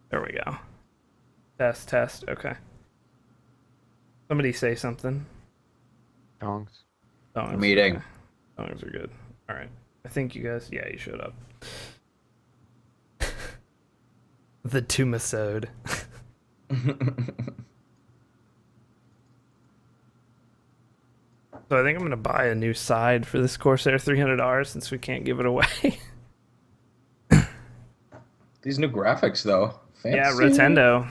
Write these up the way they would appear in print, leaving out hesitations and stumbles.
There we go. Test, test. Okay. Somebody say something. Dongs. Songs. Meeting. Okay. Songs are good. All right. I think you guys. Yeah, you showed up. The Tumasode. So I think I'm gonna buy a new side for this Corsair $300 since we can't give it away. These new graphics, though. Fancy. Yeah, Rotendo.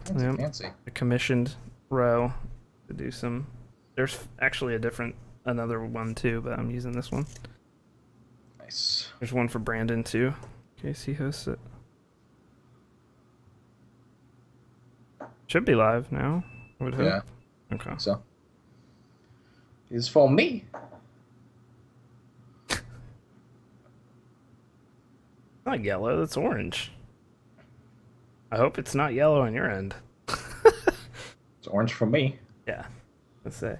Fancy, Yep. fancy. A commissioned row to do some. There's actually another one too, but I'm using this one. Nice. There's one for Brandon too, in case he hosts it. Should be live now, I would hope. Yeah. Okay. So. It's for me. Not yellow, that's orange. I hope it's not yellow on your end. It's orange for me. Yeah, let's say.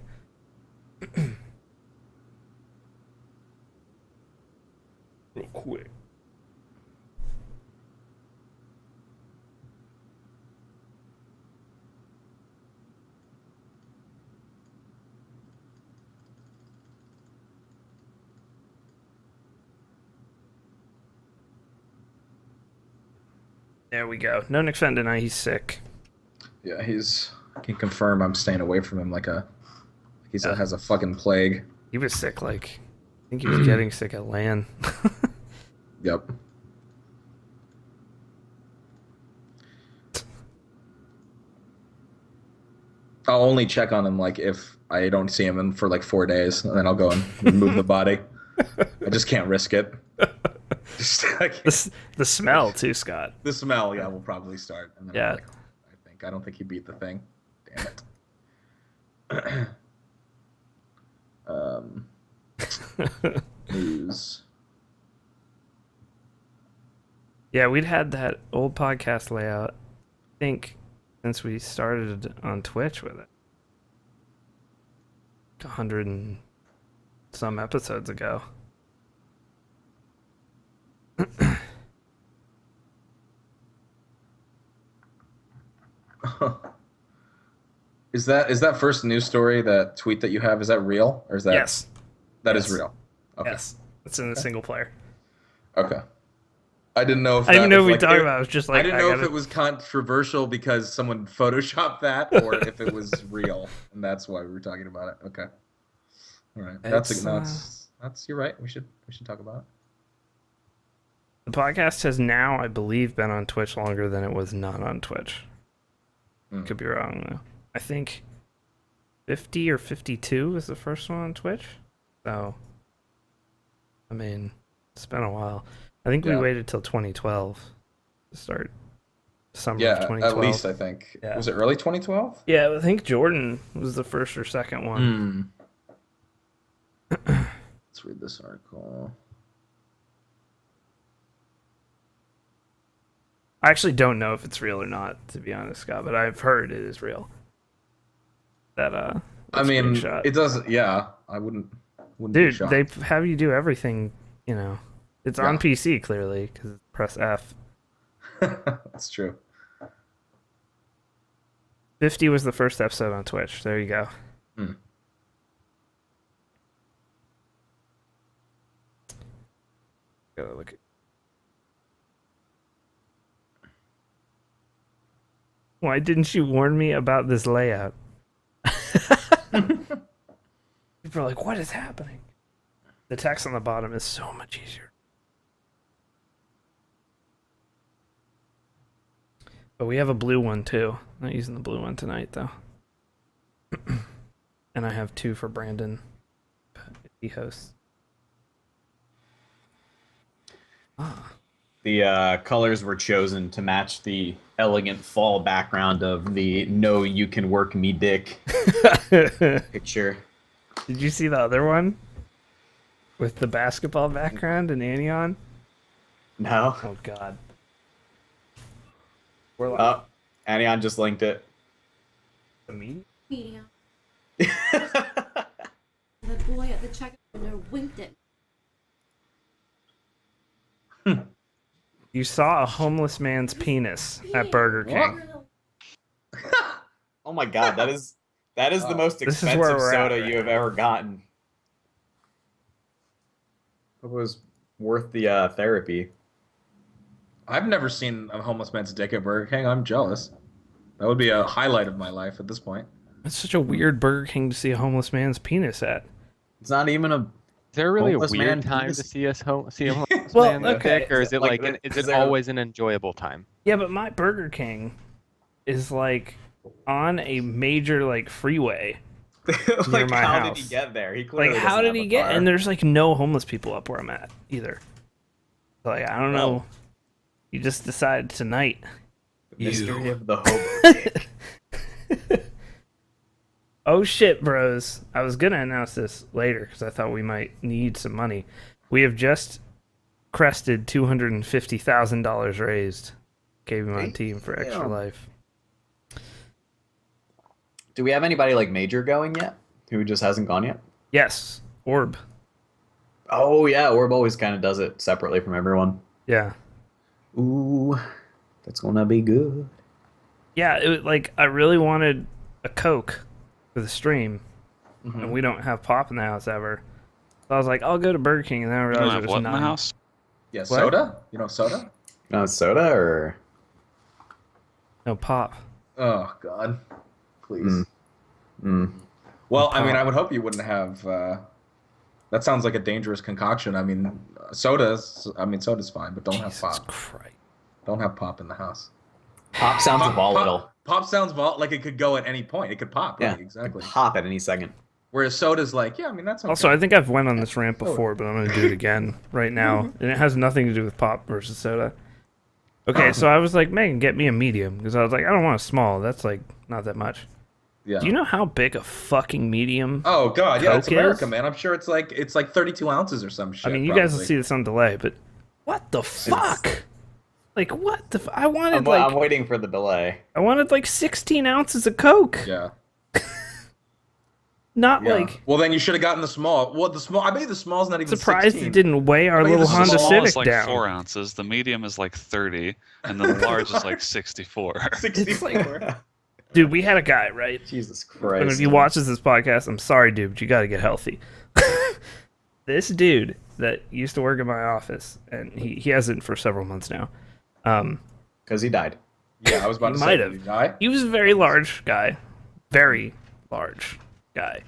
Real quick. There we go. No Nick Fenn tonight, he's sick. Yeah, I can confirm I'm staying away from him like he has a fucking plague. He was sick, like, I think he was getting sick at LAN. Yep. I'll only check on him like if I don't see him for like 4 days, and then I'll go and remove the body. I just can't risk it. The smell too, Scott. The smell, yeah, will probably start. And then Yeah. I don't think he beat the thing. Damn it. News. Yeah, we'd had that old podcast layout, I think, since we started on Twitch with it. 100 and some episodes ago. Is that first news story, that tweet that you have, is that real? Or is that Yes. That Yes. is real. Okay. Yes. It's in the single player. Okay. I didn't know if I didn't even know if we like, talked about it. I was just like, I didn't know if it was controversial because someone photoshopped that, or if it was real, and that's why we were talking about it. Okay. All right. That's you're right. We should talk about it. The podcast has now, I believe, been on Twitch longer than it was not on Twitch. Could be wrong, though. I think 50 or 52 was the first one on Twitch. So, I mean, it's been a while. I think we waited till 2012 to start summer of 2012. At least I think. Yeah. Was it early 2012? Yeah, I think Jordan was the first or second one. Let's read this article. I actually don't know if it's real or not, to be honest, Scott, but I've heard it is real. That I mean, screenshot. it doesn't. Yeah, I wouldn't. Be Dude, shocked. they have you do everything. You know, it's on PC clearly because press F. That's true. 50 was the first episode on Twitch. There you go. Gotta look at. Why didn't you warn me about this layout? People are like, what is happening? The text on the bottom is so much easier. But we have a blue one too. Not using the blue one tonight though. And I have two for Brandon if he hosts. The colors were chosen to match the elegant fall background of the "No, you can work me, dick" picture. Did you see the other one with the basketball background and Anion? No. Oh God. Oh, Anion just linked it. Me? Media. The boy at the checkout window winked at me. You saw a homeless man's penis at Burger King. Oh my god, that is the most This is where expensive we're at soda right you have now. ever gotten. It was worth the therapy. I've never seen a homeless man's dick at Burger King. I'm jealous. That would be a highlight of my life at this point. It's such a weird Burger King to see a homeless man's penis at. It's not even a. Is there really a Homeless man weird time penis? to see see a homeless Well, man okay. dick, or is it Like, is is it there- always an enjoyable time? Yeah, but my Burger King is like on a major like freeway. Like, my how house. did he get there? He clearly Like, how doesn't did have he a get? car. And there's like no homeless people up where I'm at either. Like, I don't know. You just decided tonight. The mystery of the hobo. Oh shit, bros. I was gonna announce this later because I thought we might need some money. We have just crested $250,000 raised. KBMOD team for Extra Damn. Life. Do we have anybody like major going yet? Who just hasn't gone yet? Yes, Orb. Oh yeah, Orb always kind of does it separately from everyone. Yeah. Ooh, that's gonna be good. Yeah, it was like I really wanted a Coke for the stream, and we don't have pop in the house ever. So I was like, I'll go to Burger King, and then I You realized don't it have was what in none. the house? Yeah, What? soda? You know soda? No, soda or No pop. Oh, God. Please. Mm. Well, I mean, I would hope you wouldn't have... that sounds like a dangerous concoction. I mean, soda's fine, but don't have Jesus pop. Christ. Don't have pop in the house. Pop sounds volatile. Pop sounds like it could go at any point. It could pop. Yeah, Right, exactly. Pop at any second. Whereas soda's like, yeah, I mean, that's okay. Also, I think I've went on this rant before, but I'm going to do it again right now. And it has nothing to do with pop versus soda. Okay, so I was like, Megan, get me a medium. Because I was like, I don't want a small. That's like not that much. Yeah. Do you know how big a fucking medium? Oh, God, yeah, it's Coke America, is? man. I'm sure it's like 32 ounces or some shit. I mean, you guys will probably. see this on delay, but what the fuck? Like, what the? I wanted I'm waiting for the delay. I wanted like 16 ounces of Coke. Yeah. Not Yeah. like. Well, then you should have gotten the small. Well, the small. I bet you the small's not even Surprised 16. it didn't weigh our I mean, little the Honda small Civic is like down. 4 ounces. The medium is like 30, and then the large is like 64. 64. Dude, we had a guy, right? Jesus And Christ. if he watches this podcast, I'm sorry, dude, but you got to get healthy. This dude that used to work in my office, and he hasn't for several months now. Because he died. Yeah, I was about He to might say. have. Did he die? He was a very large guy. Very large guy.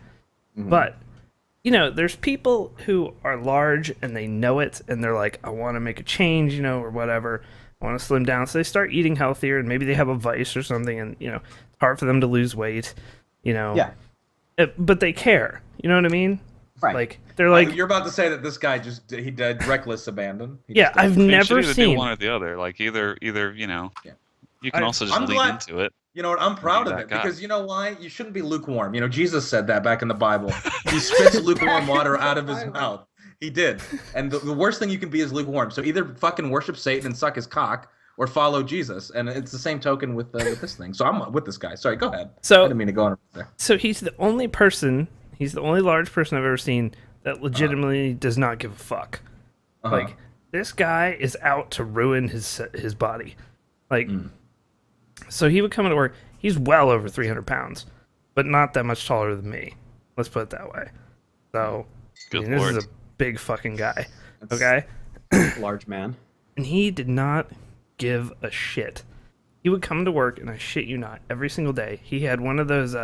But, you know, there's people who are large and they know it and they're like, I want to make a change, you know, or whatever. I want to slim down. So they start eating healthier and maybe they have a vice or something and, you know, it's hard for them to lose weight, you know. Yeah. But they care. You know what I mean? Right. Like, they're like, You're about to say that this guy he died reckless abandon. He yeah, just died. I've I mean, you never should either do seen. one or the other. Like either you know, Yeah. you can also just I'm lean glad- into it. You know what? I'm proud of that it guy. because you know why? You shouldn't be lukewarm. You know, Jesus said that back in the Bible. He spits lukewarm water out of his mouth. He did. And the worst thing you can be is lukewarm. So either fucking worship Satan and suck his cock, or follow Jesus. And it's the same token with this thing. So I'm with this guy. Sorry, go ahead. So- I didn't mean to go on there. So he's the only large person I've ever seen that legitimately does not give a fuck. Uh-huh. Like, this guy is out to ruin his body. Like, so he would come into work. He's well over 300 pounds, but not that much taller than me. Let's put it that way. So, Good this lord. is a big fucking guy. That's Okay? large man. And he did not give a shit. He would come to work, and I shit you not, every single day. He had one of those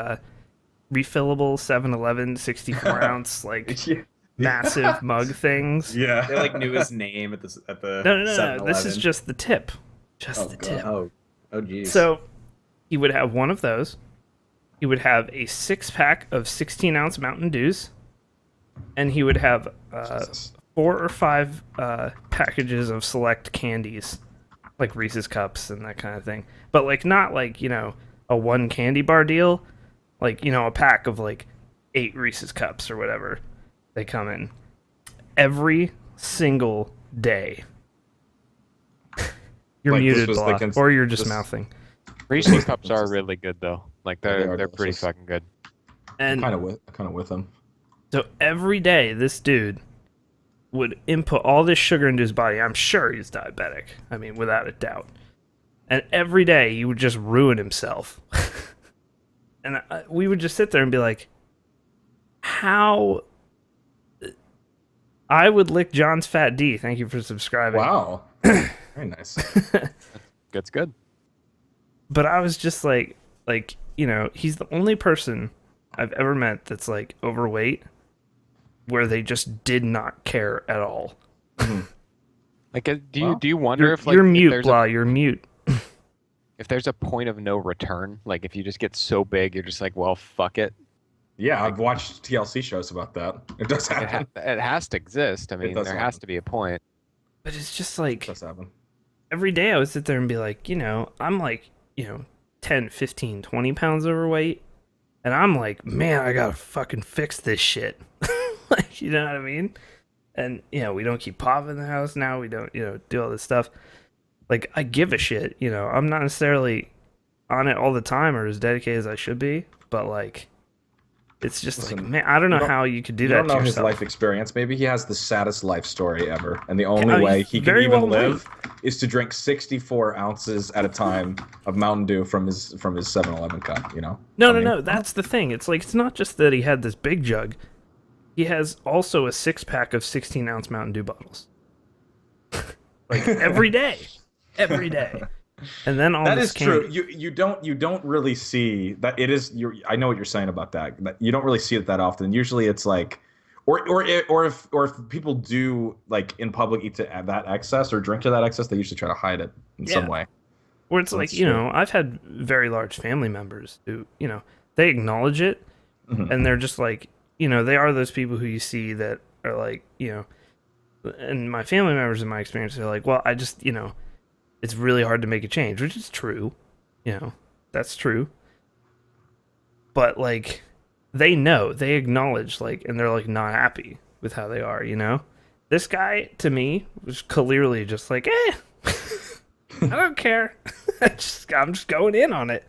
refillable 7-Eleven 64-ounce, like, Yeah. massive mug things. Yeah. They like knew his name at the No. 7-Eleven. This is just the tip. Just the God. tip. Oh geez. So he would have one of those. He would have a 6-pack of 16-ounce Mountain Dews. And he would have 4 or 5 packages of select candies, like Reese's Cups and that kind of thing. But, like, not like, you know, a 1 candy bar deal. Like, you know, a pack of, like, 8 Reese's Cups or whatever. They come in every single day. You're Like, this muted, was the Blah, cons- or you're just this- mouthing. Reese's cups are really good though. Like Yeah, they are they're pretty delicious. fucking good. And kind of with him. so every day, this dude would input all this sugar into his body. I'm sure he's diabetic. I mean, without a doubt. And every day he would just ruin himself. And we would just sit there and be like, how... I would lick John's fat D. Thank you for subscribing. Wow. Very nice. That's good. But I was just like, you know, he's the only person I've ever met that's like overweight where they just did not care at all. Like, do you wonder if like you're if mute, there's blah, you're mute. if there's a point of no return, like if you just get so big, you're just like, well, fuck it. Yeah, I've watched TLC shows about that. It does happen. It has to exist. I mean, does there happen. has to be a point. But it's just It like does happen. every day I would sit there and be like, you know, I'm like, you know, 10, 15, 20 pounds overweight. And I'm like, man, I gotta fucking fix this shit. Like, you know what I mean? And, you know, we don't keep Pop in the house now. We don't, you know, do all this stuff. Like, I give a shit, you know. I'm not necessarily on it all the time or as dedicated as I should be. But, like, it's just like, Listen, man, I don't know you don't- how you could do You that don't know to his yourself. life experience. Maybe he has the saddest life story ever, and the only Yeah, way he's he can very even well live is to drink 64 ounces at a time of Mountain Dew from his 7-Eleven cup. You know? No. That's the thing. It's like, it's not just that he had this big jug. He has also a 6-pack of 16-ounce Mountain Dew bottles. Like, every day. Every day. And then all That this is came... true. You don't really see that. It is. I know what you're saying about that. But you don't really see it that often. Usually, it's like, or if people do like in public eat to that excess or drink to that excess, they usually try to hide it in some way. Where it's like, That's you true. know, I've had very large family members who, you know, they acknowledge it, and they're just like, you know, they are those people who you see that are like, you know, and my family members in my experience are like, well, I just, you know, it's really hard to make a change, which is true. You know, that's true. But, like, they know, they acknowledge, like, and they're, like, not happy with how they are, you know? This guy, to me, was clearly just like, I don't care. I'm just going in on it.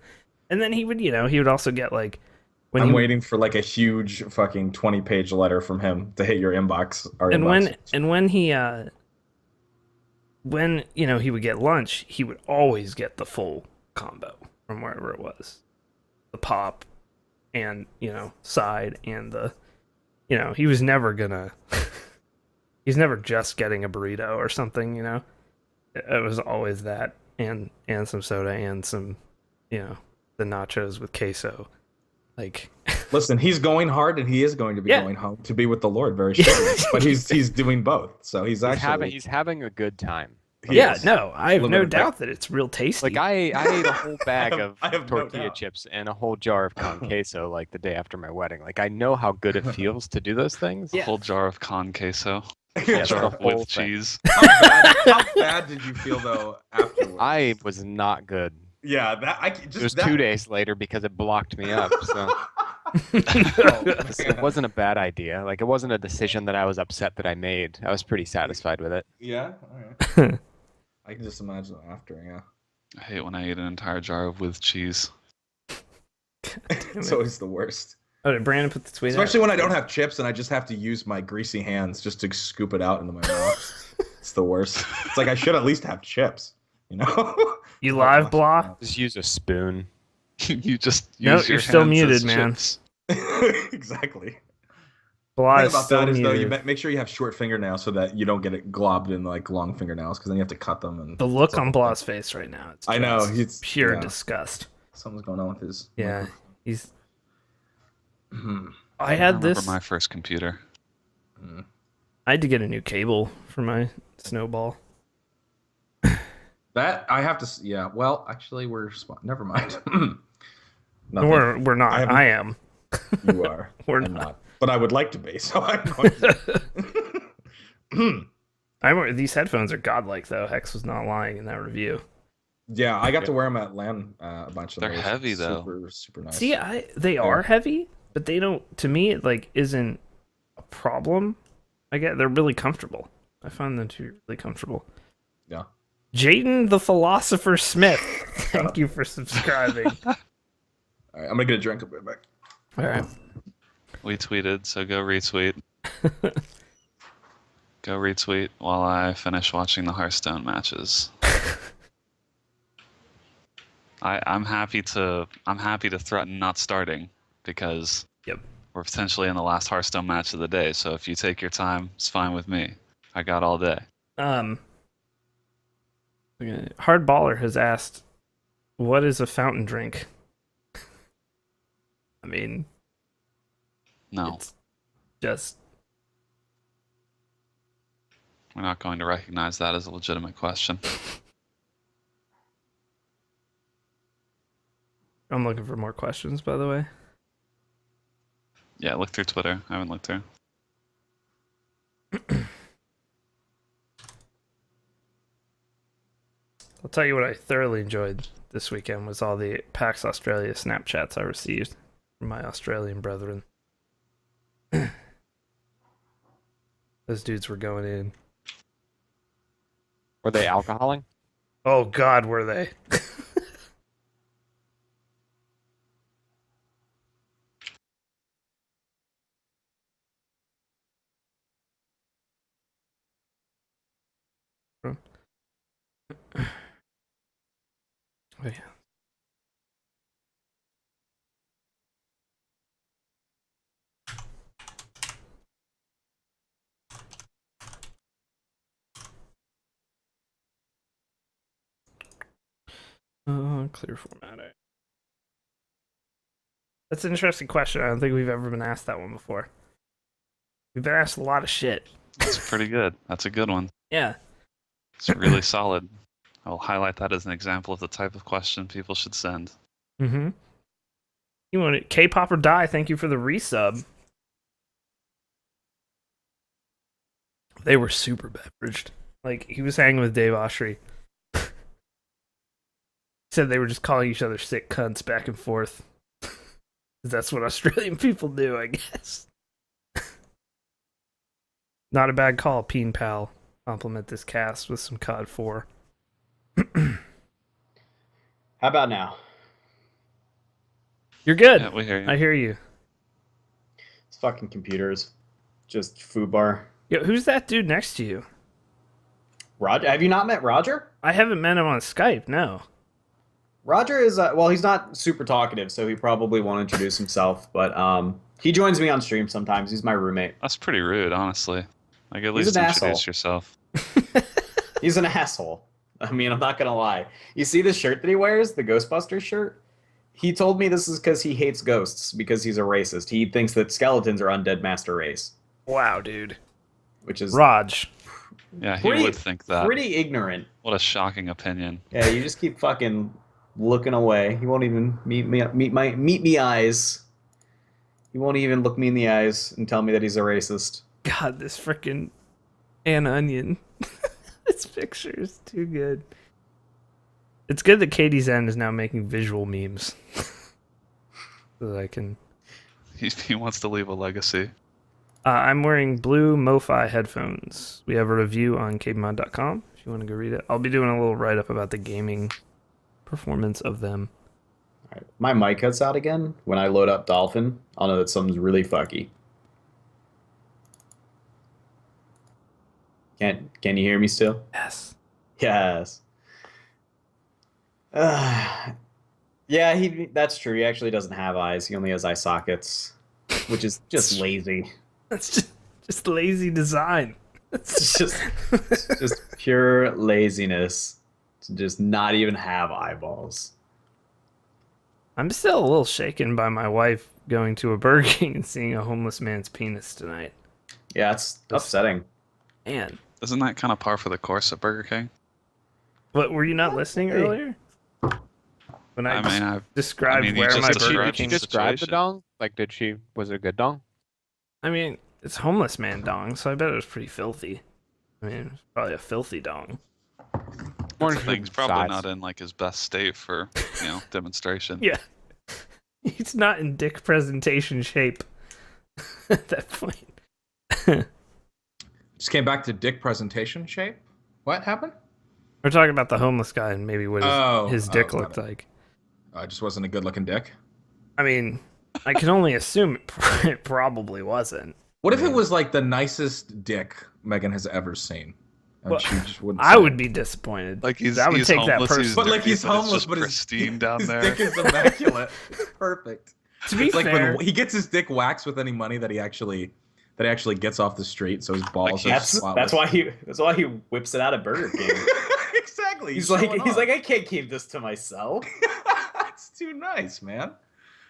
And then he would, you know, he would also get, like, when I'm he, waiting for like a huge fucking 20-page letter from him to hit your inbox. When you know, he would get lunch, he would always get the full combo from wherever it was, the pop, and you know, side, and the, you know, he was never gonna, he's never just getting a burrito or something, you know, it was always that, and some soda and some, you know, the nachos with queso, like. Listen, he's going hard, and he is going to be going home to be with the Lord very shortly. But he's doing both, so he's having a good time. No, I have no doubt that it's real tasty. Like I ate a whole bag of I have no tortilla doubt. chips and a whole jar of con queso like the day after my wedding. Like I know how good it feels to do those things. A whole jar of con queso. Yeah, Jar the whole with thing. cheese. How bad did you feel though afterwards? I was not good. Yeah, that I just It was that, 2 days later because it blocked me up. So it wasn't a bad idea. Like it wasn't a decision that I was upset that I made. I was pretty satisfied with it. Yeah, all right. I can just imagine after. Yeah, I hate when I eat an entire jar of with cheese. it's always the worst. Oh, did Brandon put the tweet Especially out? when I don't have chips and I just have to use my greasy hands just to scoop it out into my mouth. It's the worst. It's like I should at least have chips, you know? You live, blah? Just use a spoon. You just No, use you're your still hands muted, as man. chips. Exactly. Blah The thing is about still that is though, muted. you make sure you have short fingernails so that you don't get it globbed in like long fingernails because then you have to cut them. And The look on Blah's face right now. It's I know, just he's- pure yeah. disgust. something's going on with his. Yeah, he's. Mhm. I I had remember this. my first computer. I had to get a new cable for my snowball. That I have to. Yeah. Well, actually, never mind. Nothing. We're not. I haven't- I am. You are. We're I'm not. But I would like to be. So I'm going to. I remember these headphones are godlike though. Hex was not lying in that review. Yeah, I got to wear them at LAN a bunch of them. They're It was heavy, though. Super, super nice. See, they are heavy, but they don't. To me, it like isn't a problem. I get they're really comfortable. I find them to be really comfortable. Yeah. Jaden the Philosopher Smith, thank you for subscribing. All right, I'm gonna get a drink. I'll be right back. All right. We tweeted, so go retweet. Go retweet while I finish watching the Hearthstone matches. I'm happy to threaten not starting because Yep. we're potentially in the last Hearthstone match of the day. So if you take your time, it's fine with me. I got all day. Hard Baller has asked, "What is a fountain drink?" I mean, No, it's just we're not going to recognize that as a legitimate question. I'm looking for more questions, by the way. Yeah, look through Twitter. I haven't looked through. I'll tell you what I thoroughly enjoyed this weekend was all the PAX Australia Snapchats I received from my Australian brethren. Those dudes were going in. Were they alcoholing? Oh God, were they? Oh, yeah. Clear format. That's an interesting question. I don't think we've ever been asked that one before. We've been asked a lot of shit. That's pretty good. That's a good one. Yeah. It's really solid. I'll highlight that as an example of the type of question people should send. Mm-hmm. You want it? K-pop or die? Thank you for the resub. They were super beveraged. Like, he was hanging with Dave Oshry. Said they were just calling each other sick cunts back and forth. That's what Australian people do, I guess. Not a bad call, Peen Pal. Compliment this cast with some COD 4. How about now? You're good. Yeah, we hear you. I hear you. It's fucking computers. Just foobar. Yo, who's that dude next to you? Roger, have you not met Roger? I haven't met him on Skype, no. Roger is well, he's not super talkative, so he probably won't introduce himself. But he joins me on stream sometimes. He's my roommate. That's pretty rude, honestly. Like, at He's least an introduce asshole. yourself. He's an asshole. I mean, I'm not gonna lie. You see the shirt that he wears, the Ghostbusters shirt? He told me this is because he hates ghosts, because he's a racist. He thinks that skeletons are undead master race, Wow, dude. which is Raj. Yeah, he pretty, would think that. pretty ignorant. What a shocking opinion. Yeah, you just keep fucking looking away. He won't even meet me eyes. He won't even look me in the eyes and tell me that he's a racist. God, this freaking Anna Onion. This picture is too good. It's good that Katie Zen is now making visual memes. So that I can... He wants to leave a legacy. I'm wearing blue MoFi headphones. We have a review on KBMOD.com if you want to go read it. I'll be doing a little write-up about the gaming performance of them. All right. My mic cuts out again. When I load up Dolphin, I'll know that something's really fucky. Can you hear me still? Yes. Yes. Yeah, that's true. He actually doesn't have eyes. He only has eye sockets, which is just lazy. That's just lazy design. It's just pure laziness to just not even have eyeballs. I'm still a little shaken by my wife going to a Burger King and seeing a homeless man's penis tonight. Yeah, it's upsetting. Man. Isn't that kind of par for the course at Burger King? What, were you not listening earlier? When I described you where just my described Burger Did you King... describe the situation. dong? Like, was it a good dong? I mean, it's homeless man dong, so I bet it was pretty filthy. I mean, it's probably a filthy dong. More That's the thing. He's probably size. not in like his best state for demonstration. Yeah. He's not in dick presentation shape at that point. Just came back to dick presentation shape. What happened? We're talking about the homeless guy and maybe what his dick got looked it. like. It just wasn't a good-looking dick. I mean, I can only assume it probably wasn't. What if it was like the nicest dick Megan has ever seen. And Well, she just wouldn't I say would it. be disappointed. Like I would he's take that homeless, personally. he's But like dirty, he's but it's homeless, just but pristine down his there. dick is immaculate. It's perfect. To be It's like fair, when he gets his dick waxed with any money that he actually gets off the street, so his balls are That's spotless. why he whips it out of Burger King. Exactly. He's showing like off. I can't keep this to myself. It's too nice, man.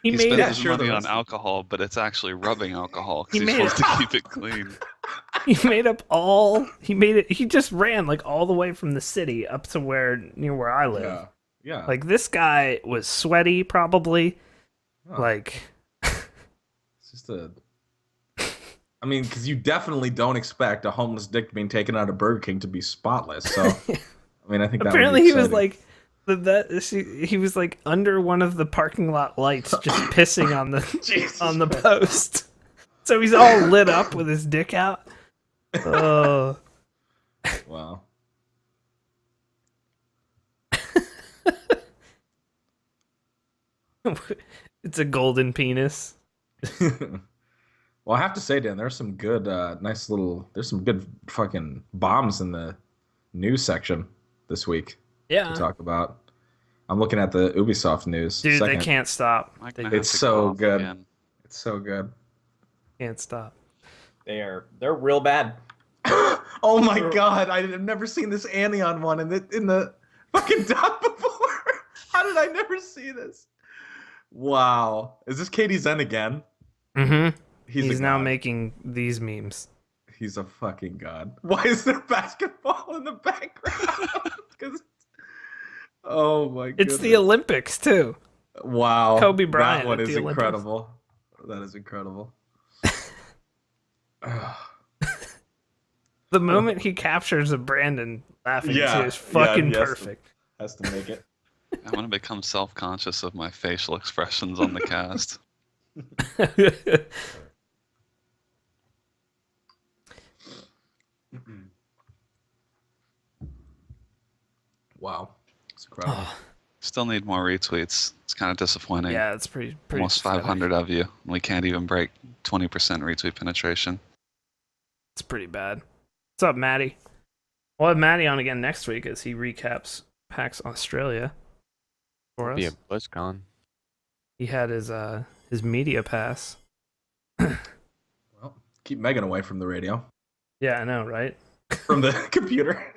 he He made spends it. his sure the money on rest- alcohol, but it's actually rubbing alcohol He because he's made supposed to keep it clean. He made up all. He made it. He just ran like all the way from the city up to near where I live. Yeah. Yeah. Like this guy was sweaty, probably. Oh, Like it's just a. I mean, because you definitely don't expect a homeless dick being taken out of Burger King to be spotless. So, I mean, I think that apparently would be he was exciting. like he was like under one of the parking lot lights, just pissing on the Jesus on the Christ. post. So he's all lit up with his dick out. Oh. Wow. It's a golden penis. Well, I have to say, Dan, there's some good, there's some good fucking bombs in the news section this week Yeah. to talk about. I'm looking at the Ubisoft news. Dude, Second. they can't stop. Am I They gonna have It's to so go off good. again? It's so good. can't stop. They're real bad. Oh my god, I've never seen this Anion one in the fucking doc before. How did I never see this? Wow. Is this Katie Zen again? Mm-hmm. He's a now god. making these memes. He's a fucking god. Why is there basketball in the background? 'Cause- oh my god. It's the Olympics too. Wow. Kobe Bryant That one at is the Olympics. incredible. That is incredible. The moment he captures a Brandon laughing Yeah, too is fucking yeah, yes. perfect. Has to make it. I'm gonna become self-conscious of my facial expressions on the cast. Wow. It's incredible. Still need more retweets. It's kind of disappointing. Yeah, it's pretty Almost pathetic. 500 of you. And we can't even break 20% retweet penetration. It's pretty bad. What's up, Maddie? We'll have Maddie on again next week as he recaps PAX Australia for us. Be a BlizzCon. He had his media pass. Well, keep Megan away from the radio. Yeah, I know, right? From the computer.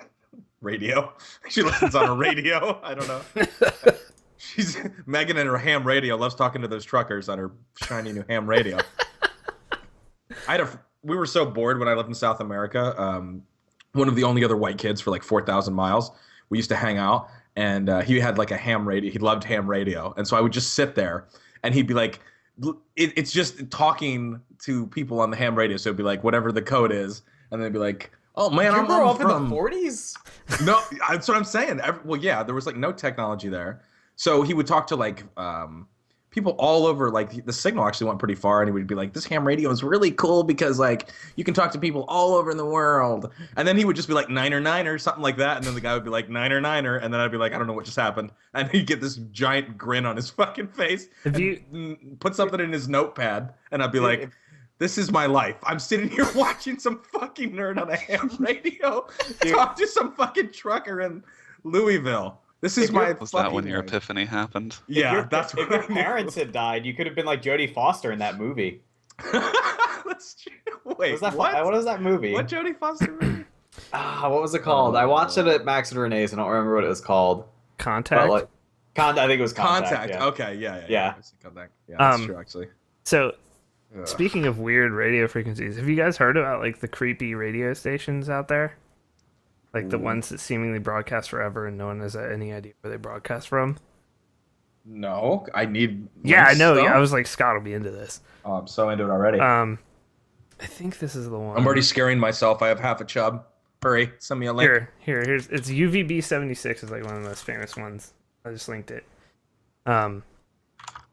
Radio. She listens on a radio. I don't know. She's Megan and her ham radio loves talking to those truckers on her shiny new ham radio. We were so bored when I lived in South America. One of the only other white kids for like 4,000 miles. We used to hang out, and he had like a ham radio. He loved ham radio, and so I would just sit there, and he'd be like, "It's just talking to people on the ham radio." So it'd be like whatever the code is, and then it'd be like, "Oh man, You I'm grew up in from the 40s? No, that's what I'm saying. Well, yeah, there was like no technology there. So he would talk to like people all over. Like the signal actually went pretty far, and he would be like, "This ham radio is really cool because like you can talk to people all over in the world." And then he would just be like "Niner Niner" something like that, and then the guy would be like "Niner Niner," and then I'd be like, "I don't know what just happened," and he'd get this giant grin on his fucking face. If and you- put something in his notepad, and I'd be like. This is my life. I'm sitting here watching some fucking nerd on a ham radio talk to some fucking trucker in Louisville. This is my Was fucking that when your life. epiphany happened? Yeah, that's if what your I knew. parents had died, you could have been like Jodie Foster in that movie. That's true. Wait, What was that movie? What Jodie Foster movie? What was it called? I watched it at Max and Renee's. I don't remember what it was called. Contact. But, like, I think it was Contact. Yeah. Okay, yeah. Yeah. Contact. Yeah, that's Um, true actually. So, Ugh. speaking of weird radio frequencies, have you guys heard about like the creepy radio stations out there? Like the ones that seemingly broadcast forever and no one has any idea where they broadcast from? No, I need. Yeah, I links, know. though. Yeah, I was like, Scott will be into this. Oh, I'm so into it already. I think this is the one. I'm already scaring myself. I have half a chub. Hurry, send me a link. Here's it's UVB76 is like one of the most famous ones. I just linked it. Oh,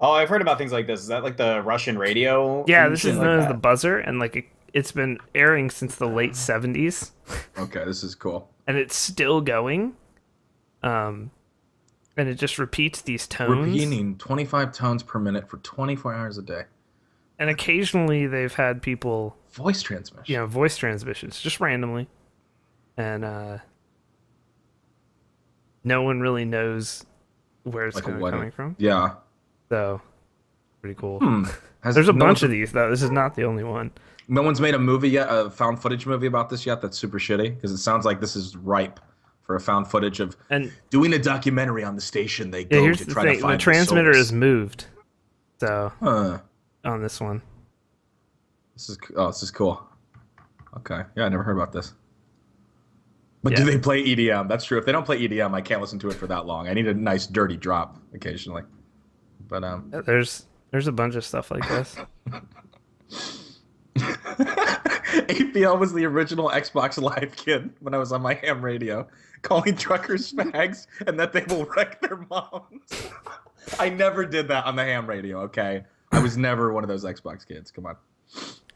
I've heard about things like this. Is that like the Russian radio? Yeah, and this shit is like known as that? the buzzer, and like it's been airing since the late 70s, Okay, this is cool. and it's still going. And it just repeats these tones. Repeating 25 tones per minute for 24 hours a day. And occasionally they've had people, Voice transmission. voice transmissions just randomly, and no one really knows where it's Like kind of what? coming from. Yeah. So pretty cool. Has There's a no bunch one's- of these though. This is not the only one. No one's made a movie yet, a found footage movie about this yet. That's super shitty because it sounds like this is ripe for a found footage of And doing a documentary on the station they yeah, go here's to the try thing: to find the transmitter the is moved. So Huh. on this one, This is cool. Okay, yeah, I never heard about this. But Yeah. do they play EDM? That's true. If they don't play EDM, I can't listen to it for that long. I need a nice dirty drop occasionally. But there's a bunch of stuff like this. APL was the original Xbox Live kid when I was on my ham radio, calling truckers fags and that they will wreck their moms. I never did that on the ham radio, okay? I was never one of those Xbox kids. Come on.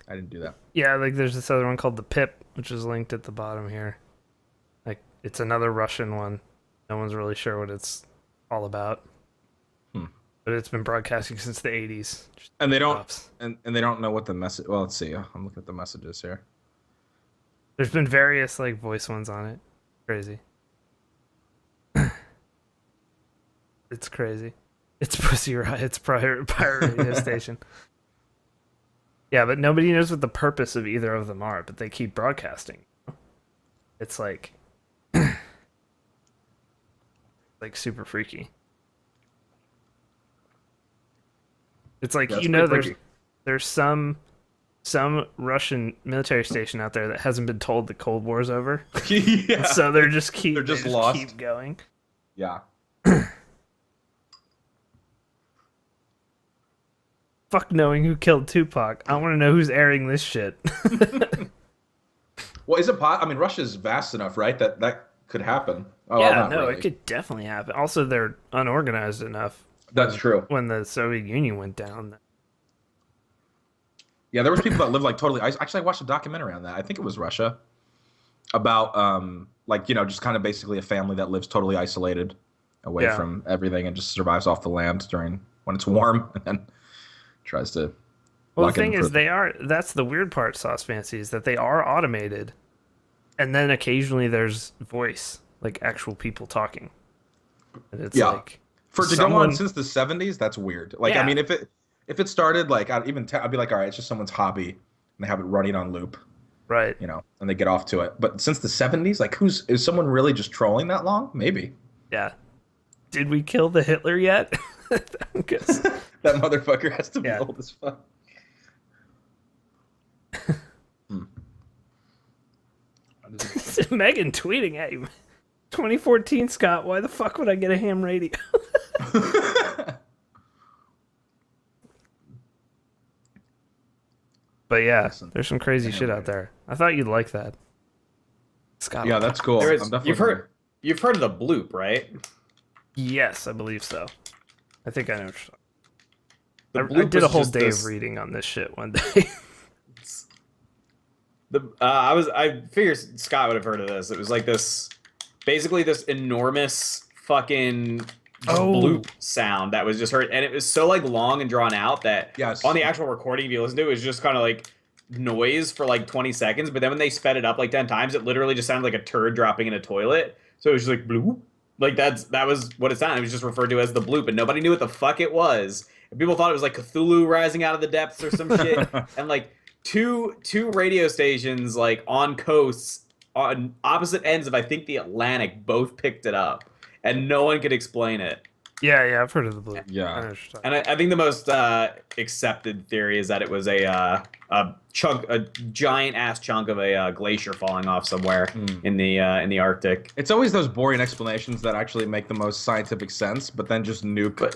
I didn't do that. Yeah, like there's this other one called the Pip, which is linked at the bottom here. Like it's another Russian one. No one's really sure what it's all about. But it's been broadcasting since the 80s. Just And they don't pops. and they don't know what the message. Well, let's see. I'm looking at the messages here. There's been various like voice ones on it. Crazy. It's crazy. It's Pussy Riot. It's pirate radio station. Yeah, but nobody knows what the purpose of either of them are, but they keep broadcasting. It's like super freaky. It's like Yeah, it's there's pretty freaky. some Russian military station out there that hasn't been told the Cold War's over. Yeah. So they're just lost. keep going. Yeah. Fuck knowing who killed Tupac. I want to know who's airing this shit. Well, is it I mean, Russia's vast enough, right? That could happen. Oh, yeah, not no, really. it could definitely happen. Also, they're unorganized enough. That's true. When the Soviet Union went down. Yeah, there was people that lived like totally. Actually, I watched a documentary on that. I think it was Russia, about just kind of basically a family that lives totally isolated, away from everything, and just survives off the land when it's warm, and then tries to. Well, the thing is, that's the weird part, Sauce Fancy, is that they are automated, and then occasionally there's voice, like actual people talking. And it's like for it to go on since the 70s, that's weird. Like, I mean, if it started like I'd be like, all right, it's just someone's hobby, and they have it running on loop, right? And they get off to it. But since the 70s, like, is someone really just trolling that long? Maybe. Yeah. Did we kill the Hitler yet? That motherfucker has to be old as fuck. Megan tweeting at you. 2014, Scott, why the fuck would I get a ham radio? But yeah, there's some crazy shit out there. I thought you'd like that. Scott. Yeah, that's cool. You've heard of the Bloop, right? Yes, I believe so. I think I know. I Bloop did a is whole just day this- of reading on this shit one day. I figured Scott would have heard of this. It was like basically this enormous fucking bloop sound that was just heard, and it was so like long and drawn out that on the actual recording, if you listen to it, it was just kind of like noise for like 20 seconds. But then when they sped it up like 10 times, it literally just sounded like a turd dropping in a toilet. So it was just like bloop. Like that was what it sounded. It was just referred to as the bloop, and nobody knew what the fuck it was. And people thought it was like Cthulhu rising out of the depths or some shit. And like two radio stations like on coasts on opposite ends of I think the Atlantic both picked it up, and no one could explain it. Yeah, I've heard of the Bloop. Yeah, and I think the most accepted theory is that it was a giant ass chunk of a glacier falling off somewhere in the Arctic. It's always those boring explanations that actually make the most scientific sense, but then just nuke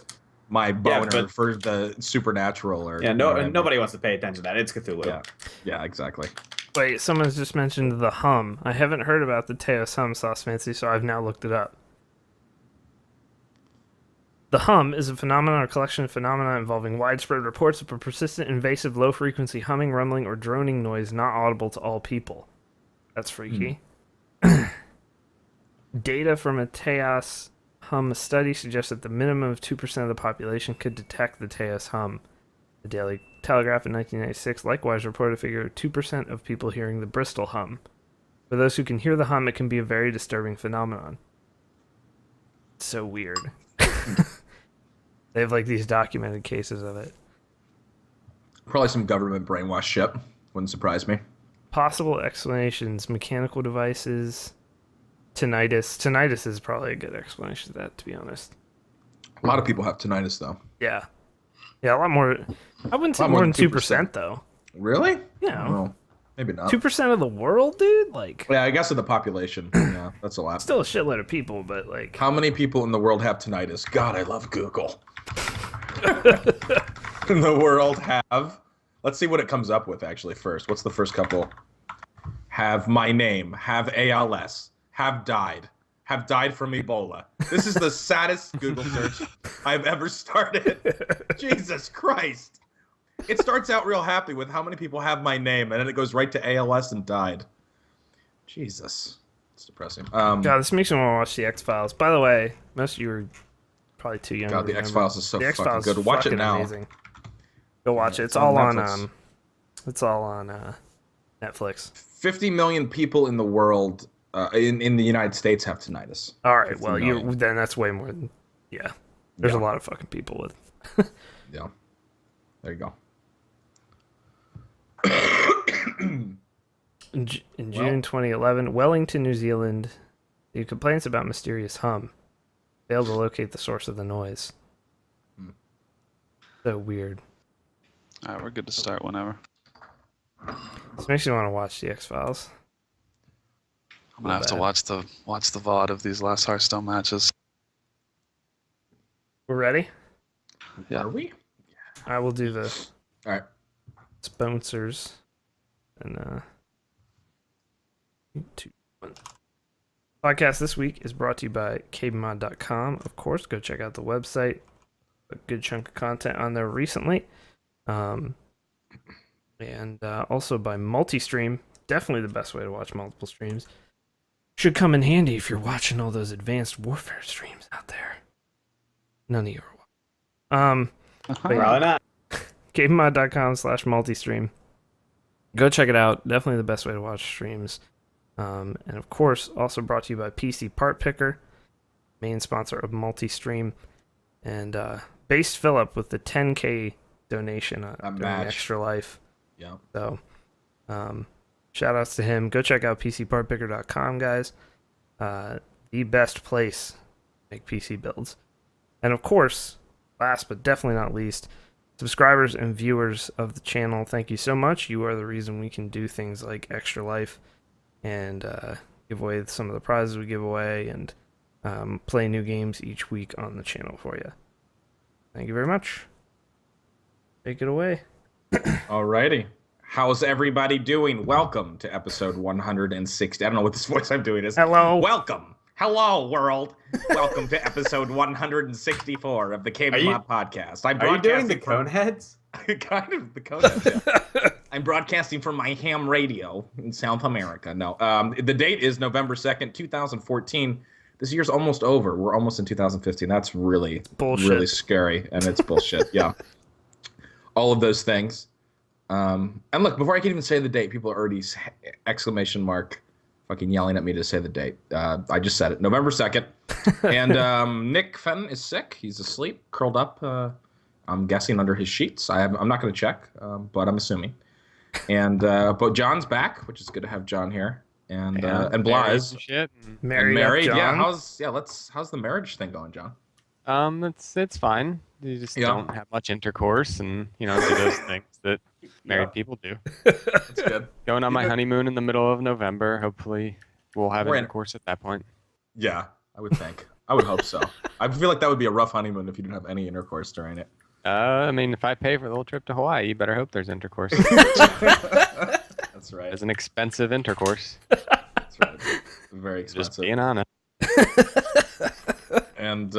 my boner for the supernatural or nobody wants to pay attention to that. It's Cthulhu. Yeah, exactly. Wait, someone's just mentioned the hum. I haven't heard about the Taos Hum, Sauce Fancy, so I've now looked it up. The hum is a phenomenon or collection of phenomena involving widespread reports of a persistent, invasive, low-frequency humming, rumbling, or droning noise not audible to all people. That's freaky. Data from a Taos Hum study suggests that the minimum of 2% of the population could detect the Taos Hum. The Daily Telegraph in 1996 likewise reported a figure of 2% of people hearing the Bristol hum. For those who can hear the hum, it can be a very disturbing phenomenon. It's so weird. They have like these documented cases of it. Probably some government brainwash shit. Wouldn't surprise me. Possible explanations: mechanical devices, tinnitus. Tinnitus is probably a good explanation of that, to be honest. A lot of people have tinnitus, though. Yeah. Yeah, a lot more. I wouldn't say more than 2%, though. Really? Yeah. Well, maybe not. 2% of the world, dude? Like, Yeah, I guess of the population. Yeah, that's a lot. still a shitload of people, but like. How many people in the world have tinnitus? God, I love Google. In the world have. Let's see what it comes up with actually first. What's the first couple? Have my name. Have ALS. Have died from Ebola. This is the saddest Google search I've ever started. Jesus Christ. It starts out real happy with how many people have my name, and then it goes right to ALS and died. Jesus. It's depressing. God, this makes me want to watch the X-Files. By the way, most of you are probably too young. God, to the remember. X-Files is so The fucking X-Files good. is Watch it fucking now. amazing. Go watch it. It's on Netflix. It's all on Netflix. 50 million people in the world, in the United States, have tinnitus. All right, 50 well, million. then that's way more than. Yeah, there's Yeah. a lot of fucking people with. Yeah. There you go. In June 2011, Wellington, New Zealand, the complaints about mysterious hum failed to locate the source of the noise. So weird. All right, we're good to start whenever. This makes me want to watch the X-Files. I'm gonna have to watch the VOD of these last Hearthstone matches. We're ready? Yeah. Are we? I will do the All right. sponsors. And 2, 1. Podcast this week is brought to you by KBMOD.com. Of course, go check out the website. A good chunk of content on there recently. And also by Multistream. Definitely the best way to watch multiple streams. Should come in handy if you're watching all those advanced warfare streams out there. None of you are watching. Probably not. KBMOD.com/multistream. Go check it out. Definitely the best way to watch streams. And of course, also brought to you by PC Part Picker, main sponsor of Multistream. And based Philip with the 10K donation during match. Extra Life. Yeah. So, shout outs to him. Go check out PCPartPicker.com, guys. The best place to make PC builds. And of course, last but definitely not least, subscribers and viewers of the channel, thank you so much. You are the reason we can do things like Extra Life and give away some of the prizes we give away and play new games each week on the channel for you. Thank you very much. Take it away. Alrighty. How's everybody doing? Welcome to episode 160. I don't know what this voice I'm doing is. Hello. Welcome. Hello, world. Welcome to episode 164 of the KBMOD podcast. Are you doing the Coneheads? Kind of the Coneheads, yeah. I'm broadcasting from my ham radio in South America. No, the date is November 2nd, 2014. This year's almost over. We're almost in 2015. That's really, really scary, and it's bullshit. Yeah. All of those things. And look, before I can even say the date, people are already exclamation mark fucking yelling at me to say the date. I just said it. November 2nd. And Nick Fenton is sick. He's asleep, curled up, I'm guessing under his sheets. I'm not going to check, but I'm assuming. And but John's back, which is good to have John here. And Blah is married. Yeah, how's the marriage thing going, John? It's fine. You just don't have much intercourse, and do those things that married people do. That's good. Going on my honeymoon in the middle of November. Hopefully, we'll have intercourse at that point. Yeah, I would think. I would hope so. I feel like that would be a rough honeymoon if you didn't have any intercourse during it. I mean, if I pay for the whole trip to Hawaii, you better hope there's intercourse. That's right. It's an expensive intercourse. That's right. Very expensive. Just being honest. And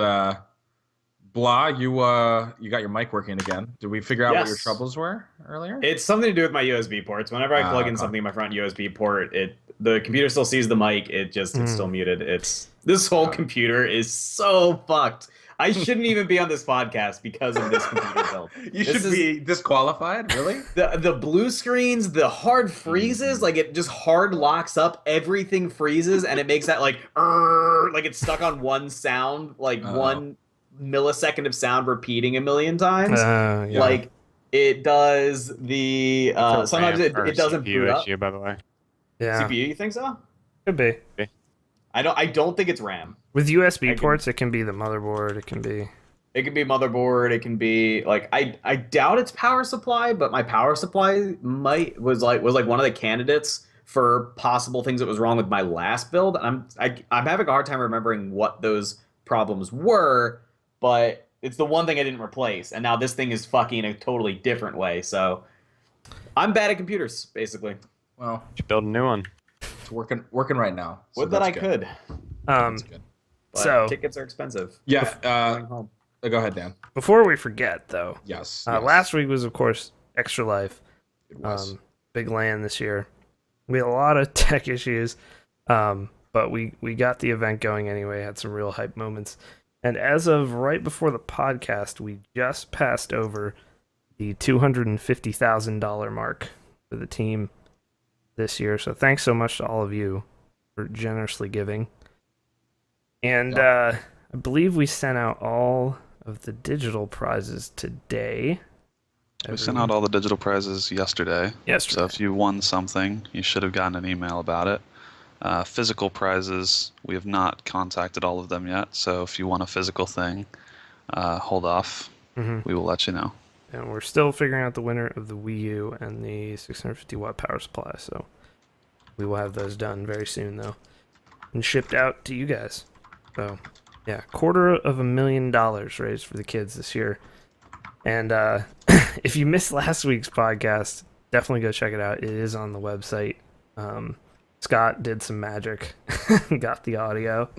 Blah, you got your mic working again. Did we figure out what your troubles were earlier? It's something to do with my USB ports. Whenever I plug in something in my front USB port, the computer still sees the mic. It's still muted. This whole computer is so fucked. I shouldn't even be on this podcast because of this computer build. You should be disqualified, really? The blue screens, the hard freezes, like it just hard locks up, everything freezes, and it makes that like it's stuck on one sound, like 1 millisecond of sound repeating a million times. Yeah. Like it does the sometimes it doesn't boot up. issue, by the way. Yeah. CPU, you think so? Could be. I don't think it's RAM. With USB ports, it can be the motherboard. It can be motherboard. It can be like I doubt it's power supply, but my power supply was like one of the candidates for possible things that was wrong with my last build. I'm having a hard time remembering what those problems were, but it's the one thing I didn't replace, and now this thing is fucking in a totally different way. So I'm bad at computers, basically. Well, You should build a new one. it's working right now. So Would that I that's good. could. That's good. But So- tickets are expensive. Yeah. Going home. Go ahead, Dan. Before we forget, though, Yes. last week was, of course, Extra Life. It was. Big LAN this year. We had a lot of tech issues, but we got the event going anyway, had some real hype moments. And as of right before the podcast, we just passed over the $250,000 mark for the team this year. So thanks so much to all of you for generously giving. And I believe we sent out all of the digital prizes today. We sent out all the digital prizes yesterday. Yesterday. So if you won something, you should have gotten an email about it. Physical prizes, we have not contacted all of them yet. So if you want a physical thing, hold off. Mhm. We will let you know. And we're still figuring out the winner of the Wii U and the 650 watt power supply. So we will have those done very soon, though, and shipped out to you guys. So yeah, $250,000 raised for the kids this year. And if you missed last week's podcast, definitely go check it out. It is on the website. Scott did some magic, got the audio.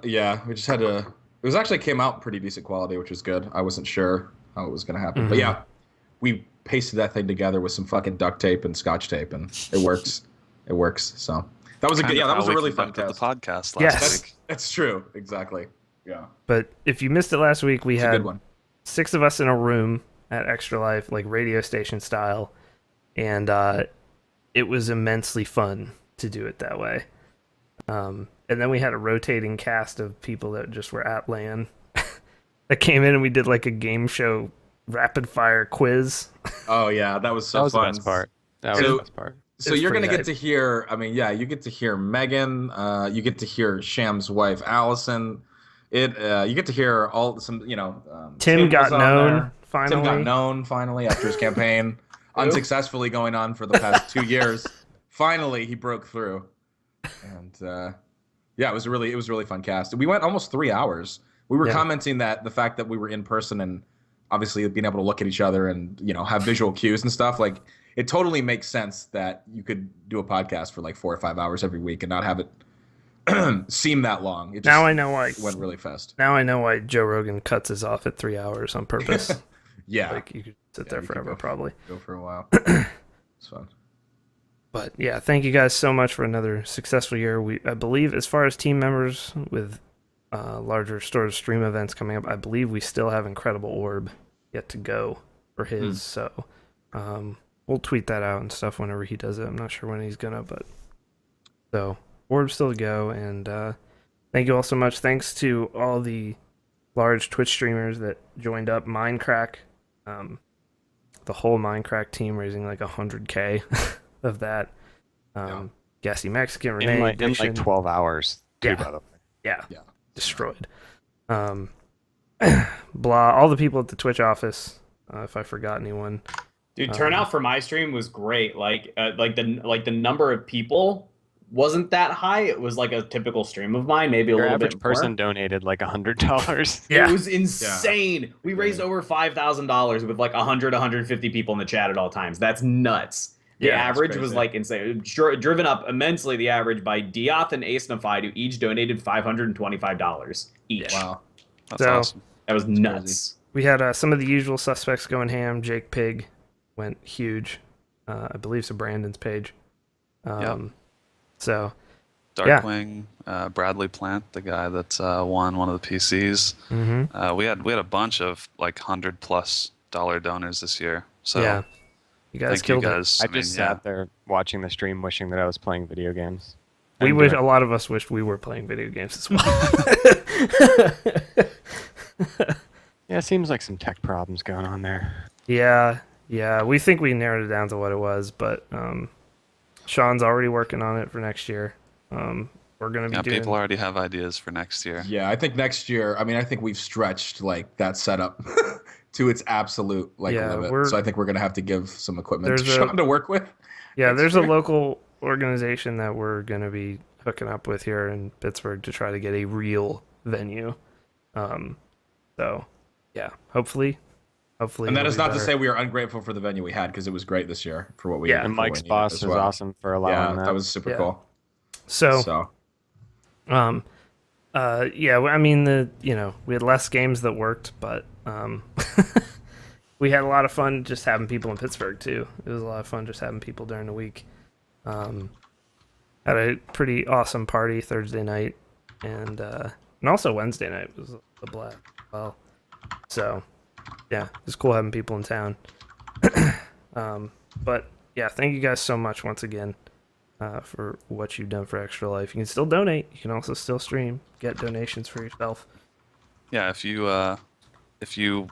Yeah, we just had to. It was actually came out pretty decent quality, which was good. I wasn't sure how it was going to happen, but yeah, we pasted that thing together with some fucking duct tape and scotch tape, and it works. It works. So that was a good. Yeah, that was a really fun The test. podcast last Yes. week. That's true. Exactly. Yeah. But if you missed it last week, we It's a had good one. 6 of us in a room at Extra Life, like radio station style, and it was immensely fun to do it that way. And then we had a rotating cast of people that just were at LAN that came in, and we did like a game show rapid fire quiz. Oh yeah, that was so That was fun. the best part. That was So- the best part. So It's you're pretty gonna hype. get to hear. I mean, yeah, you get to hear Megan. You get to hear Sham's wife, Allison. You get to hear all some. Tim got was on known there. finally. Tim got known finally after his campaign, unsuccessfully going on for the past 2 years. Finally, he broke through, and yeah, it was a really fun cast. We went almost 3 hours. We were Yeah. commenting that the fact that we were in person and obviously being able to look at each other and have visual cues and stuff, like it totally makes sense that you could do a podcast for like 4 or 5 hours every week and not have it seem that long. It just Now I know why. went really fast. Now I know why Joe Rogan cuts his off at 3 hours on purpose. Yeah, Like you could sit there you could forever, go. probably. go for a while. It's fun. But yeah, thank you guys so much for another successful year. I believe, as far as team members with larger store stream events coming up, I believe we still have Incredible Orb yet to go for his. So we'll tweet that out and stuff whenever he does it. I'm not sure when he's gonna, but so Orb still to go. And thank you all so much. Thanks to all the large Twitch streamers that joined up. Mindcrack, the whole Mindcrack team raising like 100K of that. Gassy Mexican, Renee, In like Diction. 12 hours, too, Yeah. by the way. Yeah, Yeah. destroyed. Blah, all the people at the Twitch office, if I forgot anyone. Dude, turnout for my stream was great. Like the number of people wasn't that high. It was like a typical stream of mine, maybe a Your little average bit person more. donated like $100. Yeah. It was insane. We raised over $5,000 with like 150 people in the chat at all times. That's nuts. The Yeah, that's average was crazy. like insane. Driven up immensely the average by Dioth and Acenify, who each donated $525 each. Wow. That's So- awesome. That was nuts. We had some of the usual suspects going ham. Jake Pig went huge. I believe so. Brandon's page. Yep. So Darkwing, Bradley Plant, the guy that won one of the PCs. Mm-hmm. We had a bunch of like $100+ donors this year. So Yeah. You guys thank you killed it. guys. I mean, just yeah. sat there watching the stream, wishing that I was playing video games. We And wish doing- a lot of us wished we were playing video games as well. Yeah, it seems like some tech problems going on there. Yeah. We think we narrowed it down to what it was, but Sean's already working on it for next year. We're gonna be doing. People already have ideas for next year. Yeah, I think next year. I mean, I think we've stretched like that setup to its absolute limit. So I think we're gonna have to give some equipment to Sean to work with. Yeah, next there's year. a local organization that we're gonna be hooking up with here in Pittsburgh to try to get a real venue. So yeah, hopefully. And that it'll is be not to better. say we are ungrateful for the venue we had because it was great this year for what we. Yeah. for And what Mike's we needed boss as was well. awesome for allowing Yeah, that was super Yeah. cool. So yeah, I mean we had less games that worked, but we had a lot of fun just having people in Pittsburgh too. It was a lot of fun just having people during the week. Had a pretty awesome party Thursday night, and also Wednesday night was a blast as well. So yeah, it's cool having people in town. But yeah, thank you guys so much once again. For what you've done for Extra Life. You can still donate. You can also still stream. Get donations for yourself. Yeah, if you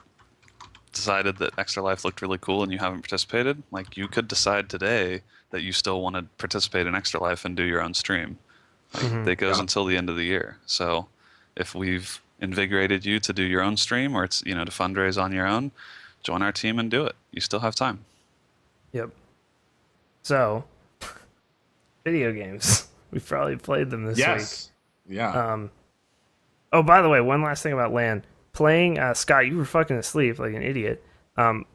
decided that Extra Life looked really cool and you haven't participated, like you could decide today that you still want to participate in Extra Life and do your own stream. Like, That goes until the end of the year. So if we've invigorated you to do your own stream or it's to fundraise on your own, join our team and do it. You still have time. Yep. So, video games. We've probably played them this week. Yes. Yeah. Oh, by the way, one last thing about LAN. Playing Scott, you were fucking asleep like an idiot.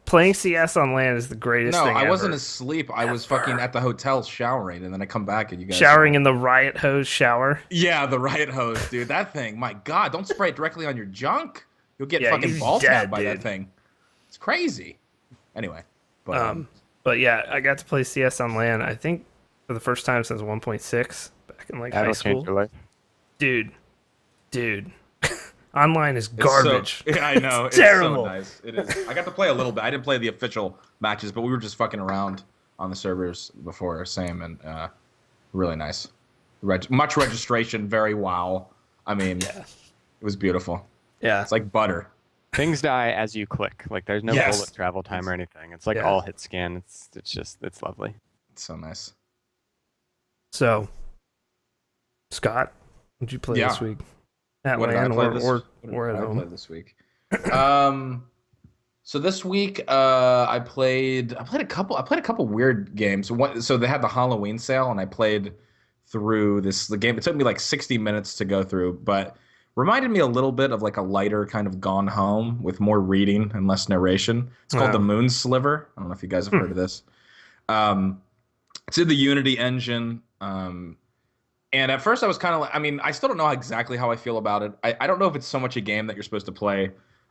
Playing CS on LAN is the greatest No, thing I wasn't ever. asleep. I was fucking at the hotel showering, and then I come back and you guys Showering in the riot hose shower. Yeah, the riot hose, dude. That thing, my God, don't spray it directly on your junk. You'll get Yeah, fucking you're ball dead, tapped by that dude. thing. It's crazy. Anyway, but But yeah, I got to play CS on LAN. I think for the first time since 1.6 back in like high That'll school. change your life. Dude. Online is it's garbage. So, yeah, I know. It's terrible. so nice. It is. I got to play a little bit. I didn't play the official matches, but we were just fucking around on the servers before, same, and really nice. Much registration, very wow. I mean, it was beautiful. Yeah. It's like butter. Things die as you click. Like there's no Yes. bullet travel time or anything. It's like Yeah. all hit scan. It's lovely. It's so nice. So, Scott, what'd you play Yeah. this week? At What did I LAN play or, this? or, what did or at I play home? this week? So this week, I played a couple weird games. So they had the Halloween sale, and I played through the game. It took me like 60 minutes to go through, but reminded me a little bit of like a lighter kind of Gone Home with more reading and less narration. It's called Wow. The Moon Sliver. I don't know if you guys have heard of this. It's in the Unity engine. And at first I was kind of like, I mean, I still don't know exactly how I feel about it. I don't know if it's so much a game that you're supposed to play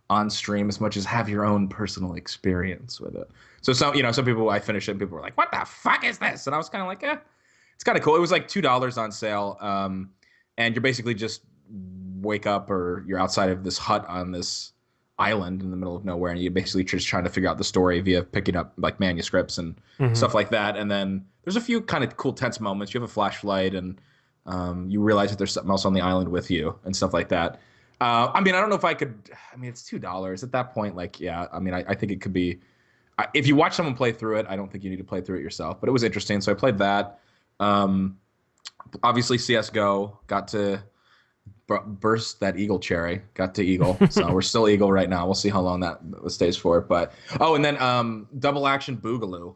on stream as much as have your own personal experience with it. So some people, I finished it and people were like, what the fuck is this? And I was kind of like, it's kind of cool. It was like $2 on sale. And you're basically just wake up or you're outside of this hut on this island in the middle of nowhere. And you're basically just trying to figure out the story via picking up like manuscripts and stuff like that. And then there's a few kind of cool tense moments. You have a flashlight and you realize that there's something else on the island with you and stuff like that. I mean, I don't know if I could. I mean, it's $2 at that point. Like, yeah. I mean, I think it could be. If you watch someone play through it, I don't think you need to play through it yourself. But it was interesting, so I played that. Obviously, CS:GO got to burst that eagle cherry. Got to eagle, so we're still eagle right now. We'll see how long that stays for. But and then double action boogaloo.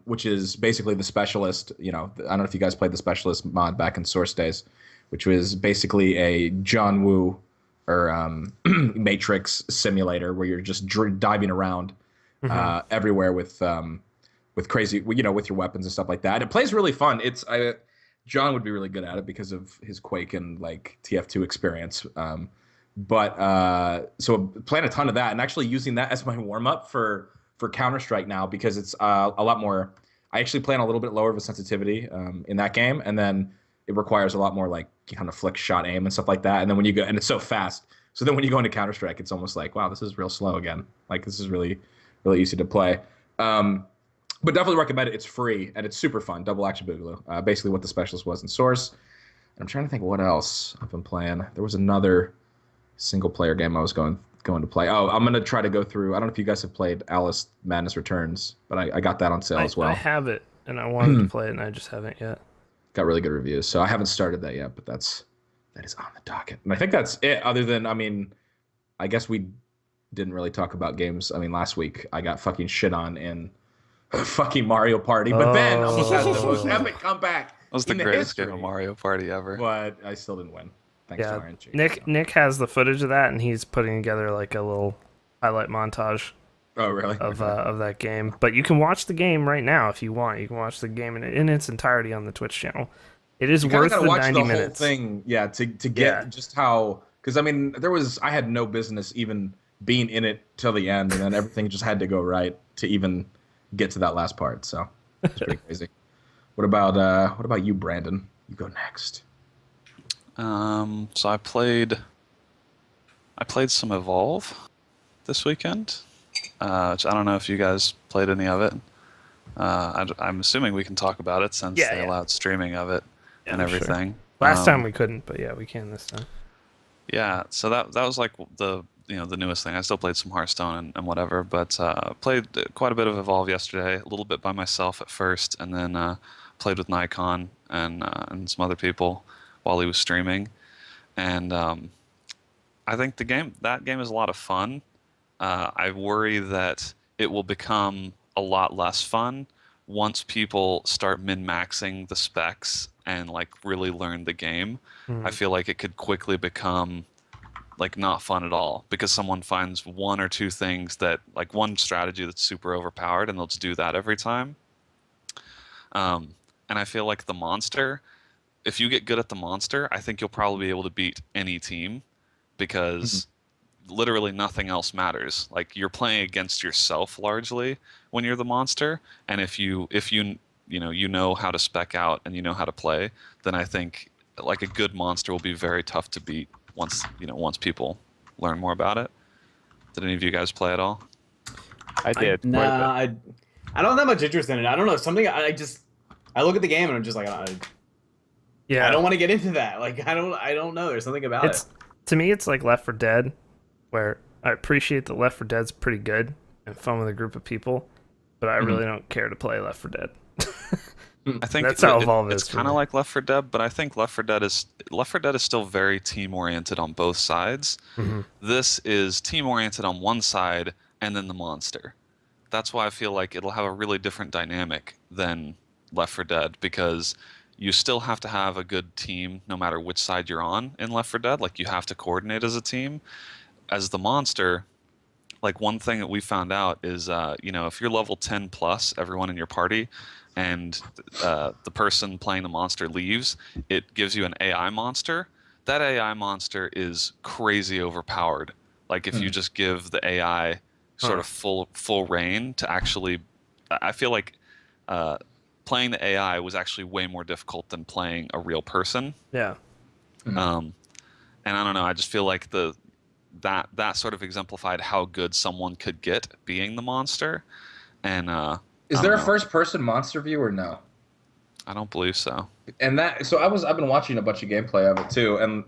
Which is basically the specialist. I don't know if you guys played the specialist mod back in Source days, which was basically a John Woo or Matrix simulator where you're just diving around everywhere with crazy, with your weapons and stuff like that. It plays really fun. John would be really good at it because of his Quake and like TF2 experience. So playing a ton of that and actually using that as my warm up for Counter-Strike now because it's a lot more. I actually play on a little bit lower of a sensitivity in that game, and then it requires a lot more like kind of flick shot aim and stuff like that. And then when you go, and it's so fast. So then when you go into Counter-Strike, it's almost like, wow, this is real slow again. Like this is really, really easy to play. But definitely recommend it. It's free and it's super fun. Double Action Boogaloo. Basically what the specialist was in Source. And I'm trying to think what else I've been playing. There was another single player game I was going to play. Oh, I'm gonna try to go through. I don't know if you guys have played Alice Madness Returns, but I got that on sale as well. I have it, and I wanted to play it, and I just haven't yet. Got really good reviews, so I haven't started that yet, but that is on the docket. And I think that's it. Other than, I mean, I guess we didn't really talk about games. I mean, last week I got fucking shit on in fucking Mario Party, but Ben almost had the most epic comeback. That was the greatest game of Mario Party ever. But I still didn't win. Thanks to RNG. Nick has the footage of that, and he's putting together like a little highlight montage. Oh, really? Of that game. But you can watch the game right now if you want. You can watch the game in its entirety on the Twitch channel. It is worth the 90 minutes. Whole thing, yeah, to get just how, because I mean, I had no business even being in it till the end, and then everything just had to go right to even get to that last part. So it's pretty crazy. What about you, Brandon? You go next. So I played some Evolve this weekend. Which I don't know if you guys played any of it. I'm assuming we can talk about it since they allowed streaming of it and everything. Sure. Last time we couldn't, but yeah, we can this time. Yeah, so that was like the newest thing. I still played some Hearthstone and whatever, but played quite a bit of Evolve yesterday. A little bit by myself at first, and then played with Nikon and some other people while he was streaming. And I think that game is a lot of fun. I worry that it will become a lot less fun once people start min-maxing the specs and like really learn the game. I feel like it could quickly become like not fun at all because someone finds one or two things that like one strategy that's super overpowered and they'll just do that every time. And I feel like the monster, if you get good at the monster, I think you'll probably be able to beat any team because literally nothing else matters. Like you're playing against yourself largely when you're the monster, and if you know how to spec out and you know how to play, then I think like a good monster will be very tough to beat once people learn more about it. Did any of you guys play at all? I did. Nah, I don't have that much interest in it. I don't know. Something I look at the game and I'm just like, I don't want to get into that. Like I don't know. There's something about it. To me, it's like Left 4 Dead, where I appreciate that Left 4 Dead's pretty good and fun with a group of people, but I really don't care to play Left 4 Dead. I think that's how Evolve is. It's kind of like Left 4 Dead, but I think Left 4 Dead is still very team oriented on both sides. This is team oriented on one side and then the monster. That's why I feel like it'll have a really different dynamic than Left 4 Dead because you still have to have a good team no matter which side you're on in Left 4 Dead. Like you have to coordinate as a team. As the monster, like one thing that we found out is, if you're level 10 plus, everyone in your party, and the person playing the monster leaves, it gives you an AI monster. That AI monster is crazy overpowered. Like if you just give the AI sort of full reign to actually, I feel like playing the AI was actually way more difficult than playing a real person. Yeah. And I don't know. I just feel like that sort of exemplified how good someone could get being the monster. And is there a first-person monster view or no? I don't believe so. And I've been watching a bunch of gameplay of it too, and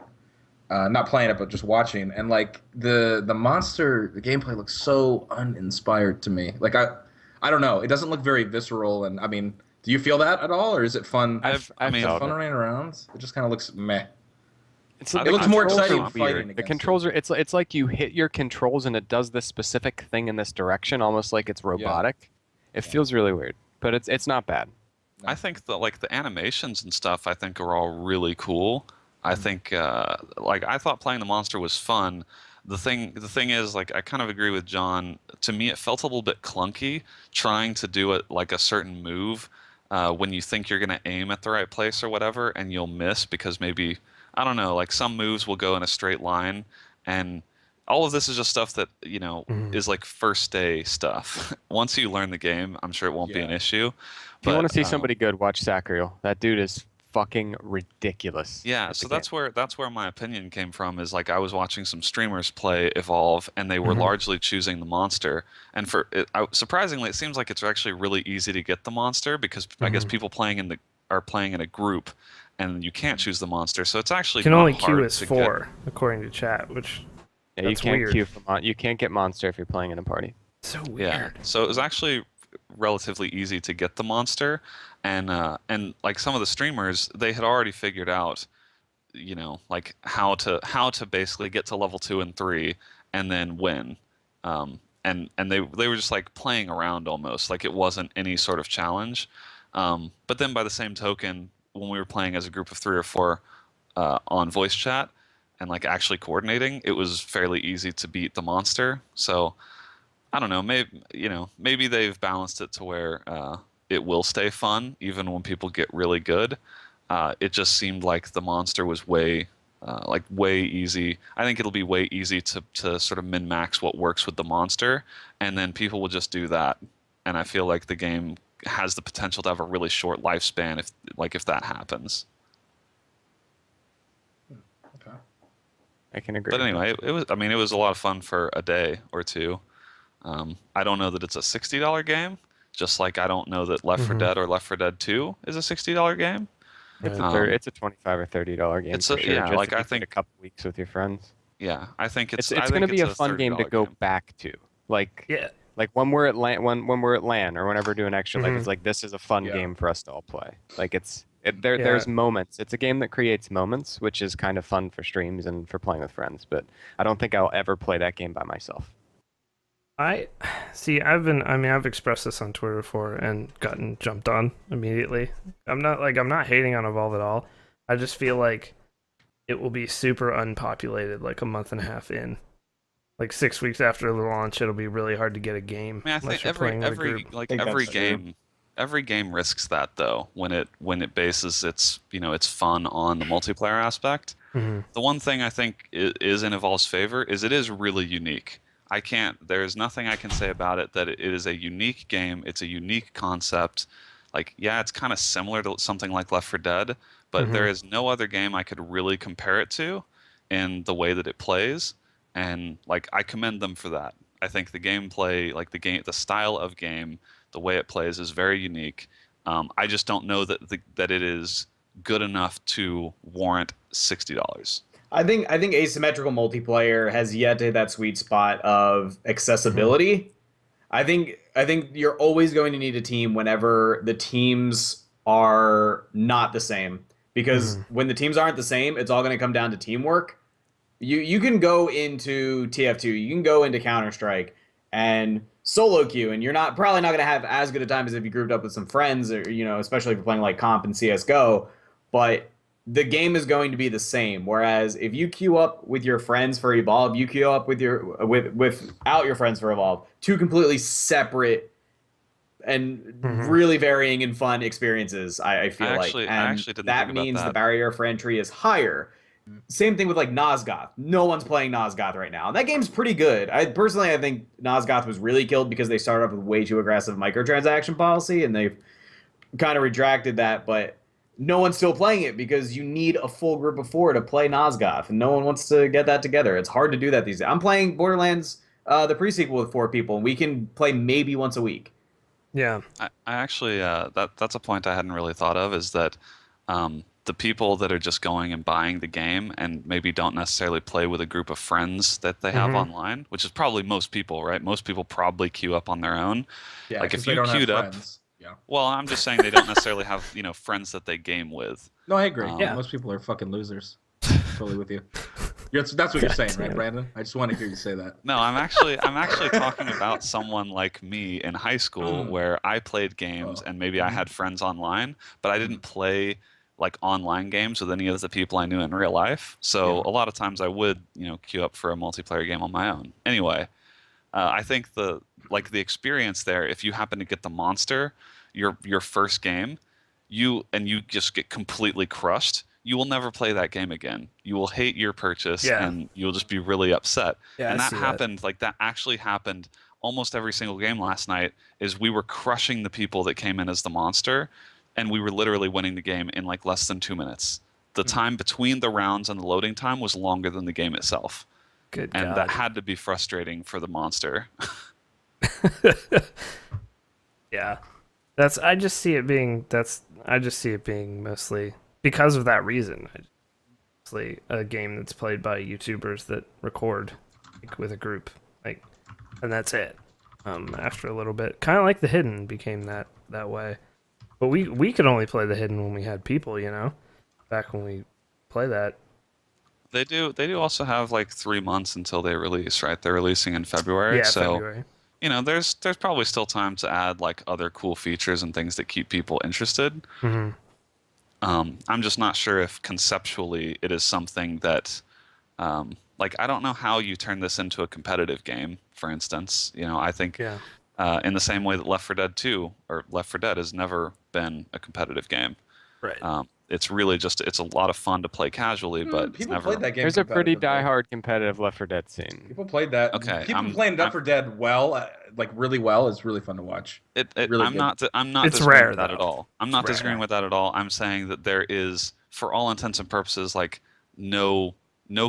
not playing it but just watching. And like the monster, the gameplay looks so uninspired to me. Like I don't know. It doesn't look very visceral. And I mean, do you feel that at all, or is it fun? I mean, fun running around. It just kind of looks meh. It looks more exciting fighting. The controls are. It's like you hit your controls and it does this specific thing in this direction, almost like it's robotic. Yeah. It feels really weird, but it's not bad. I think that the animations and stuff I think are all really cool. I think I thought playing the monster was fun. The thing is, like, I kind of agree with John. To me, it felt a little bit clunky trying to do it like a certain move when you think you're going to aim at the right place or whatever, and you'll miss because maybe, I don't know, like some moves will go in a straight line, and all of this is just stuff that, is like first day stuff. Once you learn the game, I'm sure it won't be an issue. If you want to see somebody good, watch Sacriel. That dude is fucking ridiculous. Yeah, at so the game. that's where my opinion came from. Is like I was watching some streamers play Evolve, and they were largely choosing the monster. And surprisingly, it seems like it's actually really easy to get the monster because I guess people are playing in a group, and you can't choose the monster. So it's actually You can not only hard queue as to 4, according to chat, which Yeah, you that's can't weird. queue for you can't get monster if you're playing in a party. So get. weird. Yeah, so it was actually relatively easy to get the monster, and like some of the streamers, they had already figured out, like how to basically get to level 2 and 3 and then win. And they were just like playing around almost, like it wasn't any sort of challenge. But then by the same token, when we were playing as a group of 3 or 4 on voice chat and like actually coordinating, it was fairly easy to beat the monster. So I don't know, maybe they've balanced it to where it will stay fun even when people get really good. It just seemed like the monster was way easy. I think it'll be way easy to sort of min-max what works with the monster, and then people will just do that. And I feel like the game has the potential to have a really short lifespan if that happens. Okay. I can agree. But anyway, it was a lot of fun for a day or two. I don't know that it's a $60 game, just like I don't know that Left 4 Dead or Left 4 Dead 2 is a $60 game. It's Right. a $25 or $30 game It's for a- sure. yeah, just like if I you play think- a couple weeks with your friends. Yeah, I think It's I going to think be a it's fun game to go $30 back to. Like Yeah. like when we're at LAN or whenever we're doing extra life, Mhm. it's like this is a fun Yeah. game for us to all play. Like Yeah. there's moments. It's a game that creates moments, which is kind of fun for streams and for playing with friends. But I don't think I'll ever play that game by myself. I see. I've expressed this on Twitter before and gotten jumped on immediately. I'm not hating on Evolve at all. I just feel like it will be super unpopulated like a month and a half in. Like 6 weeks after the launch, it'll be really hard to get a game. I mean, I unless think you're playing with a every group. like think every that's true. game every game risks that though when it bases its fun on the multiplayer aspect. Mhm. The one thing I think is in Evolve's favor is it is really unique. There's nothing I can say about it that it is a unique game. It's a unique concept. Like, yeah, it's kind of similar to something like Left 4 Dead, but there is no other game I could really compare it to in the way that it plays. And like, I commend them for that. I think the gameplay, like the style of game, the way it plays is very unique. I just don't know that it is good enough to warrant $60. I think asymmetrical multiplayer has yet to hit that sweet spot of accessibility. I think you're always going to need a team whenever the teams are not the same, because when the teams aren't the same, it's all going to come down to teamwork. You can go into TF2, you can go into Counter-Strike and solo queue, and you're probably not going to have as good a time as if you grouped up with some friends, or especially if you're playing like comp and CS:GO. But the game is going to be the same. Whereas if you queue up with your friends for Evolve, you queue up without your friends for Evolve, two completely separate and really varying and fun experiences. I feel I like, and actually didn't that think about means the that. barrier for entry is higher. Same thing with like Nosgoth. No one's playing Nosgoth right now. And that game's pretty good. I think Nosgoth was really killed because they started off with way too aggressive microtransaction policy, and they've kind of retracted that, but no one's still playing it because you need a full group of 4 to play Nosgoth, and no one wants to get that together. It's hard to do that these days. I'm playing Borderlands, the pre-sequel, with 4 people, and we can play maybe once a week. Yeah. I actually that's a point I hadn't really thought of, is that the people that are just going and buying the game and maybe don't necessarily play with a group of friends that they have online, which is probably most people, right? Most people probably queue up on their own. Yeah, Like 'cause if they you don't have queued up, friends. Yeah. well, I'm just saying they don't necessarily have friends that they game with. No, I agree. Yeah. Most people are fucking losers. Totally with you. That's what you're saying, right, Brandon? I just want to hear you say that. No, I'm actually talking about someone like me in high school where I played games and maybe I had friends online, but I didn't play like online games with any of the people I knew in real life. So a lot of times I would, queue up for a multiplayer game on my own. Anyway, I think the experience there, if you happen to get the monster, your first game, you just get completely crushed, you will never play that game again. You will hate your purchase and you'll just be really upset. Yeah, and I that see happened, like that actually happened almost every single game last night. Is we were crushing the people that came in as the monster, and we were literally winning the game in like less than 2 minutes. The time between the rounds and the loading time was longer than the game itself. Good And God. that had to be frustrating for the monster. Yeah. I just see it being mostly because of that reason. Mostly a game that's played by YouTubers that record like, with a group, like, and that's it. After a little bit, kind of like the Hidden became that way, but we could only play the Hidden when we had people, you know, back when we play that. They do also have like 3 months until they release, right? They're releasing in February. Yeah, so February. you know, there's probably still time to add like other cool features and things that keep people interested. Mm-hmm. I'm just not sure if conceptually it is something that, like, I don't know how you turn this into a competitive game, for instance. You know, I think in the same way that Left 4 Dead 2 or Left 4 Dead has never been a competitive game. Right. It's really just, it's a lot of fun to play casually, but it's People never... played that game. There's a pretty competitively. diehard competitive Left 4 Dead scene. People played that. Okay, People playing Left 4 Dead well, like really well, is really fun to watch. Really I'm good. not It's disagreeing rare, with that though. at all. I'm not It's disagreeing rare. with that at all. I'm saying that there is, for all intents and purposes, like no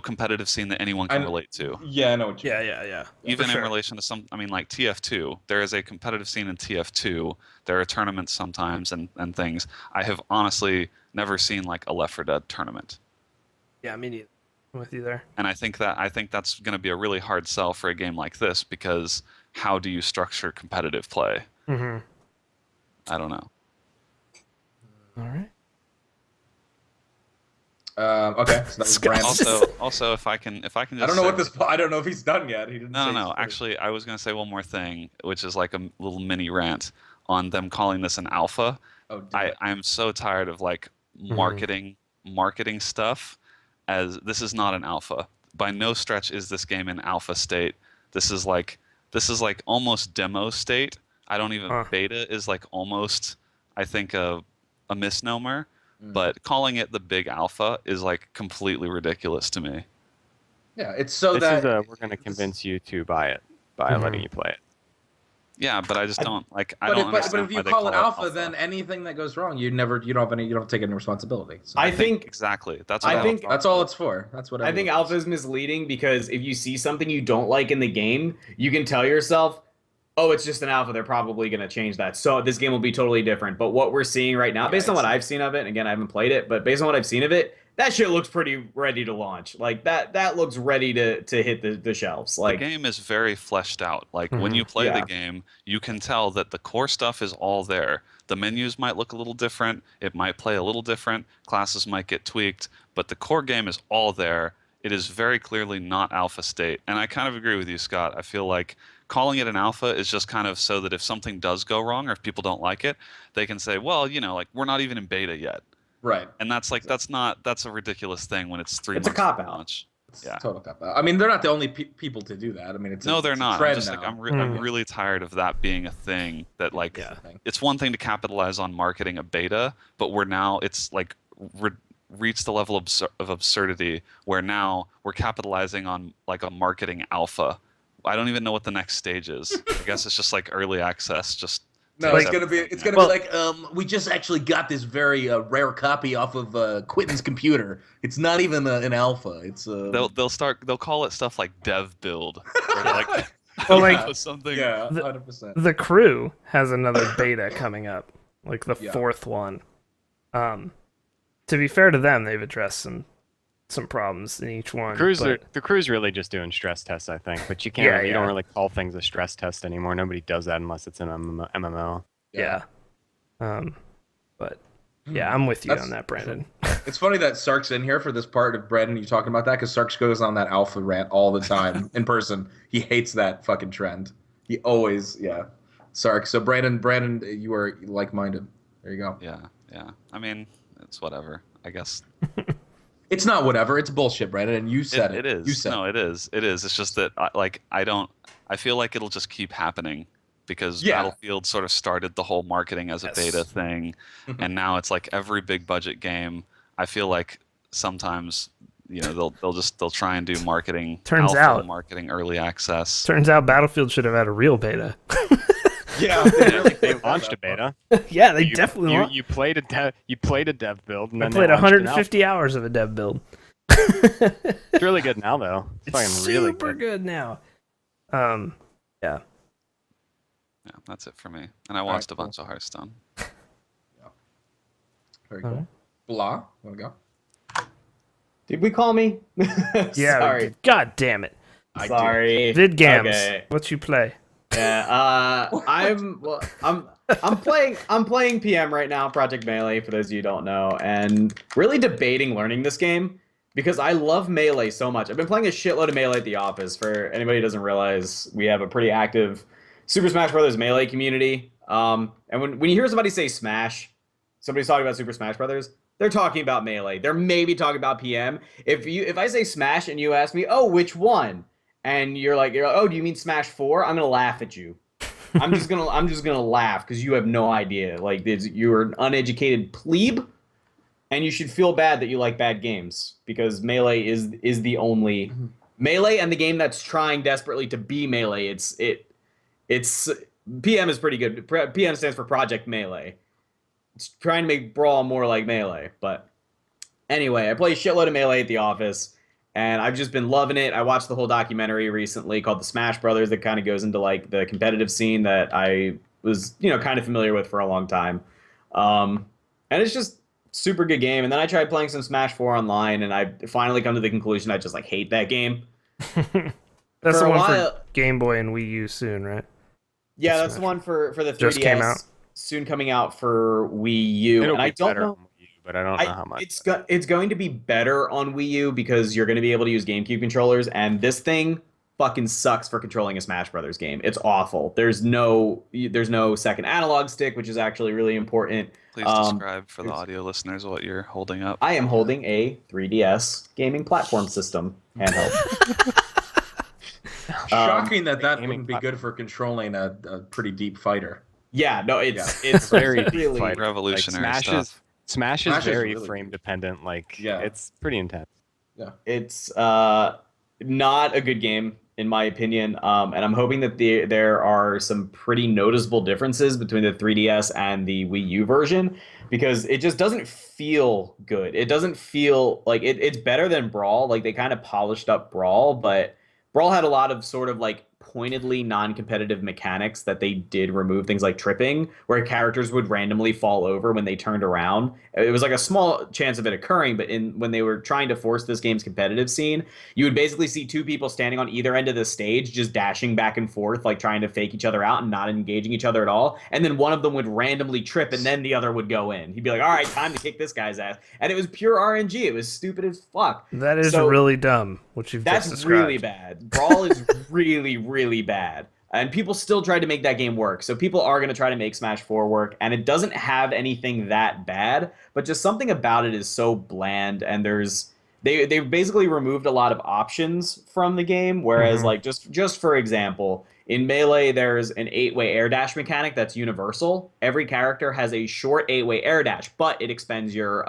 competitive scene that anyone can relate to. Yeah, I know what you. Yeah. Even For in sure. relation to some, I mean, like TF2, there is a competitive scene in TF2. There are tournaments sometimes and things. I have honestly never seen like a Left 4 Dead tournament. Yeah, me neither. I'm with you there. And I think that's going to be a really hard sell for a game like this, because how do you structure competitive play? Mm-hmm. I don't know. All right. Okay, so that was Scott. Brandon. Also, if I can just I don't know say- what this. I don't know if he's done yet. He didn't. say No. he's finished. Actually, I was going to say one more thing, which is like a little mini rant on them calling this an alpha. Oh, damn it. I'm so tired of like marketing stuff, as this is not an alpha. By no stretch is this game in alpha state. This is like almost demo state. I don't even beta is like almost, I think, a misnomer. But calling it the big alpha is like completely ridiculous to me. Yeah, it's so This that is we're going to convince you to buy it by letting you play it. Yeah, but I just don't like. I But don't if, understand if you why they call it alpha, alpha, then anything that goes wrong, you don't have to take any responsibility. So I think exactly. That's I what think that's all it's for. That's what I think alpha is misleading, because if you see something you don't like in the game, you can tell yourself, oh, it's just an alpha, they're probably going to change that, so this game will be totally different. But what we're seeing right now, based on what I've seen of it, and again, I haven't played it, but based on what I've seen of it, that shit looks pretty ready to launch. Like that looks ready to hit the shelves. Like the game is very fleshed out. Like when you play the game, you can tell that the core stuff is all there. The menus might look a little different. It might play a little different. Classes might get tweaked, but the core game is all there. It is very clearly not alpha state. And I kind of agree with you, Scott. I feel like calling it an alpha is just kind of so that if something does go wrong or if people don't like it, they can say, well, you know, like we're not even in beta yet. Right. And that's like that's a ridiculous thing when it's 3 months. It's a cop out. Launch. It's a total cop out. I mean, they're not the only people to do that. I mean, they're not. I'm trend just now. like I'm really tired of that being a thing. That like it's one thing to capitalize on marketing a beta, but it's like reached the level of absurdity where now we're capitalizing on like a marketing alpha. I don't even know what the next stage is. I guess it's just like early access. Just No, it's gonna be like we just actually got this very rare copy off of Quentin's computer. It's not even an alpha. It's they'll call it stuff like dev build or like Well, like something. Yeah, 100%. The Crew has another beta coming up, like the fourth one. To be fair to them, they've addressed some problems in each one. The crew's really just doing stress tests, I think. But you can't. You don't really call things a stress test anymore. Nobody does that unless it's an MMO. Yeah. But yeah, I'm with you on that, Brandon. It's funny that Sark's in here for this part of Brandon. You talking about that because Sark goes on that alpha rant all the time in person. He hates that fucking trend. He always Sark. So Brandon, you are like-minded. There you go. Yeah. I mean, it's whatever. I guess. It's not whatever. It's bullshit, Brandon. And you said it. It is. You said it is. It is. It's just that I feel like it'll just keep happening because Battlefield sort of started the whole marketing as a beta thing, and now it's like every big budget game. I feel like sometimes they'll try and do marketing. Turns out marketing early access. Turns out Battlefield should have had a real beta. Yeah, they really They fucked launched a that up. beta. Yeah, they You- definitely. you played a dev build, and I then played they launched an 150 hours of a dev build. alpha. It's really good now, though. It's It's fucking really super good. good now. Yeah. Yeah, that's it for me. And I watched a bunch of Hearthstone. Very cool. Alright. Blah. Wanna go? Did we call me? Yeah. Sorry. God damn it. Sorry. VidGams. Okay. What you play? Yeah. I'm playing PM right now, Project Melee, for those of you who don't know, and really debating learning this game because I love Melee so much. I've been playing a shitload of Melee at the office. For anybody who doesn't realize, we have a pretty active Super Smash Brothers Melee community. And when you hear somebody say Smash, somebody's talking about Super Smash Brothers, they're talking about Melee. They're maybe talking about PM. If I say Smash and you ask me, oh, which one? And you're like, oh, do you mean Smash 4? I'm gonna laugh at you. I'm just gonna laugh because you have no idea. Like, you're an uneducated plebe, and you should feel bad that you like bad games because Melee is the only Melee and the game that's trying desperately to be Melee. It's PM is pretty good. PM stands for Project Melee. It's trying to make Brawl more like Melee, but anyway, I play a shitload of Melee at the office, and I've just been loving it. I watched the whole documentary recently called The Smash Brothers that kind of goes into like the competitive scene that I was, kind of familiar with for a long time. And it's just super good game. And then I tried playing some Smash 4 online, and I finally come to the conclusion I just like hate that game. That's For the a one while- for Game Boy and Wii U soon, right? Yeah, The that's the Smash one for the 3DS. Just came out. Soon coming out for Wii U. It'll and be I don't better know. on Wii U, but I don't know how much. It's going to be better on Wii U because you're going to be able to use GameCube controllers, and this thing fucking sucks for controlling a Smash Brothers game. It's awful. There's no second analog stick, which is actually really important. Please describe for the audio listeners what you're holding up. I am holding a 3DS gaming platform system handheld. Shocking that gaming wouldn't be good for controlling a pretty deep fighter. Yeah, no, it's Very deep really fight. Revolutionary Smash stuff. Smash Smash is is very really frame good. dependent. Yeah. It's pretty intense. It's not a good game in my opinion, and I'm hoping that there are some pretty noticeable differences between the 3DS and the Wii U version because it just doesn't feel good. It doesn't feel like it's better than Brawl. Like they kind of polished up Brawl, but Brawl had a lot of sort of like pointedly non-competitive mechanics that they did remove, things like tripping, where characters would randomly fall over when they turned around. It was like a small chance of it occurring, but when they were trying to force this game's competitive scene, you would basically see two people standing on either end of the stage just dashing back and forth, like trying to fake each other out and not engaging each other at all. And then one of them would randomly trip and then the other would go in. He'd be like, all right, time to kick this guy's ass. And it was pure RNG. It was stupid as fuck. That is So- really dumb, what you've just That's described. really bad. Brawl is really, really bad. And people still tried to make that game work. So people are going to try to make Smash 4 work. And it doesn't have anything that bad, but just something about it is so bland. And they basically removed a lot of options from the game. Whereas, like, just for example, in Melee, there's an 8-way air dash mechanic that's universal. Every character has a short 8-way air dash, but it expends your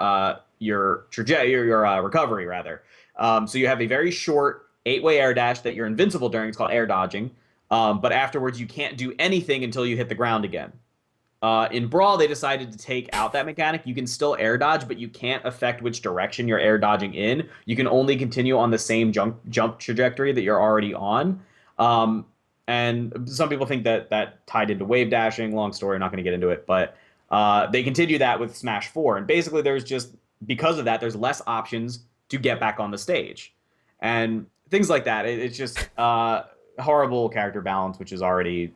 recovery, rather. So you have a very short 8-way air dash that you're invincible during. It's called air dodging. But afterwards, you can't do anything until you hit the ground again. In Brawl, they decided to take out that mechanic. You can still air dodge, but you can't affect which direction you're air dodging in. You can only continue on the same jump trajectory that you're already on. And some people think that tied into wave dashing. Long story, I'm not going to get into it. But they continue that with Smash 4. And basically, because of that, there's less options to get back on the stage. And things like that. It's just horrible character balance, which is already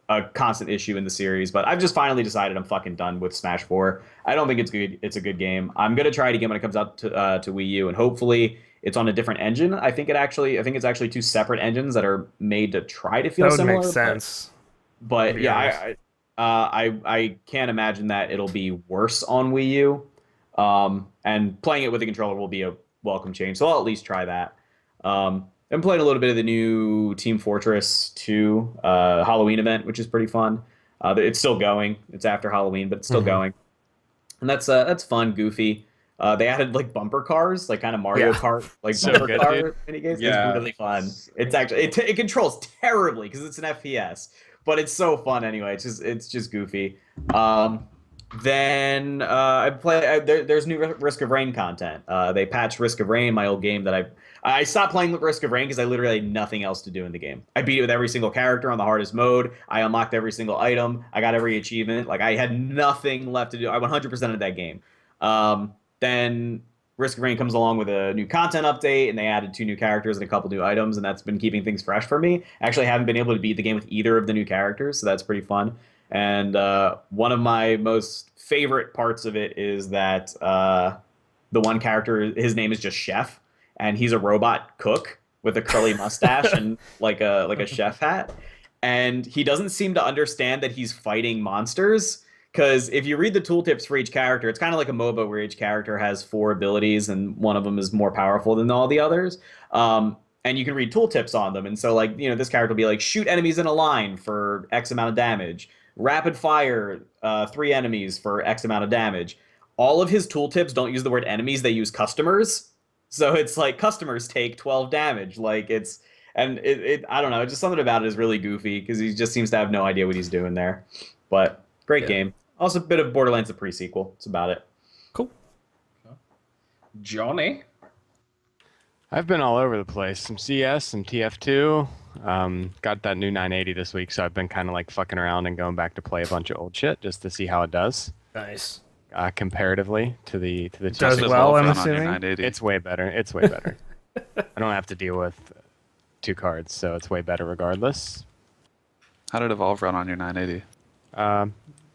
a constant issue in the series. But I've just finally decided I'm fucking done with Smash 4. I don't think it's good. It's a good game. I'm gonna try it again when it comes out to Wii U, and hopefully it's on a different engine. I think it's actually two separate engines that are made to try to feel That would similar. make sense. But be yeah, I can't imagine that it'll be worse on Wii U. And playing it with a controller will be a welcome change. So I'll at least try that. I'm playing a little bit of the new Team Fortress 2 Halloween event, which is pretty fun. It's still going. It's after Halloween, but it's still going. And that's fun, goofy. They added like bumper cars, like kind of Mario Kart, like So bumper good, car dude. minigames. Yeah. It's really fun. It's actually it controls terribly because it's an FPS, but it's so fun anyway. It's just goofy. Then I play. There's new Risk of Rain content. They patched Risk of Rain, my old game that I stopped playing Risk of Rain because I literally had nothing else to do in the game. I beat it with every single character on the hardest mode. I unlocked every single item. I got every achievement. Like I had nothing left to do. I 100% of that game. Then Risk of Rain comes along with a new content update, and they added 2 new characters and a couple new items, and that's been keeping things fresh for me. Actually, I haven't been able to beat the game with either of the new characters, so that's pretty fun. And one of my most favorite parts of it is that the one character, his name is just Chef, and he's a robot cook with a curly mustache and like a chef hat. And he doesn't seem to understand that he's fighting monsters. Because if you read the tooltips for each character, it's kind of like a MOBA where each character has 4 abilities and one of them is more powerful than all the others. And you can read tooltips on them. And so, like, this character will be like, shoot enemies in a line for X amount of damage. Rapid fire 3 enemies for X amount of damage. All of his tooltips don't use the word enemies, they use customers. So it's like customers take 12 damage. Like I don't know, just something about it is really goofy because he just seems to have no idea what he's doing there. But great game. Also a bit of Borderlands the pre-sequel. That's about it. Cool. Johnny? I've been all over the place. Some CS, some TF2. Got that new 980 this week, so I've been kind of like fucking around and going back to play a bunch of old shit just to see how it does. Nice. Comparatively to the does well, I'm assuming. It's way better. It's way better. I don't have to deal with 2 cards, so it's way better regardless. How did Evolve run on your 980?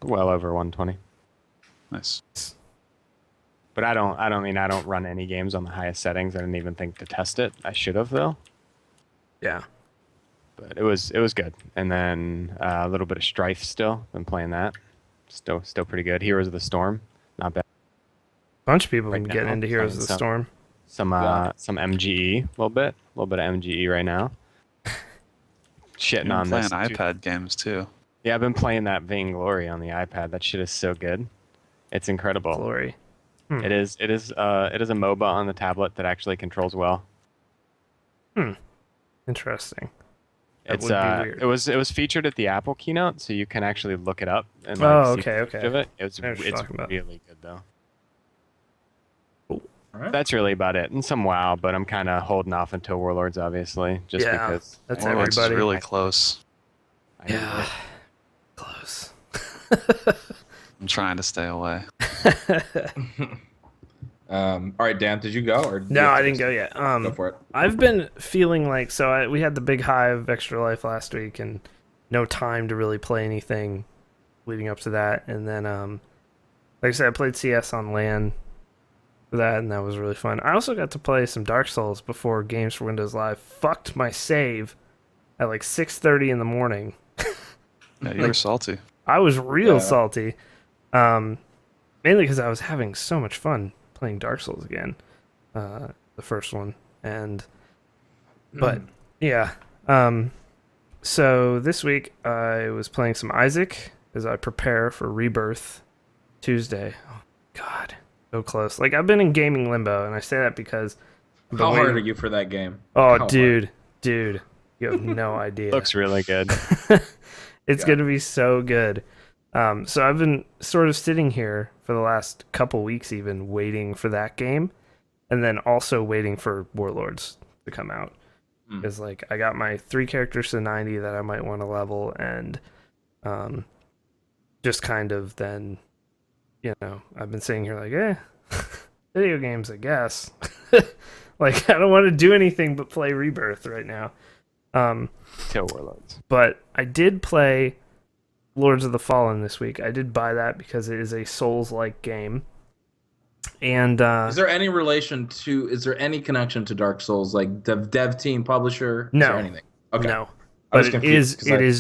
Well over 120. Nice. But I don't run any games on the highest settings. I didn't even think to test it. I should have though. Yeah. But it was good. And then a little bit of Strife still. Been playing that. Still pretty good. Heroes of the Storm. Not bad. Bunch of people Right can get now, into Heroes of the Storm. Some MGE, a little bit of MGE right now. Shitting on playing this. iPad games too. Yeah, I've been playing that Vainglory on the iPad. That shit is so good. It's incredible. Glory. It is a MOBA on the tablet that actually controls well. Interesting. It was featured at the Apple keynote, so you can actually look it up and see okay. of it. It's really good though. Right. That's really about it, and some WoW, but I'm kind of holding off until Warlords, obviously, just because that's Warlords everybody. Is really close. Close. I'm trying to stay away. All right, Dan, did you go? Or no, I didn't go yet. Go for it. I've been feeling like we had the big high of Extra Life last week, and no time to really play anything leading up to that. And then, like I said, I played CS on LAN for that, and that was really fun. I also got to play some Dark Souls before Games for Windows Live fucked my save at like 6:30 in the morning. Yeah, you were salty. I was real salty, mainly because I was having so much fun playing Dark Souls again, the first one, but yeah. So this week I was playing some Isaac as I prepare for Rebirth Tuesday. Oh God, so close. Like I've been in gaming limbo, and I say that because how hard are you for that game? Oh, dude, you have no idea. Looks really good. It's going to be so good. So I've been sort of sitting here for the last couple weeks even waiting for that game, and then also waiting for Warlords to come out. Because like I got my 3 characters to 90 that I might want to level, and just kind of then, I've been sitting here like, video games, I guess. Like I don't want to do anything but play Rebirth right now. Till Warlords. But I did play Lords of the Fallen this week. I did buy that because it is a Souls-like game. And is there any connection to Dark Souls, like dev team, publisher? No. Is there anything? Okay. No. But it is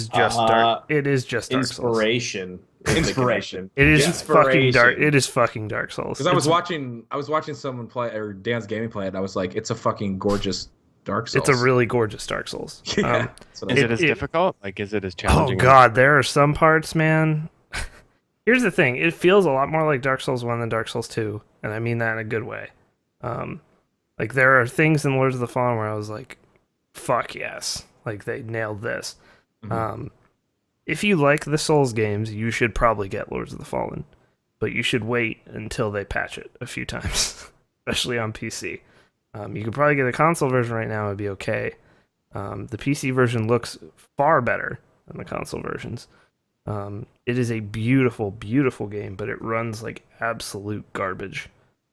just Dark. It is just Dark Souls. Inspiration. It is fucking Dark. It is fucking Dark Souls. Because I was watching someone play, or Dan's Gaming play it, and I was like, it's a fucking gorgeous Dark Souls. It's a really gorgeous Dark Souls. Yeah. Is it as difficult? Like, is it as challenging? Oh god, there are some parts, man. Here's the thing: it feels a lot more like Dark Souls 1 than Dark Souls 2, and I mean that in a good way. Like there are things in Lords of the Fallen where I was like, "Fuck yes!" Like they nailed this. if you like the Souls games, you should probably get Lords of the Fallen, but you should wait until they patch it a few times, especially on PC. You could probably get a console version right now; it'd be okay. The PC version looks far better than the console versions. It is a beautiful, beautiful game, but it runs like absolute garbage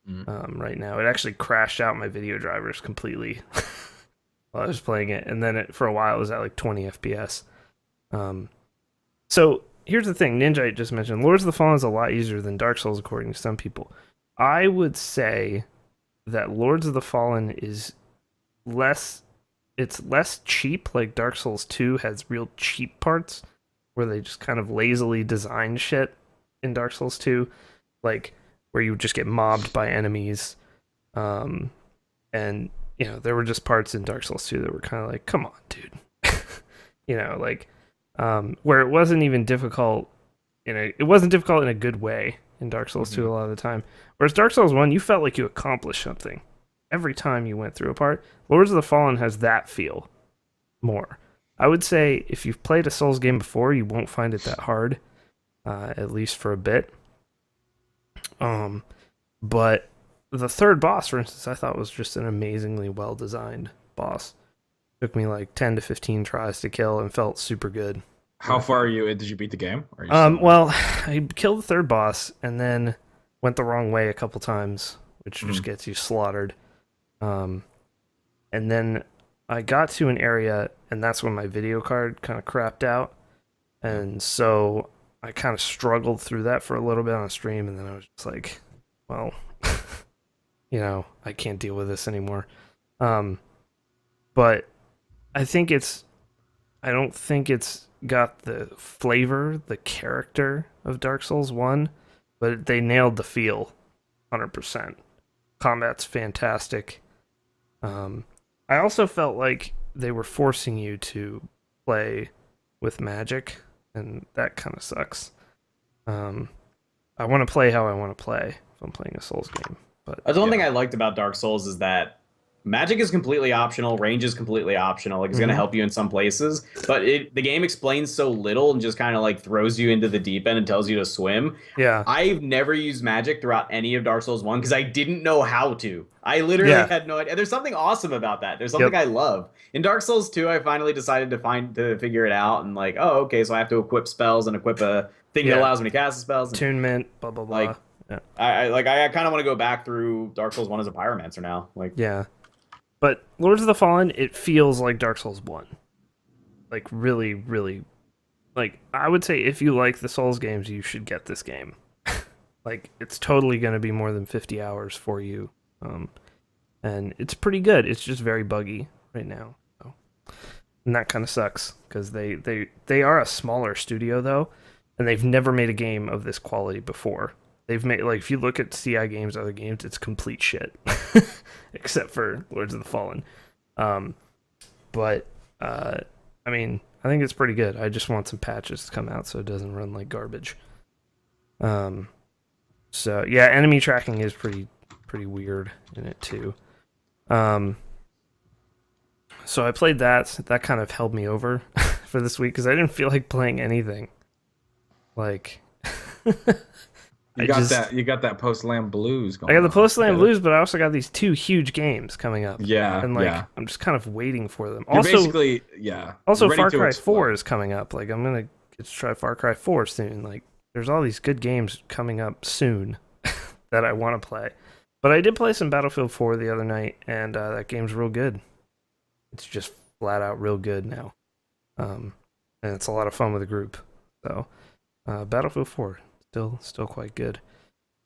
right now. It actually crashed out my video drivers completely while I was playing it, and then for a while it was at like 20 FPS. So here's the thing: Ninja just mentioned Lords of the Fallen is a lot easier than Dark Souls, according to some people. I would say that Lords of the Fallen is less cheap. Like Dark Souls 2 has real cheap parts where they just kind of lazily design shit in Dark Souls 2, like where you just get mobbed by enemies. And you know, there were just parts in Dark Souls 2 that were kind of like, come on, dude. You know, like where it wasn't even difficult in a good way in Dark Souls 2 a lot of the time. Whereas Dark Souls 1, you felt like you accomplished something every time you went through a part. Lords of the Fallen has that feel more. I would say if you've played a Souls game before, you won't find it that hard, at least for a bit. But the third boss, for instance, I thought was just an amazingly well-designed boss. Took me like 10 to 15 tries to kill and felt super good. How far are you? Did you beat the game? Or are you still- Well, I killed the third boss and then went the wrong way a couple times, which just gets you slaughtered. And then I got to an area, and that's when my video card kind of crapped out. And so I kind of struggled through that for a little bit on stream, and then I was just like, well, you know, I can't deal with this anymore. But I don't think it's got the flavor, the character of Dark Souls 1, but they nailed the feel 100%. Combat's fantastic. I also felt like they were forcing you to play with magic, and that kind of sucks. I want to play how I want to play if I'm playing a Souls game. But That's one thing I liked about Dark Souls is that magic is completely optional, range is completely optional. Like it's going to help you in some places, but the game explains so little and just kind of like throws you into the deep end and tells you to swim. Yeah. I've never used magic throughout any of Dark Souls 1 because I didn't know how to. I literally had no idea. There's something awesome about that. There's something I love. In Dark Souls 2, I finally decided to figure it out and like, oh, okay, so I have to equip spells and equip a thing that allows me to cast the spells. And, attunement, blah blah blah. Like, I kind of want to go back through Dark Souls 1 as a pyromancer now. Like, yeah. But Lords of the Fallen, it feels like Dark Souls 1. Like, really, really. Like, I would say if you like the Souls games, you should get this game. Like, it's totally going to be more than 50 hours for you. And it's pretty good. It's just very buggy right now. So. And that kind of sucks, because they are a smaller studio, though, and they've never made a game of this quality before. They've made, like, if you look at CI games, other games, it's complete shit. Except for Lords of the Fallen. But, I mean, I think it's pretty good. I just want some patches to come out so it doesn't run like garbage. So, yeah, enemy tracking is pretty weird in it, too. So I played that. That kind of held me over for this week, because I didn't feel like playing anything. Like... You got that post-land blues going on. I got the post-land blues, but I also got these two huge games coming up. Yeah, and like yeah. I'm just kind of waiting for them. You're basically, yeah. Also, ready Far to Cry explode. 4 is coming up. Like, I'm gonna get to try Far Cry 4 soon. Like, there's all these good games coming up soon that I want to play. But I did play some Battlefield 4 the other night, and that game's real good. It's just flat out real good now, and it's a lot of fun with a group. So, Battlefield 4. Still quite good.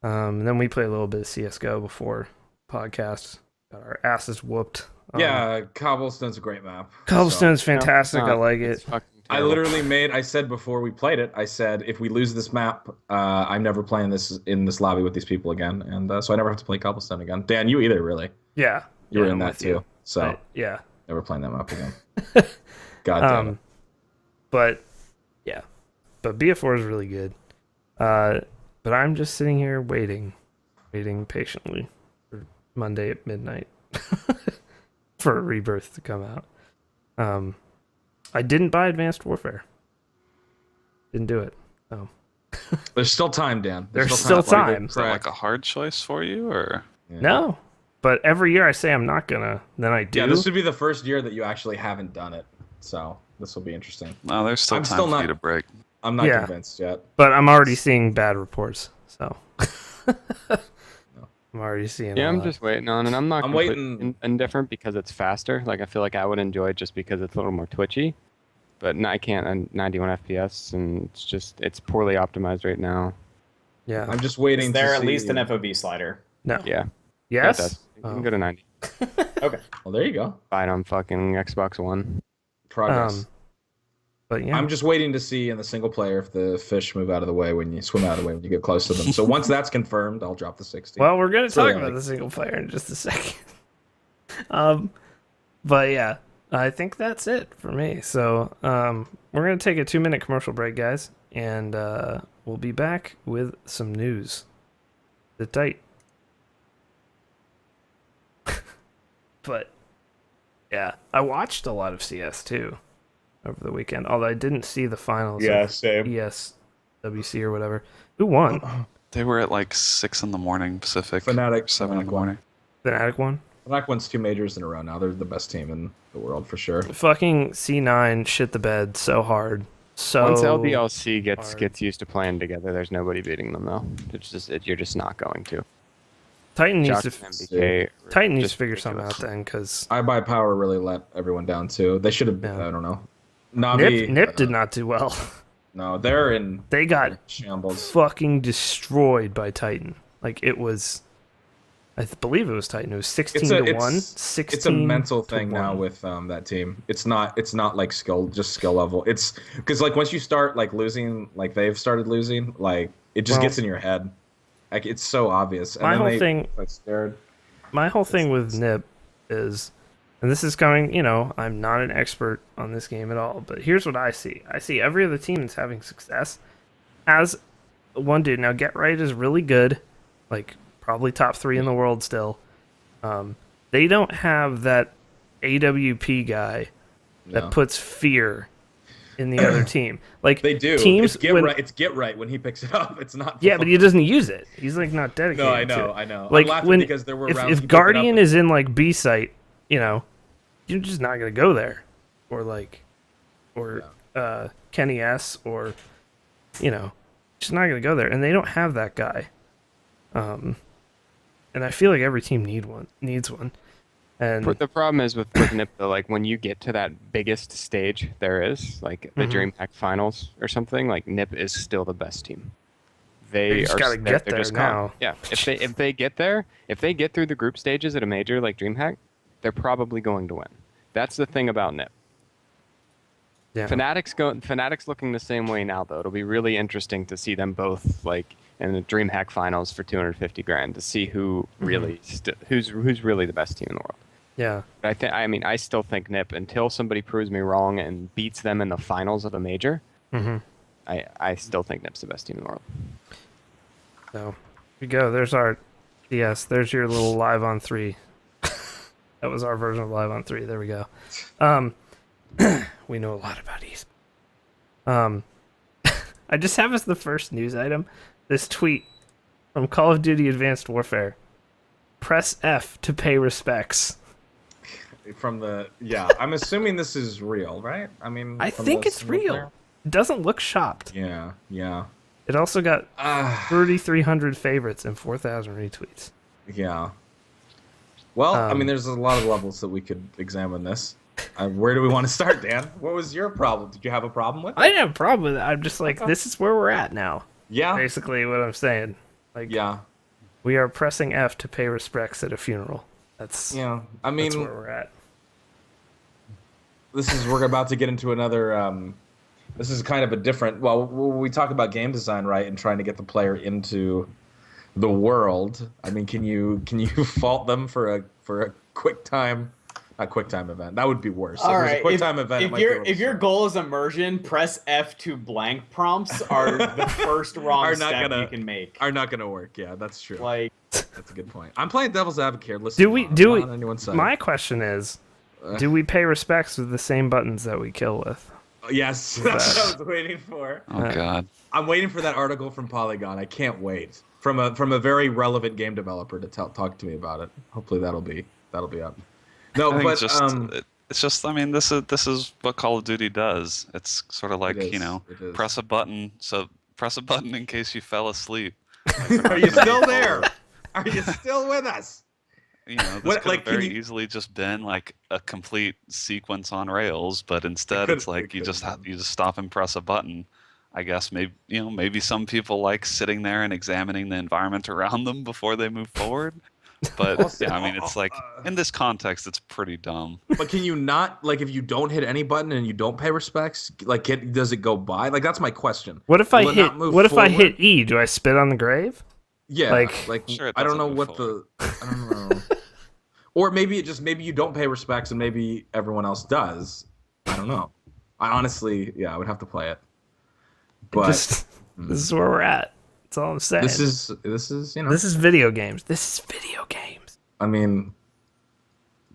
And then we played a little bit of CSGO before podcast. Got our asses whooped. Yeah, Cobblestone's a great map. Cobblestone's fantastic. No, I like it. it's fucking I terrible. literally I said before we played it, I said, if we lose this map, I'm never playing this in this lobby with these people again. And so I never have to play Cobblestone again. Dan, you either, really. Yeah. You were yeah, in I'm that with too. you. So Yeah. never playing that map again. God damn it. But yeah. But BF4 is really good. But I'm just sitting here waiting patiently for Monday at midnight for Rebirth to come out. I didn't buy Advanced Warfare. Didn't do it. So There's still time, Dan. There's still time. Is that like a hard choice for you, or? Yeah. No, but every year I say I'm not gonna, then I do. Yeah, this would be the first year that you actually haven't done it. So this will be interesting. No, there's still I'm time still for not- you to break. I'm not Yeah. convinced yet. But I'm already seeing bad reports, so I'm already seeing. Yeah, a I'm lot. just waiting on it. I'm not I'm completely waiting- indifferent because it's faster. Like I feel like I would enjoy it just because it's a little more twitchy. But I can't. And 91 FPS, and it's poorly optimized right now. Yeah. I'm just waiting Is there to at see. least an FOV slider? No. Yeah. Yes. You can go to 90. Okay. Well, there you go. Buy it on fucking Xbox One. Progress. But yeah. I'm just waiting to see in the single player if the fish move out of the way when you swim out of the way when you get close to them. So once that's confirmed, I'll drop the 60. Well, we're gonna It's really talk about like- the single player in just a second. But yeah, I think that's it for me. So we're gonna take a 2-minute commercial break, guys, and we'll be back with some news. Sit tight. But yeah, I watched a lot of CS too over the weekend. Although I didn't see the finals. of same. ESWC or whatever. Who won? They were at like 6 in the morning Pacific. Fnatic, 7 in Fnatic the morning. Fnatic won. Fnatic wins 2 majors in a row now. They're the best team in the world for sure. Fucking C9 shit the bed so hard. So Once LDLC gets hard. used to playing together, there's nobody beating them though. You're just not going to. Titan needs Shock to and MBK. Titan needs just to figure something ridiculous. out then, because iBuyPower really let everyone down too. They should have. Yeah. I don't know. Navi. Nip did not do well. No, they're in They got shambles. fucking destroyed by Titan. Like it was, believe it was Titan. It was 16 to 1. 16 It's a mental to thing now 1. with that team. It's not like skill level. It's because like once you start like losing, like they've started losing, like it just Well- gets in your head. Like it's so obvious. And My then whole they thing- like scared. My whole thing with Nip is, and this is coming, I'm not an expert on this game at all, but here's what I see. I see every other team that's having success as one dude. Now, Get Right is really good, like probably top 3 in the world still. They don't have that AWP guy that No. puts fear in the other team. Like They do. teams It's get right when he picks it up. It's not. Yeah, but he doesn't use it. He's like not dedicated. No, I to know, it. I know. Like I'm laughing when because there were rounds he if picked it up Guardian and- is in like B site, you're just not gonna go there, or Kenny S, or just not gonna go there, and they don't have that guy. And I feel like every team needs one, and But the problem is with Nip though, like when you get to that biggest stage there is, like the Mhm. DreamHack Finals or something, like Nip is still the best team. They just gotta get there just now. gone. Yeah, if they get there, if they get through the group stages at a major like DreamHack, they're probably going to win. That's the thing about Nip. yeah. Fnatic's looking the same way now though. It'll be really interesting to see them both like in the DreamHack Finals for 250 grand to see who really who's really the best team in the world. Yeah. But I still think Nip until somebody proves me wrong and beats them in the finals of a major. Mm-hmm. I still think Nip's the best team in the world. So here we go. There's our there's your little live on 3. That was our version of live on 3. There we go. We know a lot about esports. I just have as the first news item this tweet from Call of Duty Advanced Warfare. Press F to pay respects. I'm assuming this is real, right? I mean, I from think the it's single real. player? It doesn't look shopped. Yeah. It also got Ah. 3,300 favorites and 4,000 retweets. Yeah. Well, I mean, there's a lot of levels that we could examine this. Where do we want to start, Dan? What was your problem? Did you have a problem with it? I didn't have a problem with it. I'm just like, this is where we're at now. Yeah. Basically, what I'm saying. Like, Yeah. we are pressing F to pay respects at a funeral. That's Yeah. I that's mean, where we're at. we're about to get into another. This is kind of a different. Well, we talk about game design, right, and trying to get the player into the world. I mean, can you fault them for a quick time? A quick time event. That would be worse. All If it was right. a quick time event. it If might be a little if your slow. goal is immersion, press F to blank prompts are the first wrong Are not step gonna- you can make. are not gonna work. Yeah, that's true. Like, That's a good point. I'm playing devil's advocate here. Listen, Do we? I'm not on anyone's side. My question is, do we pay respects with the same buttons that we kill with? Yes, that's what I was waiting for. Oh God. I'm waiting for that article from Polygon. I can't wait from a very relevant game developer to talk to me about it. Hopefully that'll be up. No, I think but it's just. I mean, this is what Call of Duty does. It's sort of like it is, it is. press a button. So press a button in case you fell asleep. Are you still there? Are you still with us? You know, this could have very easily just been like a complete sequence on rails, but instead it's like you just stop and press a button. I guess maybe some people like sitting there and examining the environment around them before they move forward. But Also, yeah, I mean, it's like in this context, it's pretty dumb. But can you not, like, if you don't hit any button and you don't pay respects, like, does it go by? Like, that's my question. What if I hit E? Do I spit on the grave? Yeah, like Sure, I don't know doesn't what move I don't know. Or maybe you don't pay respects and maybe everyone else does. I don't know. I honestly, I would have to play it. But this is where we're at. That's all I'm saying. This is This is video games. This is video games. I mean,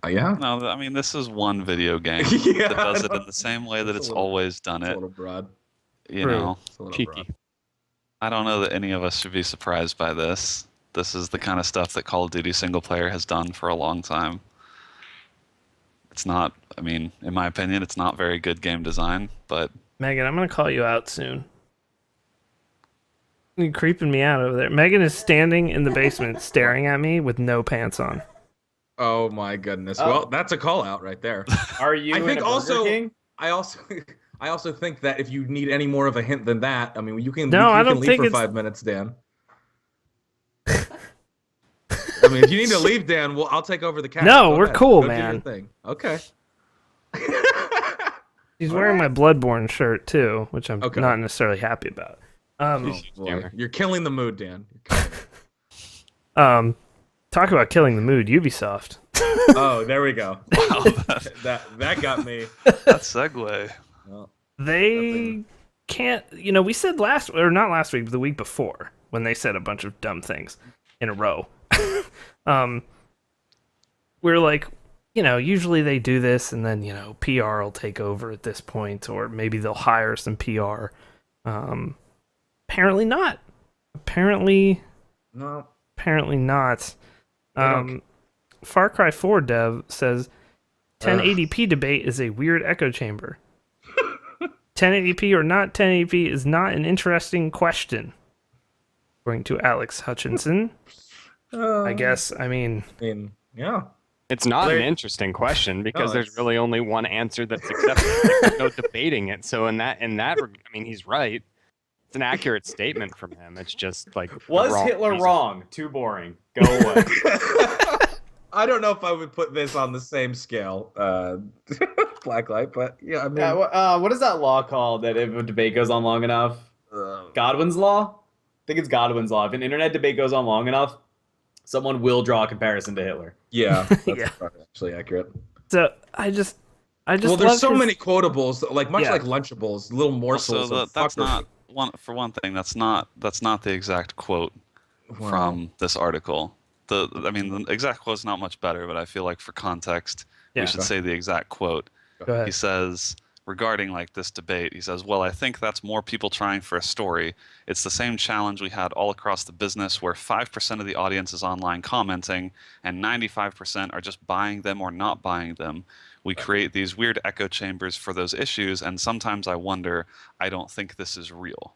yeah. No, I mean, this is one video game Yeah, that does it in the same way that it's always done It's a it. little broad. You know, It's a little Cheeky. broad. I don't know that any of us should be surprised by this. This is the kind of stuff that Call of Duty single player has done for a long time. It's not, I mean, in my opinion, it's not very good game design, but Megan, I'm gonna call you out soon. You're creeping me out over there. Megan is standing in the basement staring at me with no pants on. Oh my goodness. Oh. Well, that's a call out right there. Are you? I in think a Burger also King? I also think that if you need any more of a hint than that, I mean, you can I you don't can leave think for it's- 5 minutes, Dan. I mean, if you need to leave, Dan, I'll take over the couch. No, Go we're ahead. cool, Go do your man. thing. Okay. She's wearing my Bloodborne shirt too, which I'm Okay. not necessarily happy about. Oh, boy. You're killing the mood, Dan. Talk about killing the mood, Ubisoft. Oh, there we go. wow, That got me. that segue. Well, They can't, we said not last week, but the week before, when they said a bunch of dumb things in a row. We're like, usually they do this and then, PR will take over at this point, or maybe they'll hire some PR. Apparently not. Apparently not. Far Cry 4 dev says 1080p debate is a weird echo chamber. 1080p or not 1080p is not an interesting question, according to Alex Hutchinson. I guess, I mean, yeah. It's not an interesting question because No, there's it's- really only one answer that's acceptable. There's no debating it. So in that, I mean, he's right. It's an accurate statement from him. It's just like Was wrong Hitler reason. wrong? Too boring. Go away. I don't know if I would put this on the same scale, Blacklite, but yeah, I mean, What is that law called that if a debate goes on long enough? Godwin's law? I think it's Godwin's law. If an internet debate goes on long enough, someone will draw a comparison to Hitler. yeah, that's Yeah. probably actually accurate. so I just Well, love there's so his- many quotables, like much Yeah. like Lunchables, little morsels Also, of that's fuckery. not one thing. That's not the exact quote from this article. The exact quote's not much better, but I feel like for context, Yeah. we should say the exact quote. Go ahead. He says, regarding like this debate, he says, well, I think that's more people trying for a story. It's the same challenge we had all across the business where 5% of the audience is online commenting and 95% are just buying them or not buying them. We create these weird echo chambers for those issues, and sometimes I wonder, I don't think this is real.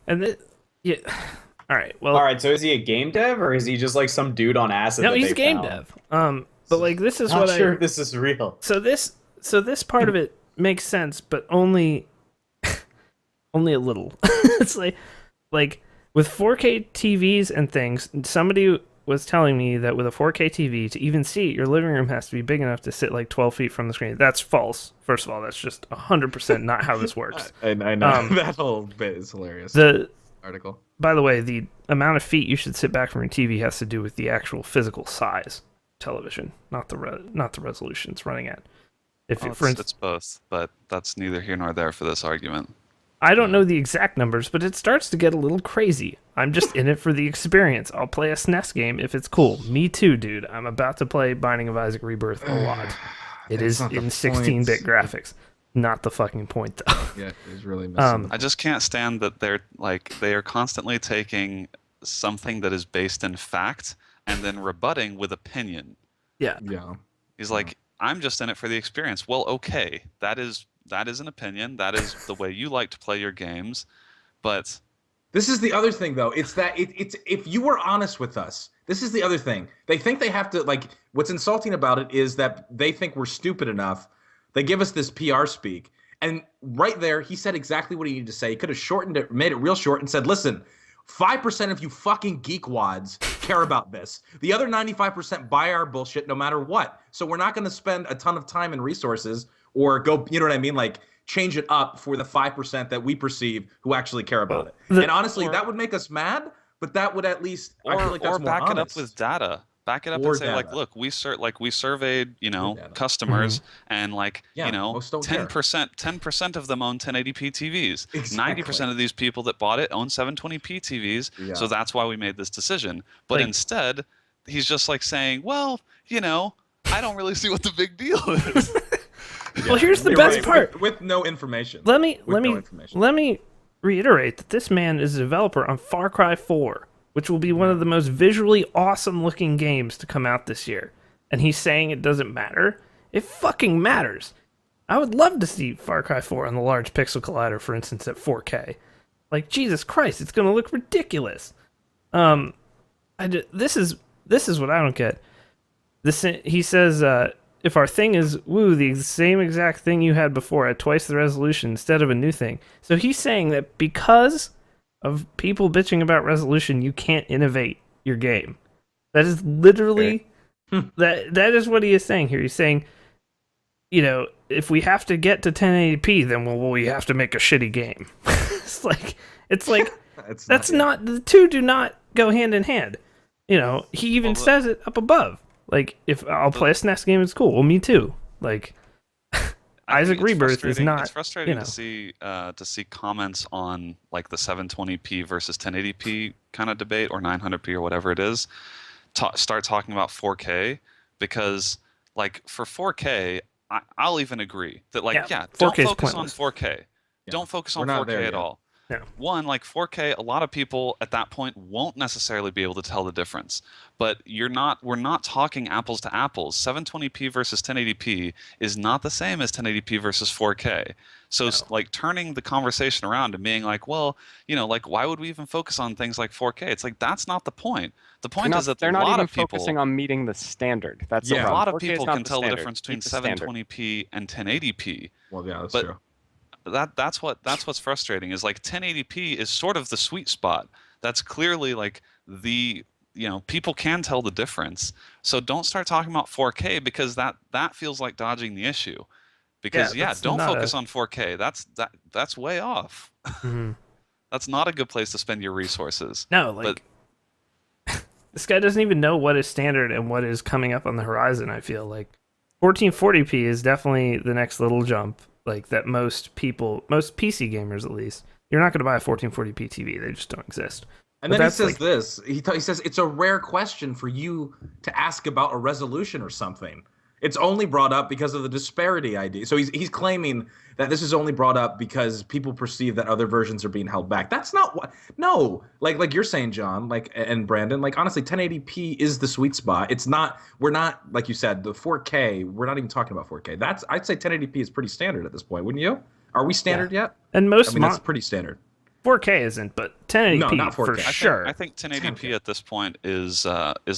And yeah. All right. Well, All right, so is he a game dev or is he just like some dude on acid? no, that he's they game found? dev. But like this is Not what sure if this is real. So this part of it makes sense, but only a little. It's like with 4K TVs and things, somebody was telling me that with a 4K TV, to even see it, your living room has to be big enough to sit like 12 feet from the screen. That's false. First of all, that's just 100% not how this works. I know that whole bit is hilarious. The Article. By the way, the amount of feet you should sit back from your TV has to do with the actual physical size of television, not the resolution it's running at. If Well, for instance, it's both, but that's neither here nor there for this argument. I don't know the exact numbers, but it starts to get a little crazy. I'm just in it for the experience. I'll play a SNES game if it's cool. Me too, dude. I'm about to play Binding of Isaac Rebirth a lot. It is not the in 16-bit point. graphics. not the fucking point though. Yeah, he's really missing. I just can't stand that they are constantly taking something that is based in fact and then rebutting with opinion. Yeah. Yeah. He's like, I'm just in it for the experience. Well, okay, that is an opinion. That is the way you like to play your games, but This is the other thing, though. It's that it's if you were honest with us, this is the other thing. They think they have to, like, what's insulting about it is that they think we're stupid enough. They give us this PR speak. And right there, he said exactly what he needed to say. He could have shortened it, made it real short, and said, listen, 5% of you fucking geekwads care about this. The other 95% buy our bullshit no matter what. So we're not going to spend a ton of time and resources or go, you know what I mean? Like, change it up for the 5% that we perceive who actually care about it. And honestly, that would make us mad, but that would at least, I feel like that's more back honest. it up with data. Back it up Or and say, data. like, look, we surveyed, customers, and like, Yeah, most don't care. 10% of them own 1080p TVs. Exactly. 90% of these people that bought it own 720p TVs. Yeah. So that's why we made this decision. But Like- instead, he's just like saying, well, I don't really see what the big deal is. Well, here's the You're best right, part. with no information. Let me no information. let me reiterate that this man is a developer on Far Cry 4, which will be one of the most visually awesome looking games to come out this year. And he's saying it doesn't matter. It fucking matters. I would love to see Far Cry 4 on the large pixel collider, for instance, at 4K. Like, Jesus Christ, it's going to look ridiculous. This is what I don't get. He says, if our thing is, the same exact thing you had before at twice the resolution instead of a new thing. So he's saying that because of people bitching about resolution, you can't innovate your game. That is literally, that is what he is saying here. He's saying, if we have to get to 1080p, then we have to make a shitty game. it's like, that's not, the two do not go hand in hand. He even says it up above. Like, if I'll play a SNES game, it's cool. Well, me too. Like, Isaac Rebirth is not. It's frustrating to see comments on like the 720p versus 1080p kind of debate, or 900p or whatever it is. Start talking about 4K, because like for 4K, I'll even agree that don't focus on 4K. Yeah. Don't focus on We're not 4K there at yet. all. No. One, like 4K, a lot of people at that point won't necessarily be able to tell the difference. But we're not talking apples to apples. 720p versus 1080p is not the same as 1080p versus 4K. So like turning the conversation around and being like, well, like why would we even focus on things like 4K? It's like that's not the point. The point is that they're a not lot even of people focusing on meeting the standard. That's a the problem. lot of 4K is people not can tell the standard. difference between Meet the standard. 720p and 1080p. Well, yeah, that's But true. That's what's frustrating, is like 1080p is sort of the sweet spot. That's clearly like the people can tell the difference. So don't start talking about 4K, because that feels like dodging the issue. Because don't focus on 4K. That's way off. Mhm. That's not a good place to spend your resources. No, like, this guy doesn't even know what is standard and what is coming up on the horizon. I feel like 1440p is definitely the next little jump. Like, that most PC gamers at least, you're not going to buy a 1440p TV. They just don't exist. And then he says this. He says it's a rare question for you to ask about a resolution or something. It's only brought up because of the disparity idea. So he's claiming that this is only brought up because people perceive that other versions are being held back. That's not what. No, like you're saying, John, like, and Brandon, like, honestly, 1080p is the sweet spot. It's not. We're not, like you said, the 4K. We're not even talking about 4K. I'd say 1080p is pretty standard at this point, wouldn't you? Are we standard yet? And most that's pretty standard. 4K isn't, but 1080p No, not 4K. for sure. I think 1080p at this point is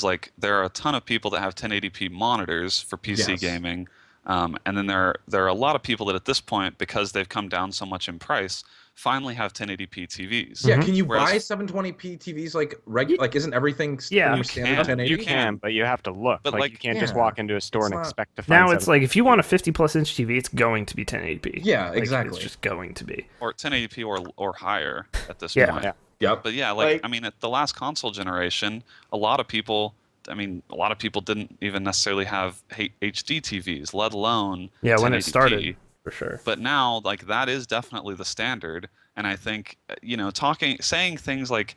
like, there are a ton of people that have 1080p monitors for PC gaming, and then there are a lot of people that at this point, because they've come down so much in price, finally have 1080p TVs. Yeah, can you buy 720p TVs like regular? Like, isn't everything standard 1080? You can, but you have to look. But you can't just walk into a store and expect to find. Now it's like, if you want a 50+ inch TV, it's going to be 1080p. Yeah, Like, exactly. It's just going to be. Or 1080p or higher at this Yeah. point. Yeah. Yep. But yeah, I mean, at the last console generation, a lot of people didn't even necessarily have HD TVs, let alone Yeah, when it 1080p. started, for sure. But now, like, that is definitely the standard. And I think, saying things like,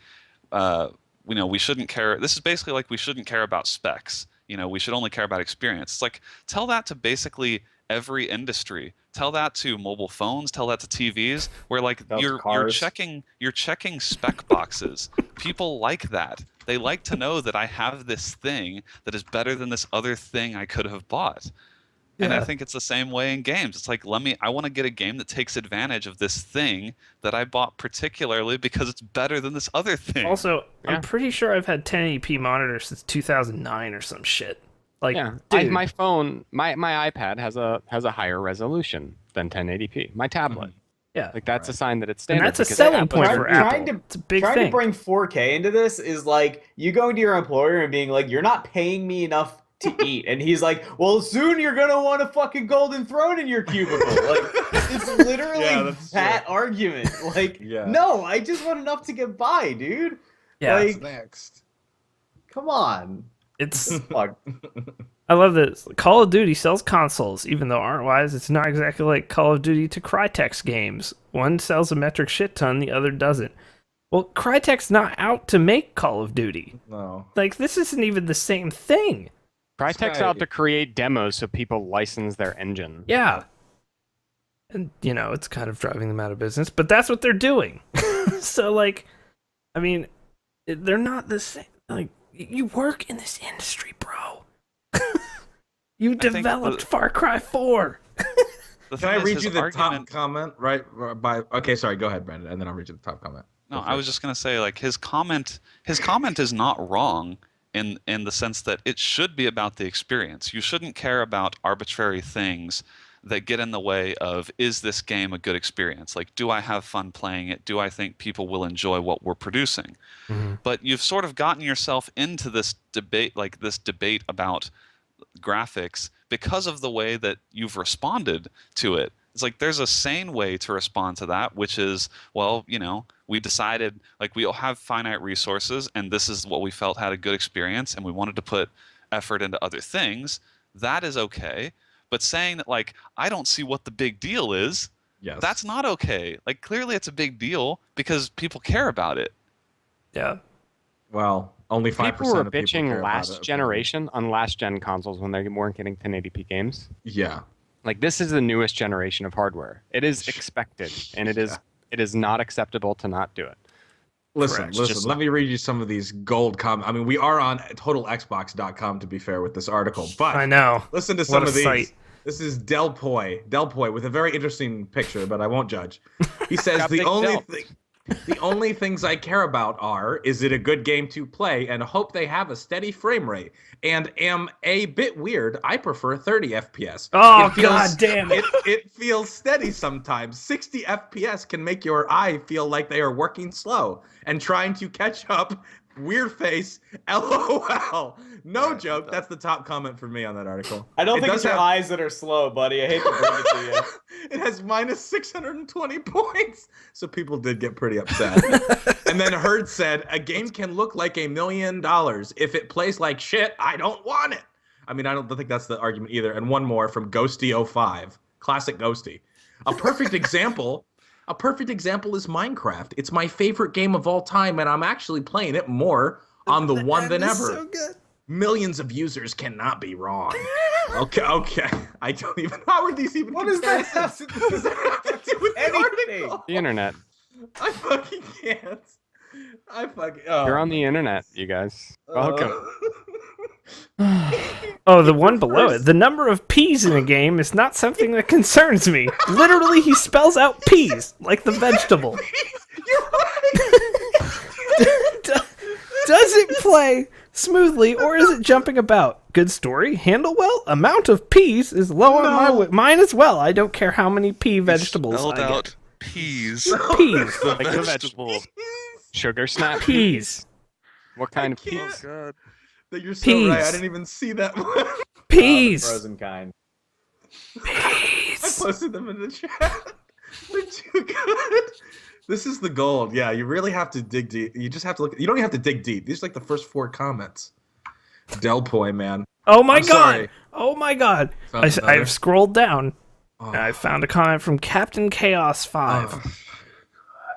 we shouldn't care. This is basically like, we shouldn't care about specs. we should only care about experience. It's like, tell that to basically every industry. Tell that to mobile phones, tell that to TVs, where like you're checking spec boxes. People like that. They like to know that I have this thing that is better than this other thing I could have bought. And I think it's the same way in games. It's like, I want to get a game that takes advantage of this thing that I bought particularly because it's better than this other thing. Also, I'm pretty sure I've had 1080p monitors since 2009 or some shit. Like, dude. My phone, my iPad has a higher resolution than 1080p. My tablet. Yeah. Like, that's a sign that it's standard. And that's a selling point for Apple. It's a big thing. Trying to bring 4K into this is like you going to your employer and being like, you're not paying me enough to eat, and he's like, well, soon you're gonna want a fucking golden throne in your cubicle. Like, it's literally that argument. Like, no, I just want enough to get by, dude. Yeah. Like, next. Come on. It's Fuck. I love this. Call of Duty sells consoles, even though art-wise, it's not exactly like Call of Duty to Crytek's games. One sells a metric shit ton, the other doesn't. Well, Crytek's not out to make Call of Duty. No. Like, this isn't even the same thing. Crytek's out to create demos so people license their engine. Yeah. And, it's kind of driving them out of business, but that's what they're doing. So, like, I mean, they're not the same. Like, you work in this industry, bro. You developed Far Cry 4. Can I read you the top comment? Right? Okay, sorry, go ahead, Brandon, and then I'll read you the top comment. No, I was just going to say, like, his comment is not wrong. In the sense that it should be about the experience. You shouldn't care about arbitrary things that get in the way of, is this game a good experience? Like, do I have fun playing it? Do I think people will enjoy what we're producing? Mm-hmm. But you've sort of gotten yourself into this debate about graphics because of the way that you've responded to it. It's like, there's a sane way to respond to that, which is, well, we decided, like, we'll have finite resources, and this is what we felt had a good experience, and we wanted to put effort into other things. That is okay. But saying that, like, I don't see what the big deal is, that's not okay. Like, clearly it's a big deal because people care about it. Yeah. Well, only 5% people were of people bitching care last about it. generation on last-gen consoles when they weren't getting 1080p games. Yeah. Like, this is the newest generation of hardware. It is expected, and it is not acceptable to not do it. Listen, let me read you some of these gold comments. I mean, we are on totalxbox.com, to be fair, with this article, but I know. Listen to some of these. Site. This is Del Poi with a very interesting picture, but I won't judge. He says the only things I care about are, is it a good game to play, and hope they have a steady frame rate, and am a bit weird. I prefer 30 FPS. Oh, god damn it. It feels steady sometimes. 60 FPS can make your eye feel like they are working slow and trying to catch up. Weird face, LOL. No joke. That's the top comment for me on that article. I don't think it's your eyes that are slow, buddy. I hate to bring it to you. It has minus 620 points. So people did get pretty upset. And then Hurd said, a game can look like $1 million. If it plays like shit, I don't want it. I mean, I don't think that's the argument either. And one more from Ghosty05. Classic Ghosty. A perfect example is Minecraft. It's my favorite game of all time, and I'm actually playing it more on the one than ever. So good. Millions of users cannot be wrong. Okay. I don't even. How are these even? What does that have to do with anything? The internet. I fucking can't. You're on the internet, you guys. Welcome. Oh, the one below it. The number of peas in a game is not something that concerns me. Literally, he spells out peas, like the vegetable. You're right. Does it play smoothly, or is it jumping about? Good story, handle well, amount of peas is low on mine as well. I don't care how many pea vegetables I get. Peas. Peas. Like the vegetable. Sugar snap peas. What kind of peas? Oh, God. That you're so Peas. right. I didn't even see that one. Peas. The frozen kind. I posted them in the chat. They're too good. This is the gold. Yeah, you really have to dig deep. You just have to look. You don't even have to dig deep. These are like the first 4 comments. Del Poi, man. Oh my I'm god. sorry. Oh my god. Found I've scrolled down. Oh. And I found a comment from Captain Chaos 5.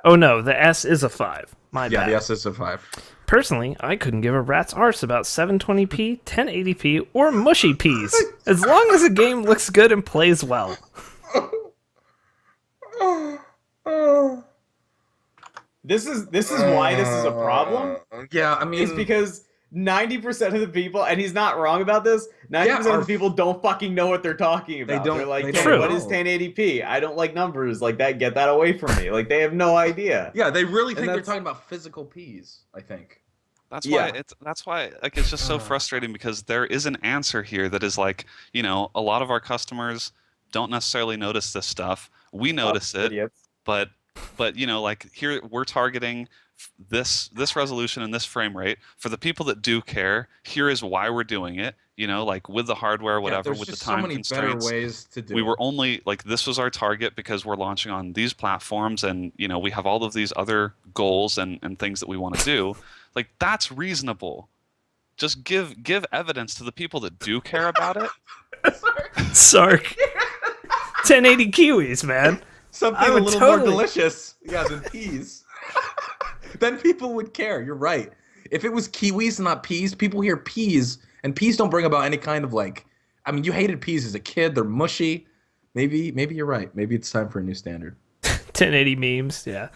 Oh no, the S is a 5. My Yeah, bad. the S is a 5. Personally, I couldn't give a rat's arse about 720p, 1080p, or mushy peas, as long as a game looks good and plays well. This is why this is a problem. Yeah, I mean, It's because 90% of the people, and he's not wrong about this, 90% of the people don't fucking know what they're talking about. don't- They're like, they hey, don't what know. is 1080p? I don't like numbers like that. Get that away from me. Like, they have no idea. yeah, they really think they're that's- talking about physical peas, I think. That's Yeah. why like it's just so frustrating because there is an answer here that is like, you know, a lot of our customers don't necessarily notice this stuff. We notice it, Idiots. but you know, like here we're targeting this resolution and this frame rate for the people that do care. Here is why we're doing it, you know, like with the hardware, whatever, there's with the just time so many constraints. better ways to do We it. were only like, this was our target because we're launching on these platforms, and you know we have all of these other goals and things that we want to do. Like, that's reasonable. Just give evidence to the people that do care about it. Sark. 1080 kiwis, man. Something I a would little totally- more delicious, than peas. Then people would care. You're right. If it was kiwis and not peas, people hear peas, and peas don't bring about any kind of like. I mean, you hated peas as a kid. They're mushy. Maybe you're right. Maybe it's time for a new standard. 1080 memes, yeah.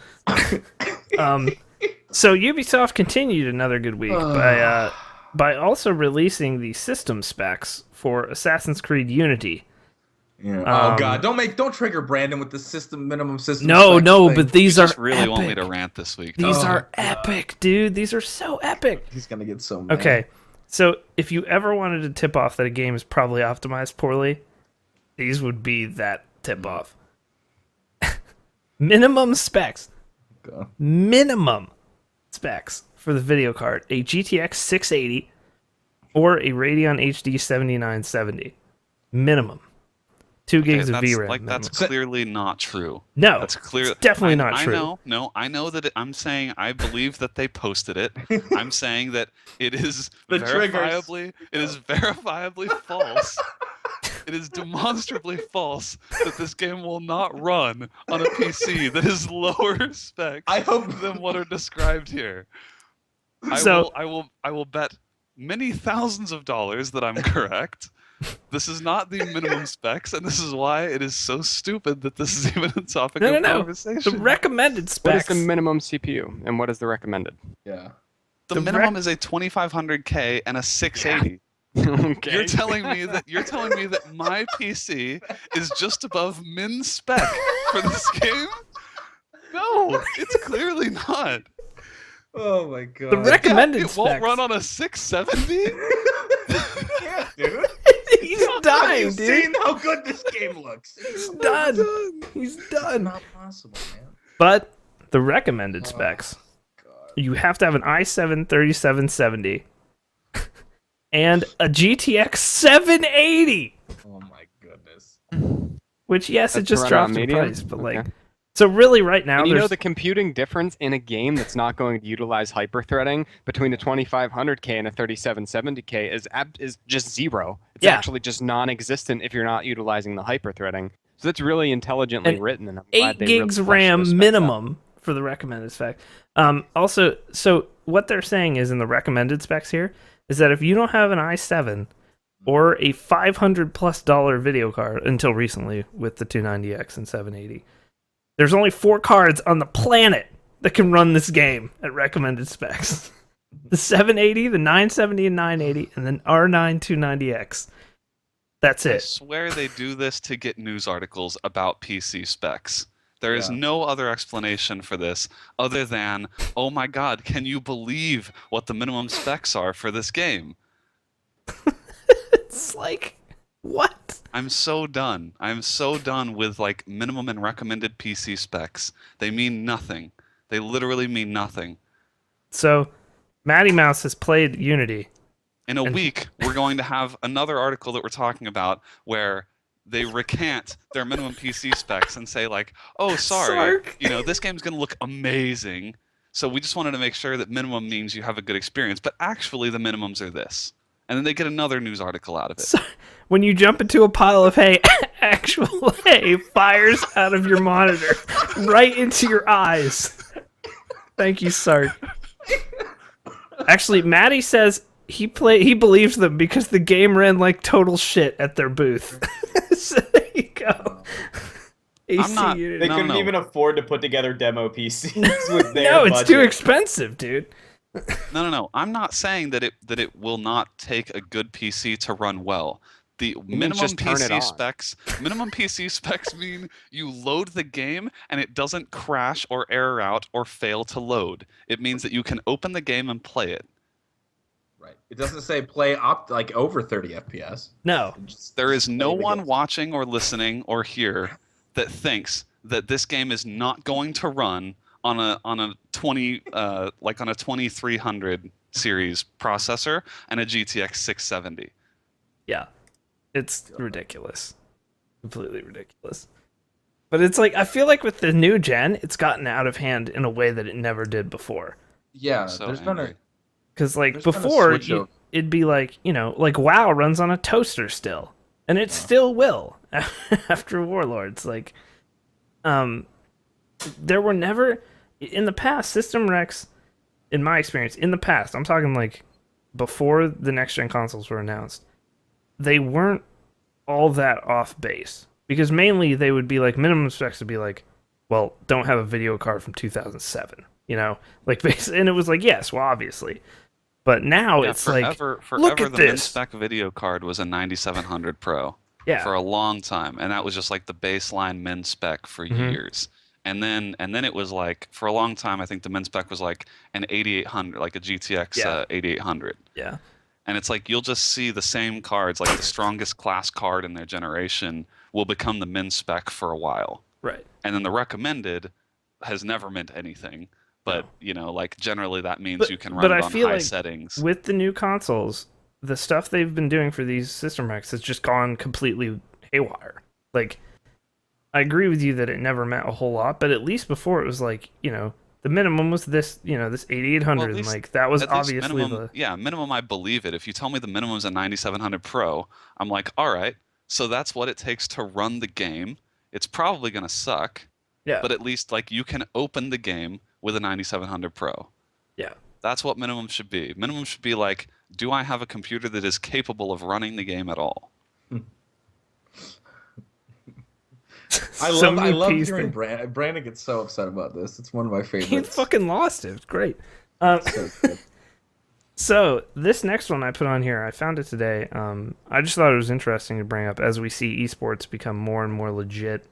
So Ubisoft continued another good week by also releasing the system specs for Assassin's Creed Unity. Yeah. Oh God! Don't trigger Brandon with the minimum system. No, specs no, thing. but these You are just really epic. want me to rant this week. These Oh, are God. epic, dude. These are so epic. He's gonna get so mad. Okay, so if you ever wanted to tip off that a game is probably optimized poorly, these would be that tip off. Minimum specs. Okay. Minimum specs for the video card: a GTX 680 or a Radeon HD 7970. Minimum. 2 gigs of VRAM. Like, that's minimum. clearly not true. No, That's clear. it's definitely not true. I know. No, I know that I'm saying I believe that they posted it. I'm saying that it is The triggers. verifiably false. It is demonstrably false that this game will not run on a PC that is lower specs I hope than what are described here. So- I will bet many thousands of dollars that I'm correct. This is not the minimum specs, and this is why it is so stupid that this is even a topic of No. conversation. The recommended What is specs. the minimum CPU, and what is the recommended? Yeah. The the minimum is a 2500K and a 680. Okay. You're telling me that my PC is just above min spec for this game? No, it's clearly not. Oh my God. The recommended It specs. won't run on a 670? Yeah, dude. He's Have dying, you dude. seen how good this game looks? He's done. He's done. Not possible, man. But the recommended specs, God. you have to have an i7 3770 and a GTX 780, Oh my goodness. which, yes, it That's just run dropped on in medium? price, but Okay. like, so really right now And you know there's the computing difference in a game that's not going to utilize hyperthreading between a 2500K and a 3770K is just zero. It's Yeah. actually just non-existent if you're not utilizing the hyperthreading. So that's really intelligently And written, and I'm 8 glad they really gigs fleshed RAM those specs out. minimum for the recommended spec. Also, so what they're saying is in the recommended specs here is that if you don't have an i7 or a $500+ video card until recently with the 290X and 780, there's only 4 cards on the planet that can run this game at recommended specs. The 780, the 970 and 980, and then R9 290X. That's I it. swear they do this to get news articles about PC specs. There is Yeah. no other explanation for this other than, oh my god, can you believe what the minimum specs are for this game? It's like, what? I'm so done. I'm so done with like minimum and recommended PC specs. They mean nothing. They literally mean nothing. So, Matty Mouse has played Unity. In a And- week, we're going to have another article that we're talking about where they recant their minimum PC specs and say like, oh, sorry, Sark. you know, this game's going to look amazing. So we just wanted to make sure that minimum means you have a good experience. But actually, the minimums are this. And then they get another news article out of it. So, when you jump into a pile of hay, actual hay fires out of your monitor right into your eyes. Thank you, Sark. Actually, Maddie says he believes them because the game ran like total shit at their booth. So there you go. AC not- Unity. They No, couldn't no. even afford to put together demo PCs with their No, it's too budget. expensive, dude. No. I'm not saying that it will not take a good PC to run well. The minimum just turn it PC on. specs, minimum PC specs mean you load the game and it doesn't crash or error out or fail to load. It means that you can open the game and play it. Right. It doesn't say play up like over 30 FPS. No. There is Just no play the one game. watching or listening or here that thinks that this game is not going to run on a 2300 series processor and a GTX 670. Yeah. It's ridiculous. Completely ridiculous. But it's like, I feel like with the new gen, it's gotten out of hand in a way that it never did before. Yeah, So there's been a angry. Because, like, There's been a before, switch over. it'd be like, like WoW runs on a toaster still. And it still will after Warlords. Like, there were never, in the past, System Rex, in my experience, in the past, I'm talking like before the next gen consoles were announced, they weren't all that off base. Because mainly they would be like, minimum specs would be like, well, don't have a video card from 2007. Like, and it was like, yes, well, obviously. But now Yeah, it's like, forever look at the this. min-spec video card was a 9700 Pro Yeah. for a long time, and that was just like the baseline min-spec for Mhm. years. And then it was like, for a long time, I think the min-spec was like an 8800, like a GTX Yeah. 8800. Yeah. And it's like you'll just see the same cards, like the strongest class card in their generation will become the min-spec for a while. Right. And then the recommended has never meant anything. But, like generally that means But- you can but run I it on feel high like settings. With the new consoles, the stuff they've been doing for these System Rex has just gone completely haywire. Like, I agree with you that it never meant a whole lot, but at least before it was like, the minimum was this, this 8800, Well, at and least- like that was At least obviously minimum, minimum I believe it. If you tell me the minimum is a 9700 Pro, I'm like, all right, so that's what it takes to run the game. It's probably going to suck, yeah, but at least like you can open the game with a 9700 Pro. yeah. That's what minimum should be. Minimum should be like, do I have a computer that is capable of running the game at all? I So love many P's hearing there. Brandon. Brandon gets so upset about this. It's one of my He favorites. fucking lost it. It's great. So good. So this next one I put on here, I found it today. I just thought it was interesting to bring up as we see esports become more and more legit.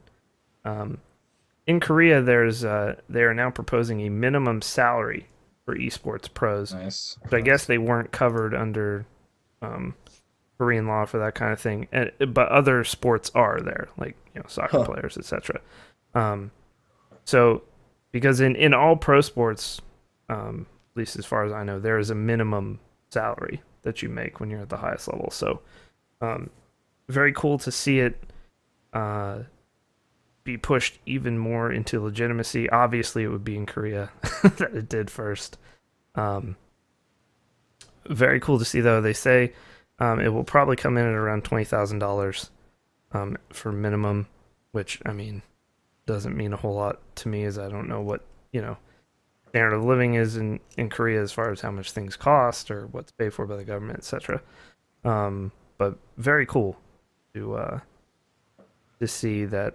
In Korea, they are now proposing a minimum salary for esports pros. Nice. So I guess they weren't covered under Korean law for that kind of thing, but other sports are there, like soccer players, etc. So because in all pro sports, at least as far as I know, there is a minimum salary that you make when you're at the highest level. So very cool to see it be pushed even more into legitimacy. Obviously, it would be in Korea that it did first. Very cool to see, though. They say it will probably come in at around $20,000 for minimum, which, I mean, doesn't mean a whole lot to me, as I don't know what, standard of living is in Korea as far as how much things cost or what's paid for by the government, etc. But very cool to see that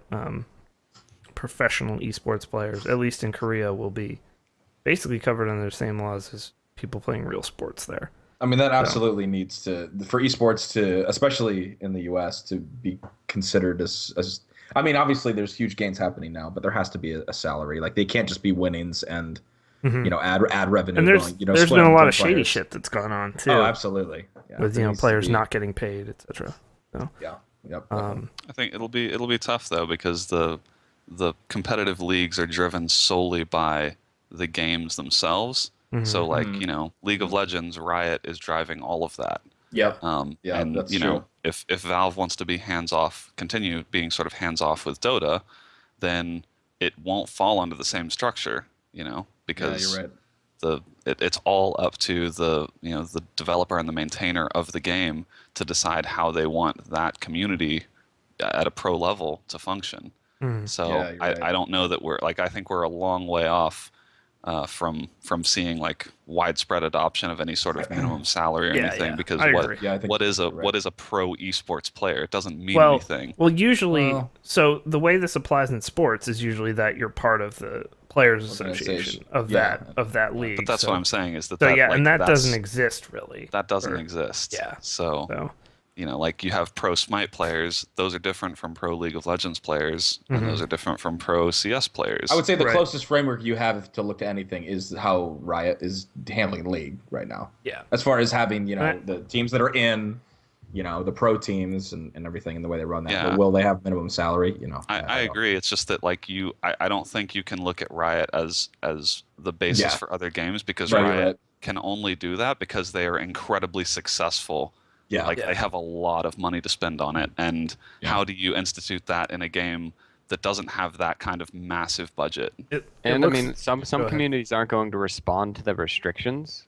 professional esports players, at least in Korea, will be basically covered under the same laws as people playing real sports there. I mean, that absolutely needs to, for esports to, especially in the US, to be considered as I mean, obviously there's huge gains happening now, but there has to be a salary. Like, they can't just be winnings and, ad revenue. And there's going, there's split been a up lot between of shady players. shit that's gone on too. Oh, absolutely. Yeah, with there needs to players be- not getting paid, etc. So, Yeah. Yep. I think it'll be tough though, because the competitive leagues are driven solely by the games themselves. So like, League of Legends, Riot is driving all of that. Yep. Yeah, And that's true. if Valve wants to be hands off, continue being sort of hands off with Dota, then it won't fall under the same structure, because Yeah, you're right. it's all up to the the developer and the maintainer of the game to decide how they want that community at a pro level to function. So Yeah, you're right. I don't know that we're like, I think we're a long way off from seeing like widespread adoption of any sort of minimum salary or Yeah, anything. yeah, Because I what agree. Yeah, I think what is a you're right. what is a pro esports player? It doesn't mean Well, anything. well, usually, Well- so the way this applies in sports is usually that you're part of the players' association Organization. of Yeah. that league. But that's so, what I'm saying is that So that, yeah, like, and that that's- doesn't exist really. That doesn't or- exist. yeah. So So like you have pro Smite players; those are different from pro League of Legends players, and those are different from pro CS players. I would say the Right. closest framework you have to look to anything is how Riot is handling League right now. yeah, As far as having, Right. the teams that are in, the pro teams and everything and the way they run that. Yeah. But will they have minimum salary? I don't know. agree. It's just that like I don't think you can look at Riot as the basis Yeah. for other games because Right, you're Riot right. can only do that because they are incredibly successful. Yeah. Like Yeah. they have a lot of money to spend on it, and Yeah. how do you institute that in a game that doesn't have that kind of massive budget? And looks- I mean, some Go ahead. communities aren't going to respond to the restrictions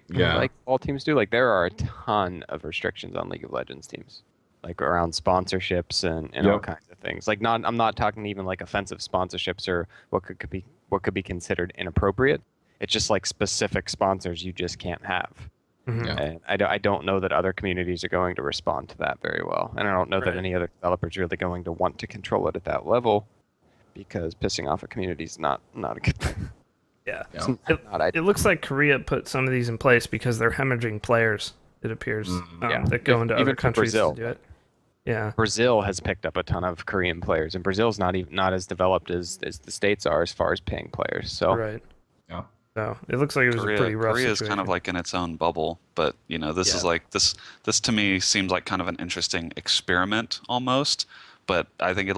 Yeah. like all teams do. Like there are a ton of restrictions on League of Legends teams, like around sponsorships and all Yep. kinds of things. Like I'm not talking even like offensive sponsorships or what could be considered inappropriate. It's just like specific sponsors you just can't have. Mhm. Yeah. And I don't know that other communities are going to respond to that very well. And I don't know Right. that any other developers are really going to want to control it at that level because pissing off a community is not a good thing. yeah. Yeah. Not It looks like Korea put some of these in place because they're hemorrhaging players. It appears Yeah. that go into Even other for countries Brazil. to do it. Yeah, Brazil has picked up a ton of Korean players, and Brazil's not as developed as the states are as far as paying players. So right. Yeah. So it looks like it was a pretty rough Korea is situation. kind of like in its own bubble, but this Yeah. is like this to me seems like kind of an interesting experiment almost. But I think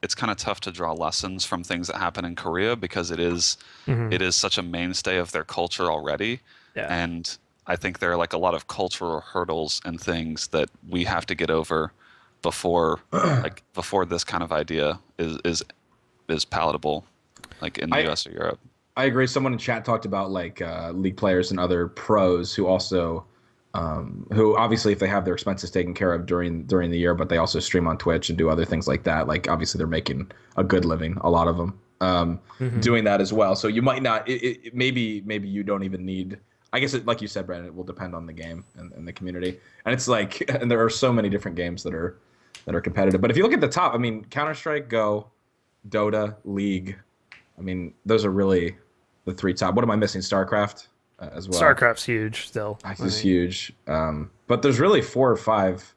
it's kind of tough to draw lessons from things that happen in Korea because it is such a mainstay of their culture already, Yeah. and I think there are like a lot of cultural hurdles and things that we have to get over before this kind of idea is palatable, like in the US or Europe. I agree. Someone in chat talked about like league players and other pros who also, who obviously if they have their expenses taken care of during the year, but they also stream on Twitch and do other things like that. Like obviously they're making a good living, a lot of them, doing that as well. So you might not. Maybe you don't even need. I guess like you said, Brandon, it will depend on the game and the community. And it's like, and there are so many different games that are competitive. But if you look at the top, I mean, Counter-Strike, Go, Dota, League. I mean, those are really the three top. What am I missing? StarCraft as well. StarCraft's huge still. This is huge. But there's really 4 or 5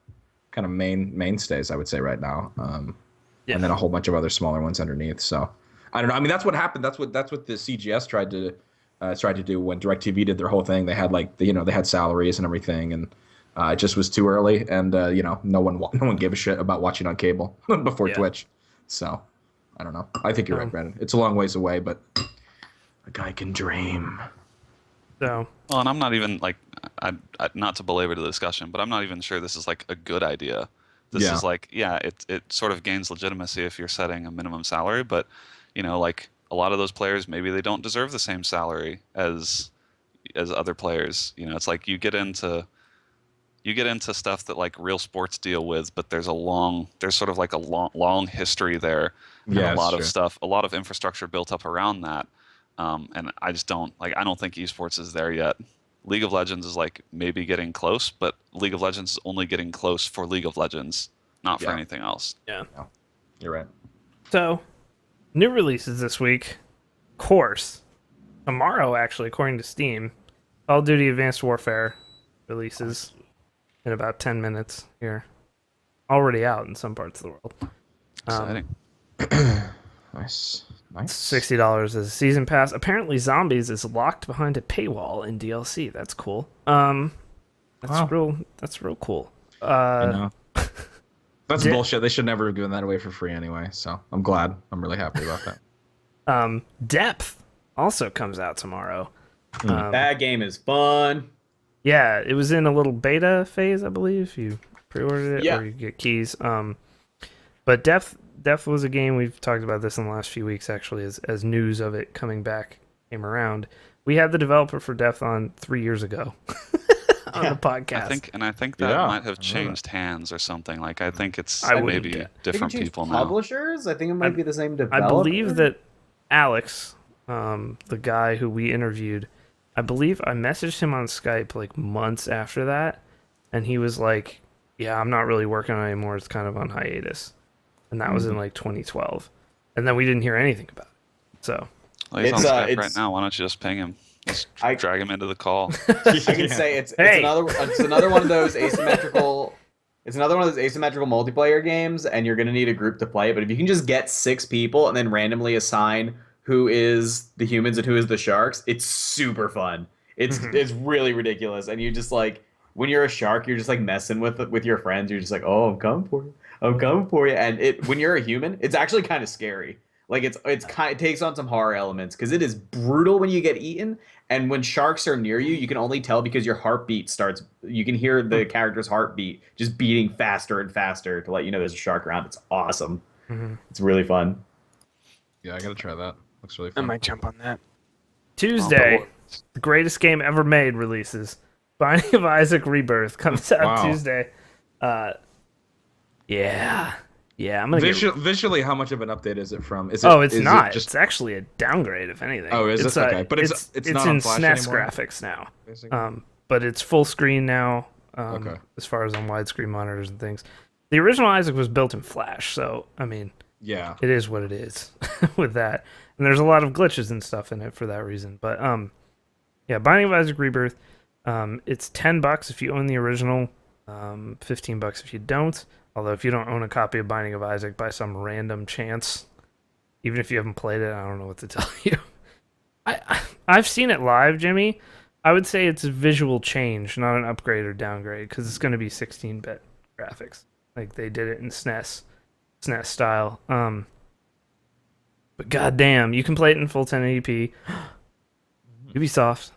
kind of mainstays, I would say, right now. Yeah. And then a whole bunch of other smaller ones underneath. So I don't know. I mean, that's what happened. That's what the CGS tried to do when DirecTV did their whole thing. They had they had salaries and everything, and it just was too early. And no one gave a shit about watching on cable before Twitch. So I don't know. I think you're right, Brandon. It's a long ways away, but a guy can dream. So Well, and I'm not even like, not to belabor the discussion, but I'm not even sure this is like a good idea. This Yeah. is like, it sort of gains legitimacy if you're setting a minimum salary, but like a lot of those players, maybe they don't deserve the same salary as other players. It's like you get into stuff that like real sports deal with, but there's sort of like a long history there, and Yeah, a lot that's of true. stuff, a lot of infrastructure built up around that. And I just don't think esports is there yet. League of Legends is like maybe getting close, but League of Legends is only getting close for League of Legends, not for Yeah. anything else. yeah. You're right. So new releases this week. Course tomorrow, actually, according to Steam, Call of Duty Advanced Warfare releases in about 10 minutes here. Already out in some parts of the world. Exciting. Nice. $60 as a season pass. Apparently, Zombies is locked behind a paywall in DLC. That's cool. That's Wow. real cool. I know. That's Did- bullshit. They should never have given that away for free anyway. So I'm glad. I'm really happy about that. Depth also comes out tomorrow. That game is fun. Yeah, it was in a little beta phase, I believe. You pre-ordered it, Yeah. or you get keys. But Depth was a game, we've talked about this in the last few weeks, actually, as news of it coming back came around. We had the developer for Depth on 3 years ago on the podcast. I think that Yeah, might I know have changed hands or something. Like I think it's I wouldn't maybe get- different They can change people now. publishers. I think it might be the same I developer. believe that Alex the guy who we interviewed, I believe I messaged him on Skype like months after that, and he was like, "Yeah, I'm not really working on it anymore. It's kind of on hiatus," and that was in like 2012, and then we didn't hear anything about it. So Well, he's on Skype right now. Why don't you just ping him? Just drag him into the call. I can say it's another one of those asymmetrical. It's another one of those asymmetrical multiplayer games, and you're gonna need a group to play. But if you can just get 6 people and then randomly assign who is the humans and who is the sharks, it's super fun. It's really ridiculous, and you just like when you're a shark, you're just like messing with your friends. You're just like, oh, I'm coming for you. I'm coming for you. And when you're a human, it's actually kind of scary. Like it takes on some horror elements because it is brutal when you get eaten, and when sharks are near you, you can only tell because your heartbeat starts. You can hear the character's heartbeat just beating faster and faster to let you know there's a shark around. It's awesome. It's really fun. Yeah, I gotta try that. Looks really fun. I might jump on that. Tuesday, the greatest game ever made releases. Binding of Isaac Rebirth comes out Tuesday. Yeah, I'm gonna visually. How much of an update is it from? It's not. It's actually a downgrade, if anything. Oh, is it? Okay, but it's not in on Flash SNES anymore? graphics now. But it's full screen now. Okay. As far as on widescreen monitors and things. The original Isaac was built in Flash, so I mean, yeah, it is what it is with that. And there's a lot of glitches and stuff in it for that reason. But yeah, Binding of Isaac Rebirth. It's $10 if you own the original, $15 if you don't. Although if you don't own a copy of Binding of Isaac by some random chance, even if you haven't played it, I don't know what to tell you. I've seen it live, Jimmy. I would say it's a visual change, not an upgrade or downgrade, because it's going to be 16-bit graphics. Like they did it in SNES style. But goddamn, you can play it in full 1080p. Ubisoft.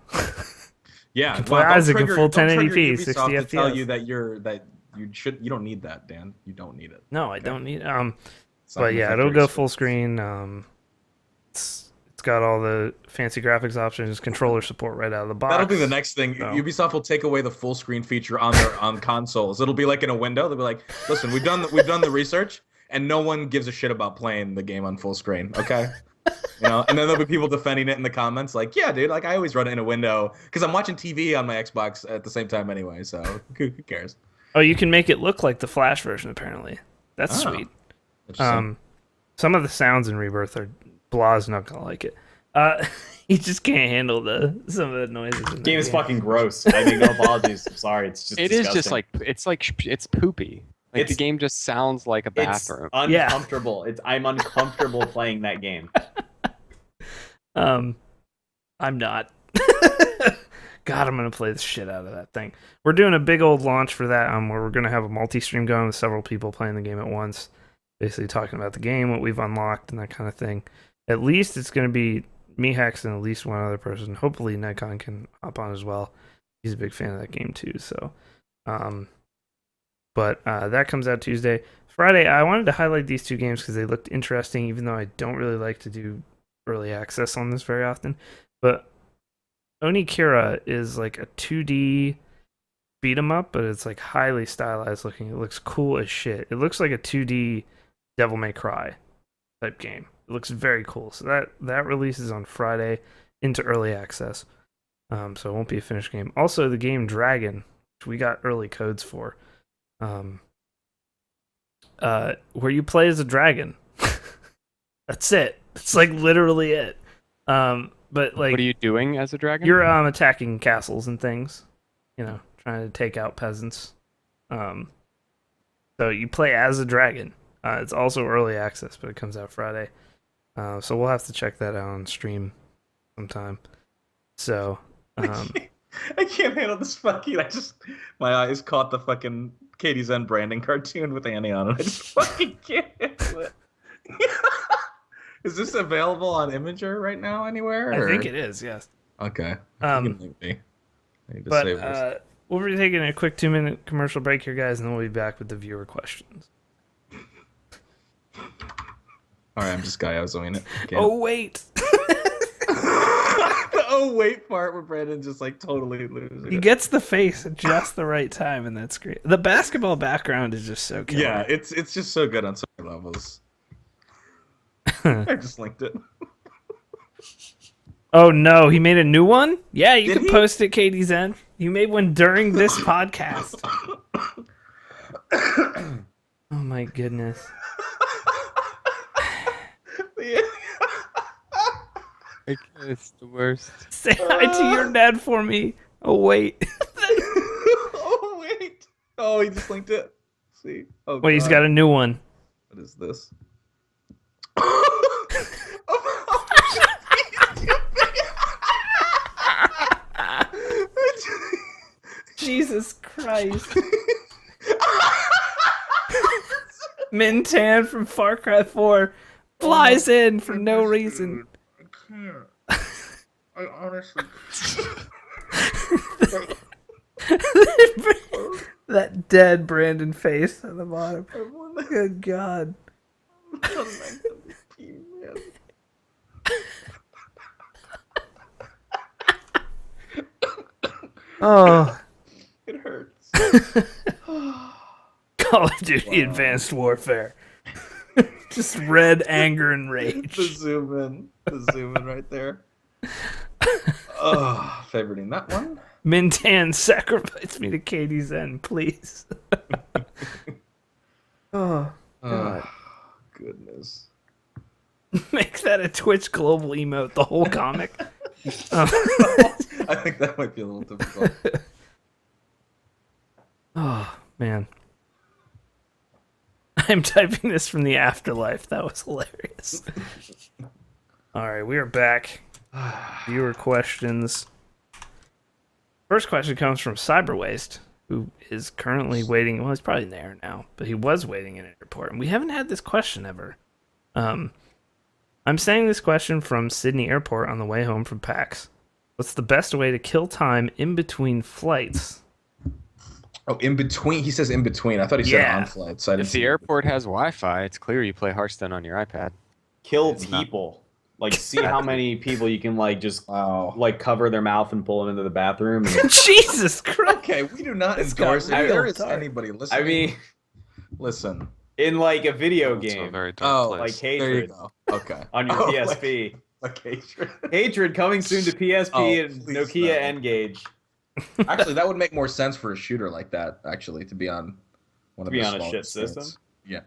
Yeah, you can play Isaac in full 1080p, 60 FPS. To tell you that you don't need that, Dan. You don't need it. No, I don't need it. But yeah, it'll go full screen. It's got all the fancy graphics options, controller support right out of the box. That'll be the next thing. So. Ubisoft will take away the full screen feature on consoles. It'll be like in a window. They'll be like, "Listen, we've done the research, and no one gives a shit about playing the game on full screen." Okay. And then there'll be people defending it in the comments, like, "Yeah, dude, like I always run it in a window because I'm watching TV on my Xbox at the same time anyway. So who cares?" Oh, you can make it look like the Flash version. Apparently, that's sweet. Some of the sounds in Rebirth are Blah's not gonna like it. He just can't handle some of the noises. In game is fucking gross. I make no apologies. I'm sorry. It's just. It disgusting. is just it's poopy. Like the game just sounds like a bathroom. It's uncomfortable. I'm uncomfortable playing that game. I'm not. God, I'm gonna play the shit out of that thing. We're doing a big old launch for that, where we're gonna have a multi-stream going with several people playing the game at once, basically talking about the game, what we've unlocked, and that kind of thing. At least it's gonna be me, Hex, and at least one other person. Hopefully, Nikon can hop on as well. He's a big fan of that game too. So, but that comes out Tuesday. Friday, I wanted to highlight these two games because they looked interesting, even though I don't really like to do early access on this very often. But Onikira is like a 2D beat 'em up, but it's like highly stylized looking. It looks cool as shit. It looks like a 2D Devil May Cry type game. It looks very cool. So that releases on Friday into early access. So it won't be a finished game. Also, the game Dragon, which we got early codes for, where you play as a dragon. That's it. It's like literally it. But like, what are you doing as a dragon? You're attacking castles and things, trying to take out peasants. So you play as a dragon. It's also early access, but it comes out Friday. So we'll have to check that out on stream sometime. So I can't handle this fucking. My eyes caught the fucking Katie Zen branding cartoon with Annie on it. I just fucking can't handle it. Is this available on Imager right now anywhere? I think it is, yes. Okay. We'll be taking a quick 2-minute commercial break here, guys, and then we'll be back with the viewer questions. All right, I'm just Guyozing it. Oh, wait. The oh, wait part where Brandon just like totally loses it. He gets the face at just the right time, and that's great. The basketball background is just so killer. Yeah, it's just so good on so many levels. I just linked it. Oh no, he made a new one? Yeah, you Did can he? post it, Katie Zen. You made one during this podcast. Oh my goodness. It's the worst. Say hi to your dad for me. Oh wait. Oh wait. Oh, he just linked it. See. Oh. Wait, he's God. got a new one. What is this? Jesus Christ. Mintan from Far Cry 4 flies in for no reason. I can't. I honestly. That dead Brandon face at the bottom. Good God. Oh. It hurts. Call of Duty Advanced Warfare. Just red anger and The rage. zoom in right there. Oh, favoriting that one. Mintan, sacrifice me to Katie's end, please. Oh, God. Oh, goodness. Make that a Twitch global emote, the whole comic. I think that might be a little difficult. Oh, man. I'm typing this from the afterlife. That was hilarious. All right, we are back. Viewer questions. First question comes from Cyberwaste, who is currently waiting. Well, he's probably in the air now, but he was waiting in an airport. And we haven't had this question ever. I'm saying this question from Sydney Airport on the way home from PAX. What's the best way to kill time in between flights? Oh, in between. He says in between. I thought he said Yeah. on flight. So I didn't If see the airport has Wi-Fi, it's clear you play Hearthstone on your iPad. Kill It's not- people. Like, see how many people you can, like, just, Wow. like, cover their mouth and pull them into the bathroom. And, Jesus Christ! Okay, we do not This endorse got it. If there real is dark. anybody listening. I mean, listen. in, like, a video It's a game very dark Oh, place. like There you Hatred go. Okay. on your Oh, PSP. Like hatred. Hatred coming soon to PSP Oh, and please Nokia no. N-Gage. Actually, that would make more sense for a shooter like that. Actually, to be on one of To be the on a smaller shit states. system? Yeah.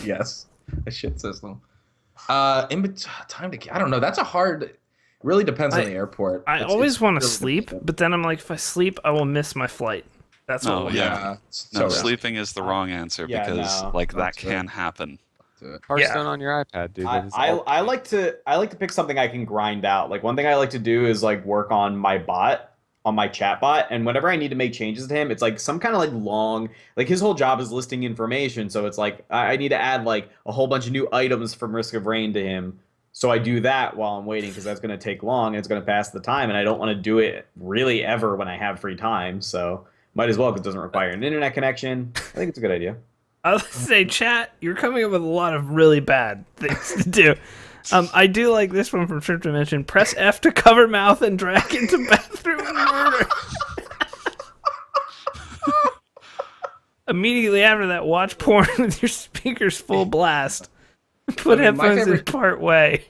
Yes, a shit system. Time to. I don't know. That's a hard. Really depends on the airport. I It's always want to really sleep, dependent. but then I'm like, if I sleep, I will miss my flight. That's No, what. yeah. Yeah. No, So sleeping is the wrong answer Yeah, because no. like that That's can happen. Hearthstone on your iPad, dude. that is all- I like to pick something I can grind out. Like, one thing I like to do is, like, work on my bot, on my chat bot, and whenever I need to make changes to him, it's like some kind of, like, long, like, his whole job is listing information, so it's like I need to add, like, a whole bunch of new items from Risk of Rain to him. So I do that while I'm waiting because that's going to take long and it's going to pass the time, and I don't want to do it really ever when I have free time. So might as well because it doesn't require an internet connection. I think it's a good idea. I would say, chat, you're coming up with a lot of really bad things to do. I do like this one from Trip Dimension. Press F to cover mouth and drag into bathroom and murder. Immediately after that, watch porn with your speakers full blast. Put I mean, my headphones in favorite- part way.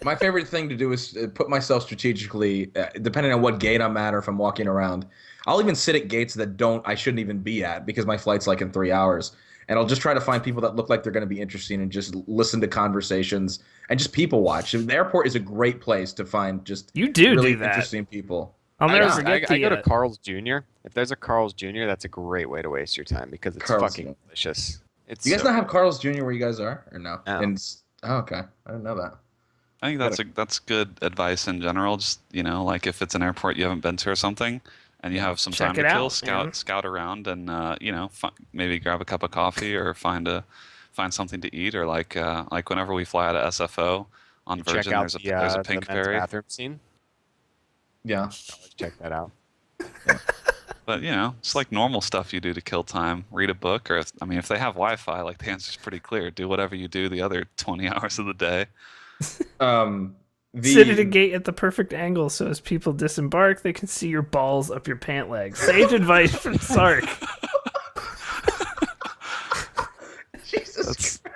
My favorite thing to do is put myself strategically, depending on what gate I'm at or if I'm walking around. I'll even sit at gates that I shouldn't even be at because my flight's like in 3 hours. And I'll just try to find people that look like they're going to be interesting and just listen to conversations and just people watch. And the airport is a great place to find just You do really do that. interesting people. I'll never know. forget I go to the, Carl's Jr. If there's a Carl's Jr., that's a great way to waste your time because it's Carl's fucking Jr. delicious. It's Do you guys so not have Carl's Jr. where you guys are or no? No. Oh, okay. I didn't know that. I think that's good advice in general. Just like if it's an airport you haven't been to or something, and you have some Check time to it kill, out, man. scout around, and maybe grab a cup of coffee or find something to eat, or like whenever we fly out of SFO on check Virgin, out there's a the pink men's ferry. bathroom scene. Yeah. Always check that out. But it's like normal stuff you do to kill time. Read a book, or if they have Wi-Fi, like the answer's pretty clear. Do whatever you do the other 20 hours of the day. sit at a gate at the perfect angle so as people disembark, they can see your balls up your pant legs. Sage advice from Sark. Jesus Christ.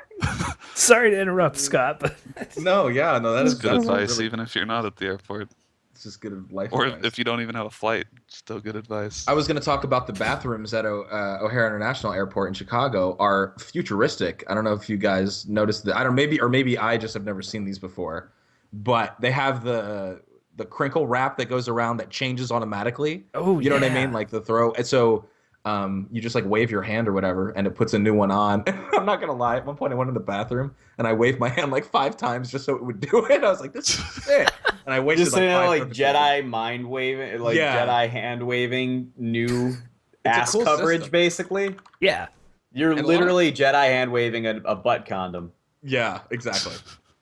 Sorry to interrupt, Scott, but No, yeah, no, That's that's good advice, really, even if you're not at the airport, it's just good life or advice. if you don't even have a flight, still good advice. I was going to talk about the bathrooms at O'Hare International Airport in Chicago are futuristic. I don't know if you guys noticed that. I don't maybe I just have never seen these before, but they have the crinkle wrap that goes around that changes automatically. Oh, you know what I yeah. mean? Like the throw. And so you just like wave your hand or whatever, and it puts a new one on. I'm not gonna lie. At one point, I went in the bathroom and I waved my hand like 5 times just so it would do it. I was like, "This is sick," and I wasted Just like saying, 5 like perfect Jedi seconds. mind waving, like Yeah. Jedi hand waving, new It's a ass cool coverage, system. basically. yeah. You're And a lot of- literally Jedi hand waving a butt condom. Yeah, exactly.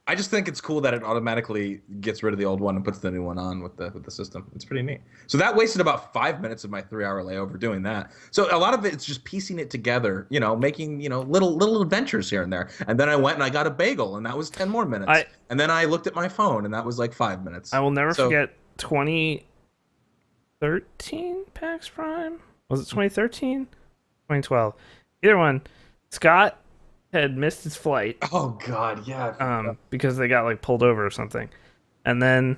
I just think it's cool that it automatically gets rid of the old one and puts the new one on with the system. It's pretty neat. So that wasted about 5 minutes of my 3-hour layover doing that. So a lot of it's just piecing it together, making little adventures here and there. And then I went and I got a bagel, and that was 10 more minutes. And then I looked at my phone, and that was like 5 minutes. I will never So- forget 2013 PAX Prime. Was it 2013? 2012. Either one. Scott had missed his flight Oh God, yeah. because they got like pulled over or something, and then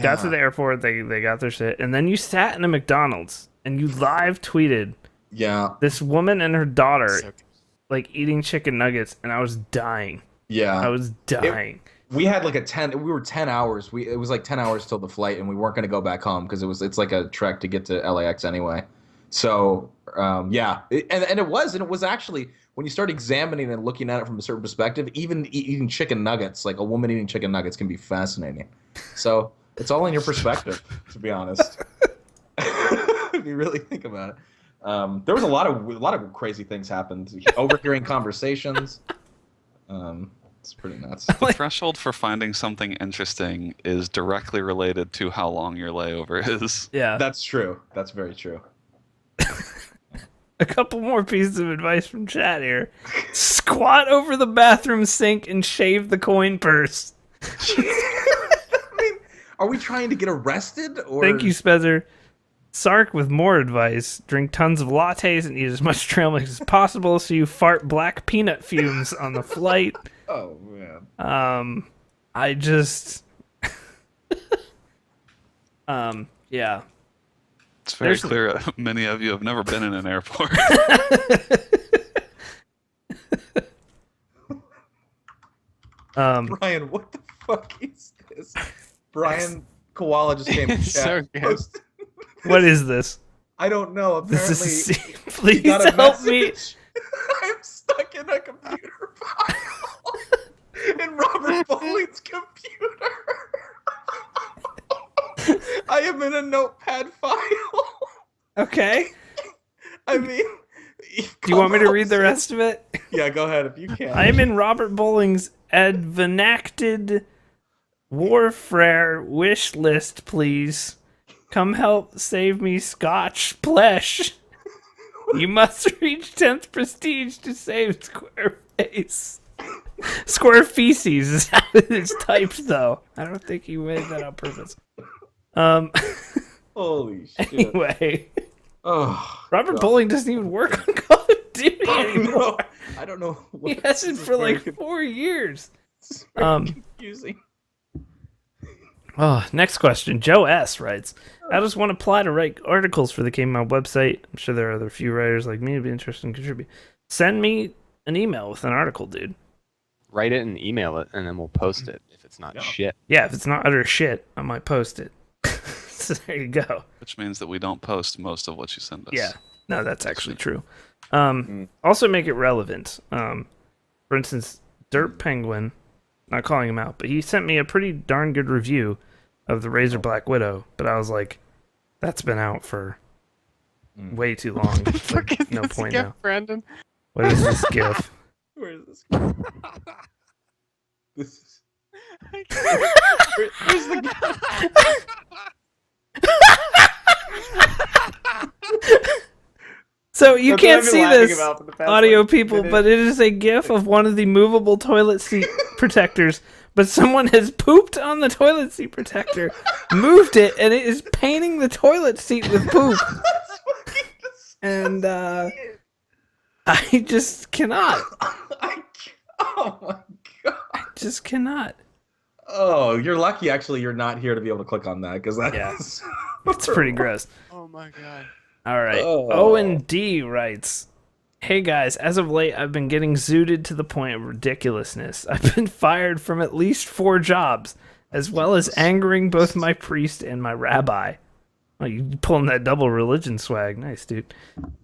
got to the airport. They got their shit, and then you sat in a McDonald's and you live tweeted Yeah, this woman and her daughter So- like eating chicken nuggets, and I was dying. yeah. I was dying. We had like we were 10 hours. It was like 10 hours till the flight, and we weren't going to go back home because it's like a trek to get to LAX anyway. So, yeah. And it was actually, when you start examining and looking at it from a certain perspective, even eating chicken nuggets, like a woman eating chicken nuggets, can be fascinating. So it's all in your perspective, to be honest. If you really think about it. There was a lot of crazy things happened. Overhearing conversations. It's pretty nuts. The threshold for finding something interesting is directly related to how long your layover is. Yeah. That's true. That's very true. A couple more pieces of advice from chat here. Squat over the bathroom sink and shave the coin purse. I mean, are we trying to get arrested? Or Thank you, Spezzer. Sark with more advice. Drink tons of lattes and eat as much trail mix as possible so you fart black peanut fumes on the flight. Oh man. I just... yeah. It's very There's- clear many of you have never been in an airport. Brian, what the fuck is this? Brian Koala just came in It's chat. so good. Posted- What is this? I don't know. This Apparently, is... he Please got a help me. message. I'm stuck in a computer file. In Robert Bowling's computer. I am in a notepad file. Okay. I mean, Do you want me to read the rest of it? Yeah, go ahead if you can. I am in Robert Bowling's advanacted warfare wish list, please. Come help save me, Scotch Plesh. You must reach 10th prestige to save Squareface. Square feces is how it's typed, though. I don't think he made that on purpose. Holy shit. Anyway, Oh, Robert God. Bowling doesn't even work on Call of Duty anymore. No, I don't know. He What hasn't this is for very like 4 years. confusing. Oh, next question. Joe S. writes, I just want to apply to write articles for the KBMOD website. I'm sure there are other few writers like me who'd be interested in contribute. Send me an email with an article, dude. Write it and email it, and then we'll post it if it's not Yeah. shit. Yeah, if it's not utter shit, I might post it. So there you go. Which means that we don't post most of what you send us. Yeah. No, that's actually true. Also make it relevant. For instance, Dirt Penguin, not calling him out, but he sent me a pretty darn good review of the Razor Black Widow, but I was like, that's been out for way too long. It's like, no point now. Brandon. What is this GIF? Where is this? This is. Where's the? So you That's what can't I've been see laughing this, about for the past, audio like, people, minute. but it is a GIF of one of the movable toilet seat protectors. But someone has pooped on the toilet seat protector, moved it, and it is painting the toilet seat with poop. That's fucking And I just cannot. I Oh my god. I just cannot. Oh, you're lucky. Actually, you're not here to be able to click on that because that Yeah. is- It's pretty gross. Oh my god. All right. Oh. Owen D writes, "Hey guys, as of late, I've been getting zooted to the point of ridiculousness. I've been fired from at least 4 jobs, as well as angering both my priest and my rabbi." Oh, you pulling that double religion swag. Nice, dude.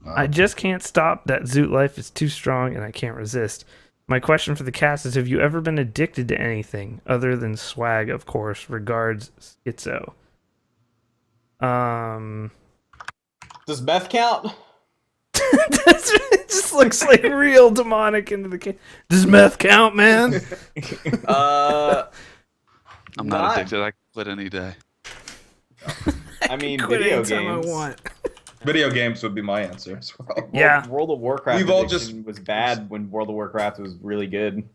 I just can't stop. That Zoot life is too strong, and I can't resist. My question for the cast is, have you ever been addicted to anything other than swag, of course? Regards, Schizo. Does meth count? It just looks like real demonic into the case. Does meth count, man? Uh, I'm Not- not addicted. I quit any day. I mean, Quit video anytime games. I want. Video games would be my answer as well. Yeah. World of Warcraft We've all addiction was bad when World of Warcraft was really good.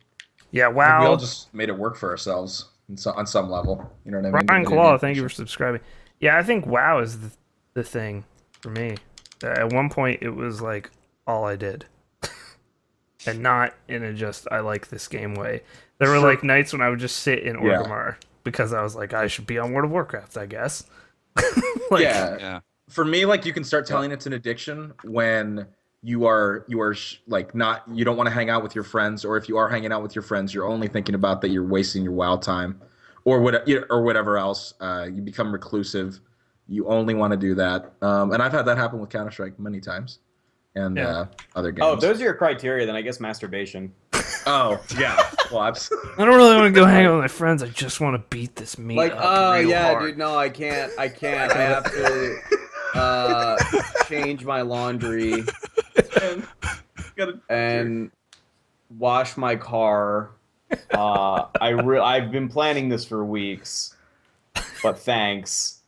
Yeah, Like, we all wow. just made it work for ourselves on some level. You know what I mean? Ryan Video Claw, game thank you for addiction. subscribing. Yeah, I think WoW is the thing for me. At one point, it was like all I did. And not in a just, I like this game way. There were like nights when I would just sit in Yeah. Orgrimmar because I was like, I should be on World of Warcraft, I guess. Like, Yeah. Yeah. For me, like, you can start telling it's an addiction when you are like not, you don't want to hang out with your friends, or if you are hanging out with your friends, you're only thinking about that you're wasting your WoW time, or whatever else. You become reclusive. You only want to do that. And I've had that happen with Counter-Strike many times, and Yeah. other games. Oh, if those are your criteria, then I guess masturbation. Oh, yeah. Well, I don't really want to go hang out with my friends. I just want to beat this meat Like, up oh real yeah, hard. dude, no, I can't. I have to change my laundry and wash my car. I've been planning this for weeks, but thanks.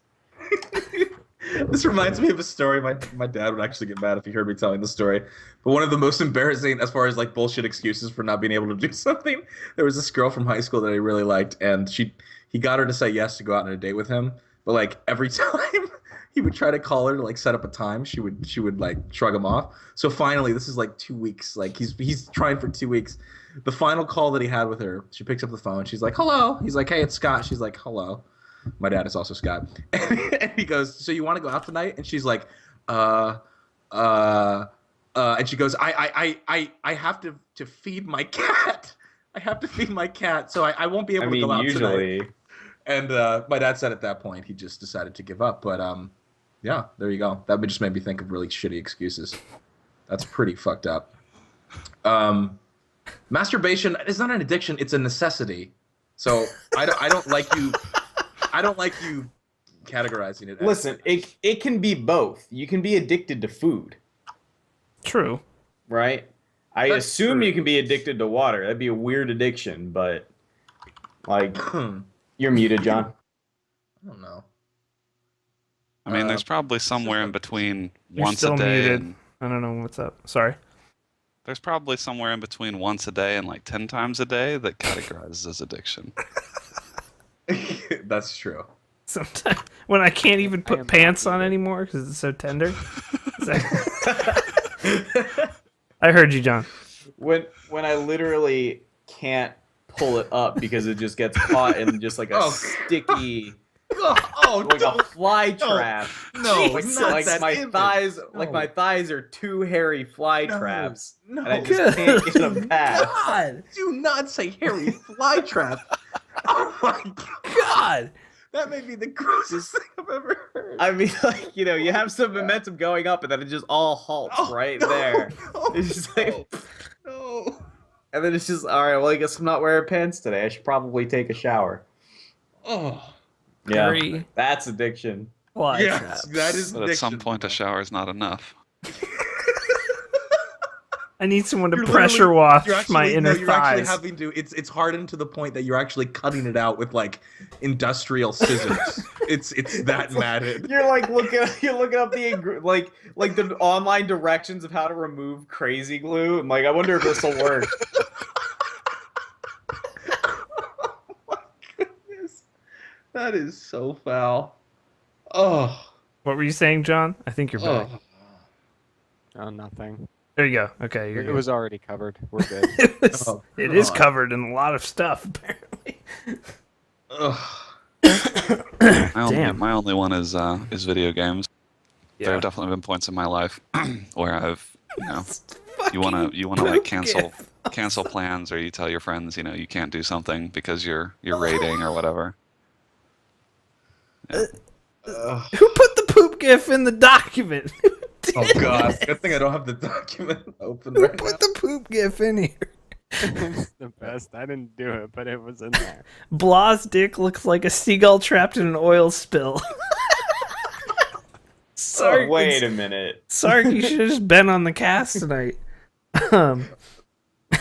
This reminds me of a story. My dad would actually get mad if he heard me telling the story. But one of the most embarrassing, as far as like bullshit excuses for not being able to do something, there was this girl from high school that I really liked, and he got her to say yes to go out on a date with him. But like every time he would try to call her to like set up a time, she would like shrug him off. So finally, this is like 2 weeks. Like he's trying for 2 weeks. The final call that he had with her, she picks up the phone. She's like, "Hello." He's like, "Hey, it's Scott." She's like, "Hello." My dad is also Scott. And he goes, "So you want to go out tonight?" And she's like, and she goes, I have to feed my cat. I have to feed my cat, so I won't be able to go out tonight. usually. And my dad said at that point he just decided to give up. But yeah, there you go. That just made me think of really shitty excuses. That's pretty fucked up. Masturbation is not an addiction; it's a necessity. So I don't like you. I don't like you categorizing it. Listen, it can be both. You can be addicted to food, True. right? I That's assume true. you can be addicted to water. That'd be a weird addiction, but like you're muted, John. I don't know. I mean, there's probably somewhere in between You're once still a day muted. and I don't know what's up. Sorry. there's probably somewhere in between once a day and like 10 times a day that categorizes as addiction. That's true. Sometimes when I can't even put pants on anymore because it's so tender. I heard you, John. When I literally can't pull it up because it just gets caught in just like a Oh. sticky, Oh, like a don't. fly trap. No, like, not like that my image. thighs, like No. my thighs are 2 hairy fly No. traps, No. and I just can't get them past. God. Do not say hairy fly trap. Oh my god. God. That may be the grossest thing I've ever heard. I mean, like, you know, you have some momentum going up, and then it just all halts Oh, right no, there. no, It's just like, no. and then it's just, all right, well, I guess I'm not wearing pants today. I should probably take a shower. Oh. Yeah, Hairy that's addiction. fly Yes, trap. that is But at some addiction. point, a shower is not enough. I need someone to You're pressure literally- wash you're actually, my inner no, you're actually thighs. having to. It's hardened to the point that you're actually cutting it out with like industrial scissors. it's that matted. You're like looking up the like the online directions of how to remove crazy glue. I'm like, I wonder if this will work. Oh my goodness, that is so foul. Oh, What were you saying, John? I think you're back. oh. Oh, nothing. There you go. Okay, you're It good. was already covered. We're good. It is God. covered in a lot of stuff, apparently. Ugh. Damn. My only one is video games. There Yeah. have definitely been points in my life where I've, you wanna Fucking like poop cancel gif. plans, or you tell your friends, you can't do something because you're raiding or whatever. Yeah. Who put the poop gif in the document? Oh God! Good thing I don't have the document open Who right now. put the poop gif in here? It's the best. I didn't do it, but it was in there. Blah's dick looks like a seagull trapped in an oil spill. Sorry, Oh, wait a minute. Sark, you should have just been on the cast tonight. Um,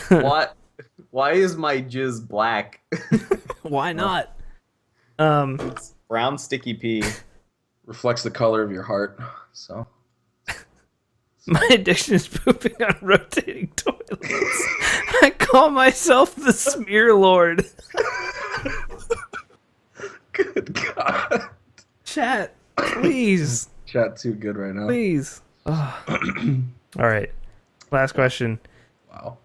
What? Why is my jizz black? why not? It's brown sticky pee. Reflects the color of your heart. So. My addiction is pooping on rotating toilets. I call myself the Smear Lord. Good God. Chat, please, Chat too good right now. please. Ugh. All right, last question. Wow.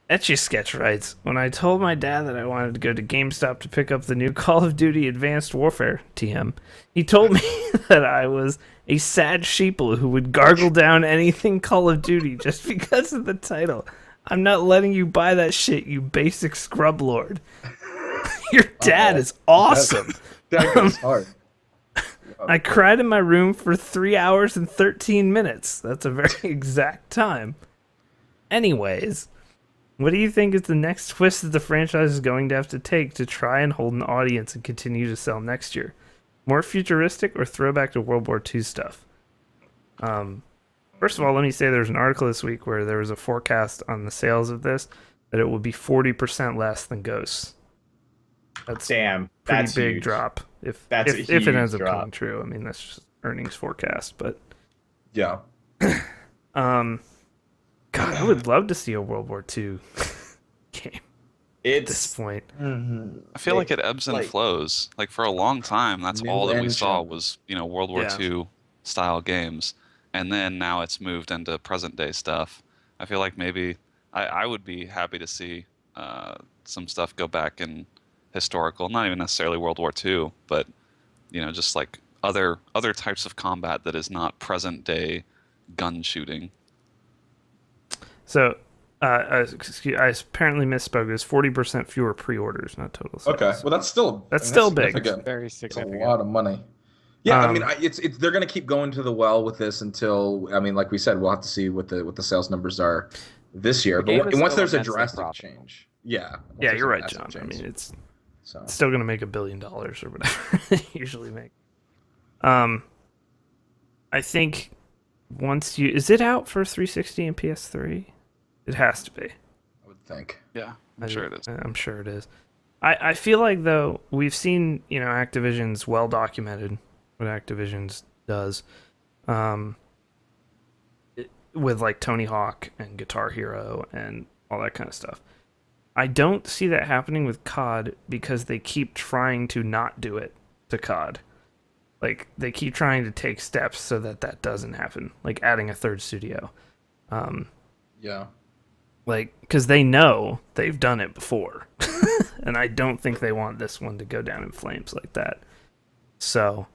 Etchy Sketch writes, when I told my dad that I wanted to go to GameStop to pick up the new Call of Duty Advanced Warfare TM, he told me that I was a sad sheeple who would gargle down anything Call of Duty just because of the title. I'm not letting you buy that shit, you basic scrub lord. Your dad is awesome. That goes hard. I cried in my room for 3 hours and 13 minutes. That's a very exact time. Anyways, what do you think is the next twist that the franchise is going to have to take to try and hold an audience and continue to sell next year? More futuristic or throwback to World War II stuff? First of all, let me say there's an article this week where there was a forecast on the sales of this that it will be 40% less than Ghosts. That's Damn, pretty that's big huge. drop if That's if a it huge ends up drop. coming true. I mean, that's just earnings forecast, but Yeah. God, I would love to see a World War II game at this It's point. I feel like it ebbs and like- flows. Like for a long time, that's New all that we and saw jump. was World War Yeah. II style games, and then now it's moved into present day stuff. I feel like maybe I would be happy to see some stuff go back in historical, not even necessarily World War II, but just like other types of combat that is not present day gun shooting. So, excuse, I apparently misspoke. There's 40% fewer pre-orders, not total sales. Okay. Well, that's still. That's still big. significant. Very It's a significant. lot of money. Yeah, I mean, Um, it's they're gonna keep going to the well with this until like we said, we'll have to see what the sales numbers are this year. The game But is once still there's a immensely drastic profitable. change, yeah. Once Yeah, there's you're a right, massive John. I change. mean, it's So still going to make $1 billion or whatever they usually make. I think once you... Is it out for 360 and PS3? It has to be. I would think. Yeah, I'm sure it is. I'm sure it is. I feel like, though, we've seen, Activision's well documented what Activision's does. With like Tony Hawk and Guitar Hero and all that kind of stuff. I don't see that happening with COD because they keep trying to not do it to COD. Like, they keep trying to take steps so that doesn't happen. Like adding a third studio. Yeah. Like, because they know they've done it before. And I don't think they want this one to go down in flames like that. So,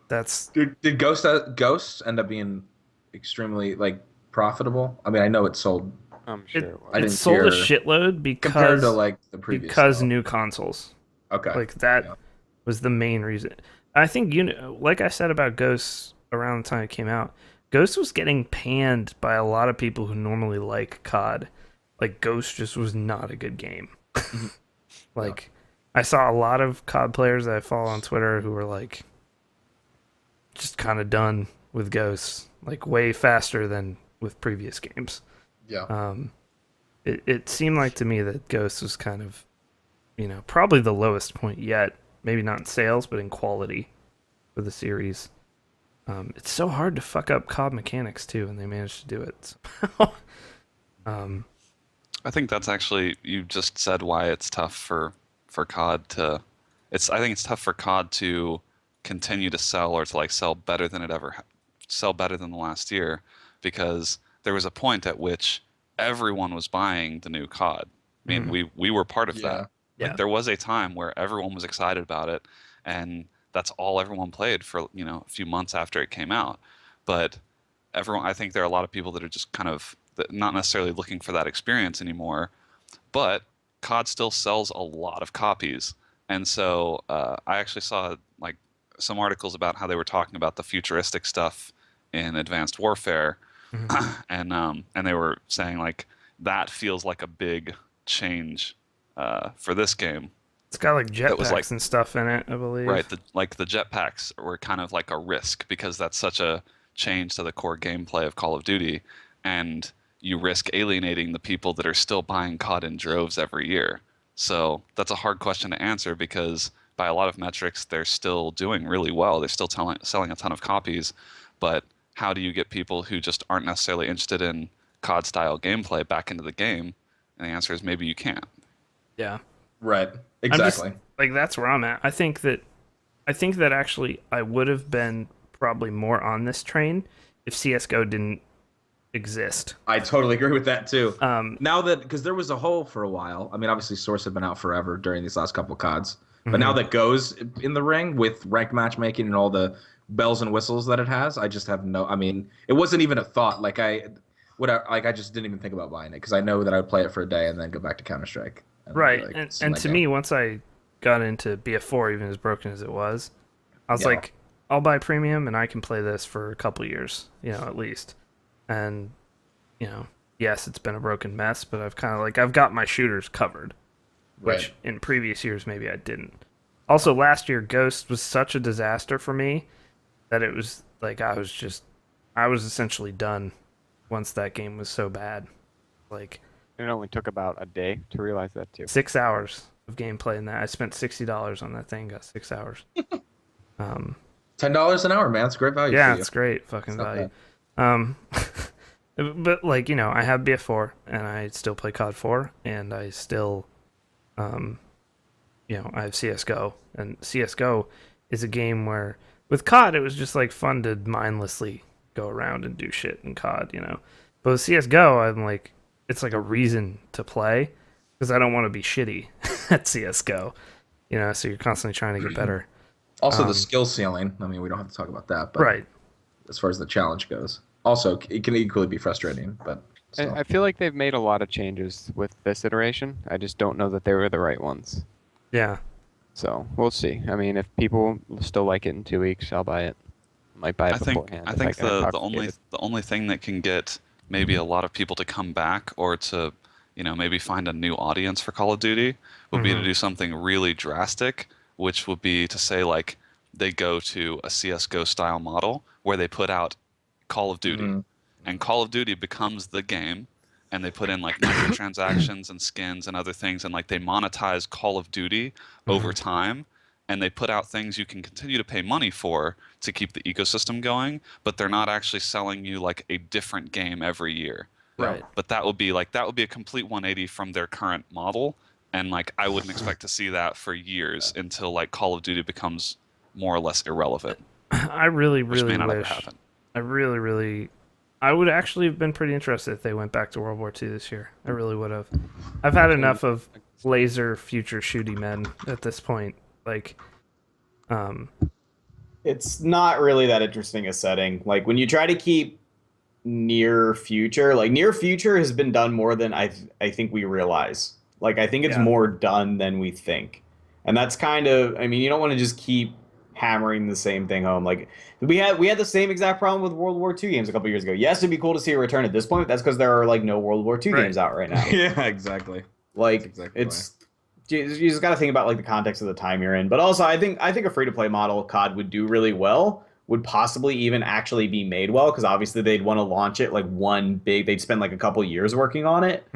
that's... Did Ghosts end up being extremely profitable? I mean, I know it sold I'm sure it was. I It didn't sold a hear- shitload because... compared to the previous. because though. new consoles. Okay. Like that Yeah. was the main reason. I think like I said about Ghosts around the time it came out, Ghost was getting panned by a lot of people who normally like COD. Like Ghost just was not a good game. Like I saw a lot of COD players that I follow on Twitter who were like just kind of done with Ghosts, like way faster than with previous games. Yeah. It seemed like to me that Ghost was kind of, probably the lowest point yet. Maybe not in sales, but in quality for the series. It's so hard to fuck up COD mechanics too, and they managed to do it somehow. I think that's actually, you just said why it's tough for COD to, I think it's tough for COD to continue to sell or to sell better than it ever sell better than the last year because there was a point at which everyone was buying the new COD. I mean, we were part of that. Yeah. Like there was a time where everyone was excited about it, and that's all everyone played for a few months after it came out. But I think there are a lot of people that are just kind of not necessarily looking for that experience anymore. But COD still sells a lot of copies, and so I actually saw like some articles about how they were talking about the futuristic stuff in Advanced Warfare, and they were saying like that feels like a big change for this game. It's got like jetpacks like, and stuff in it, I believe. Right, the jetpacks were kind of like a risk because that's such a change to the core gameplay of Call of Duty, and you risk alienating the people that are still buying COD in droves every year. So that's a hard question to answer because by a lot of metrics, they're still doing really well. They're still selling a ton of copies, but how do you get people who just aren't necessarily interested in COD-style gameplay back into the game? And the answer is maybe you can't. Yeah. Right. Exactly. Like that's where I'm at. I think that actually I would have been probably more on this train if CS:GO didn't exist. I totally agree with that too. Now that because there was a hole for a while. I mean, obviously Source had been out forever during these last couple of CODs, but now that Go's in the ring with ranked matchmaking and all the bells and whistles that it has, I just have no. I mean, it wasn't even a thought. I just didn't even think about buying it because I know that I would play it for a day and then go back to Counter-Strike. Right, and to me, once I got into BF4, even as broken as it was, I was like, I'll buy premium and I can play this for a couple years, at least. And, yes, it's been a broken mess, but I've got my shooters covered, which in previous years maybe I didn't. Also, last year, Ghost was such a disaster for me that it was like I was essentially done once that game was so bad. Like, It only took about a day to realize that too. 6 hours of gameplay in that. I spent $60 on that thing, got 6 hours. $10 an hour, man. It's great value. Yeah, for you. it's great fucking value. But I have BF4 and I still play COD 4 and I still, I have CS:GO, and CS:GO is a game where with COD it was just like fun to mindlessly go around and do shit in COD, But with CS:GO, I'm like, it's like a reason to play because I don't want to be shitty at CS:GO, so you're constantly trying to get better. Also, the skill ceiling. I mean, we don't have to talk about that, but Right. as far as the challenge goes, also it can equally be frustrating. But still. I feel like they've made a lot of changes with this iteration. I just don't know that they were the right ones. Yeah. So we'll see. I mean, if people still like it in 2 weeks, I'll buy it. Might buy it beforehand. I think the only thing that can get maybe a lot of people to come back or to maybe find a new audience for Call of Duty would be to do something really drastic, which would be to say like they go to a CS:GO style model where they put out Call of Duty and Call of Duty becomes the game, and they put in like microtransactions and skins and other things, and like they monetize Call of Duty over time, and they put out things you can continue to pay money for to keep the ecosystem going, but they're not actually selling you like a different game every year. Right. But that would be a complete 180 from their current model, and like I wouldn't expect to see that for years until like Call of Duty becomes more or less irrelevant. I really which may not ever wish. happen. I would actually have been pretty interested if they went back to World War II this year. I really would have. I've had enough of laser future shooty men at this point. Like, It's not really that interesting a setting. Like when you try to keep near future has been done more than I think we realize. Like I think it's more done than we think. And that's kind of, I mean, you don't want to just keep hammering the same thing home. Like we had the same exact problem with World War II games a couple years ago. Yes, it'd be cool to see a return at this point. But that's because there are like no World War II games out right now. Yeah, exactly. Like exactly you just got to think about like the context of the time you're in. But also, I think a free to play model COD would do really well. Would possibly even actually be made well because obviously they'd want to launch it like they'd spend like a couple years working on it,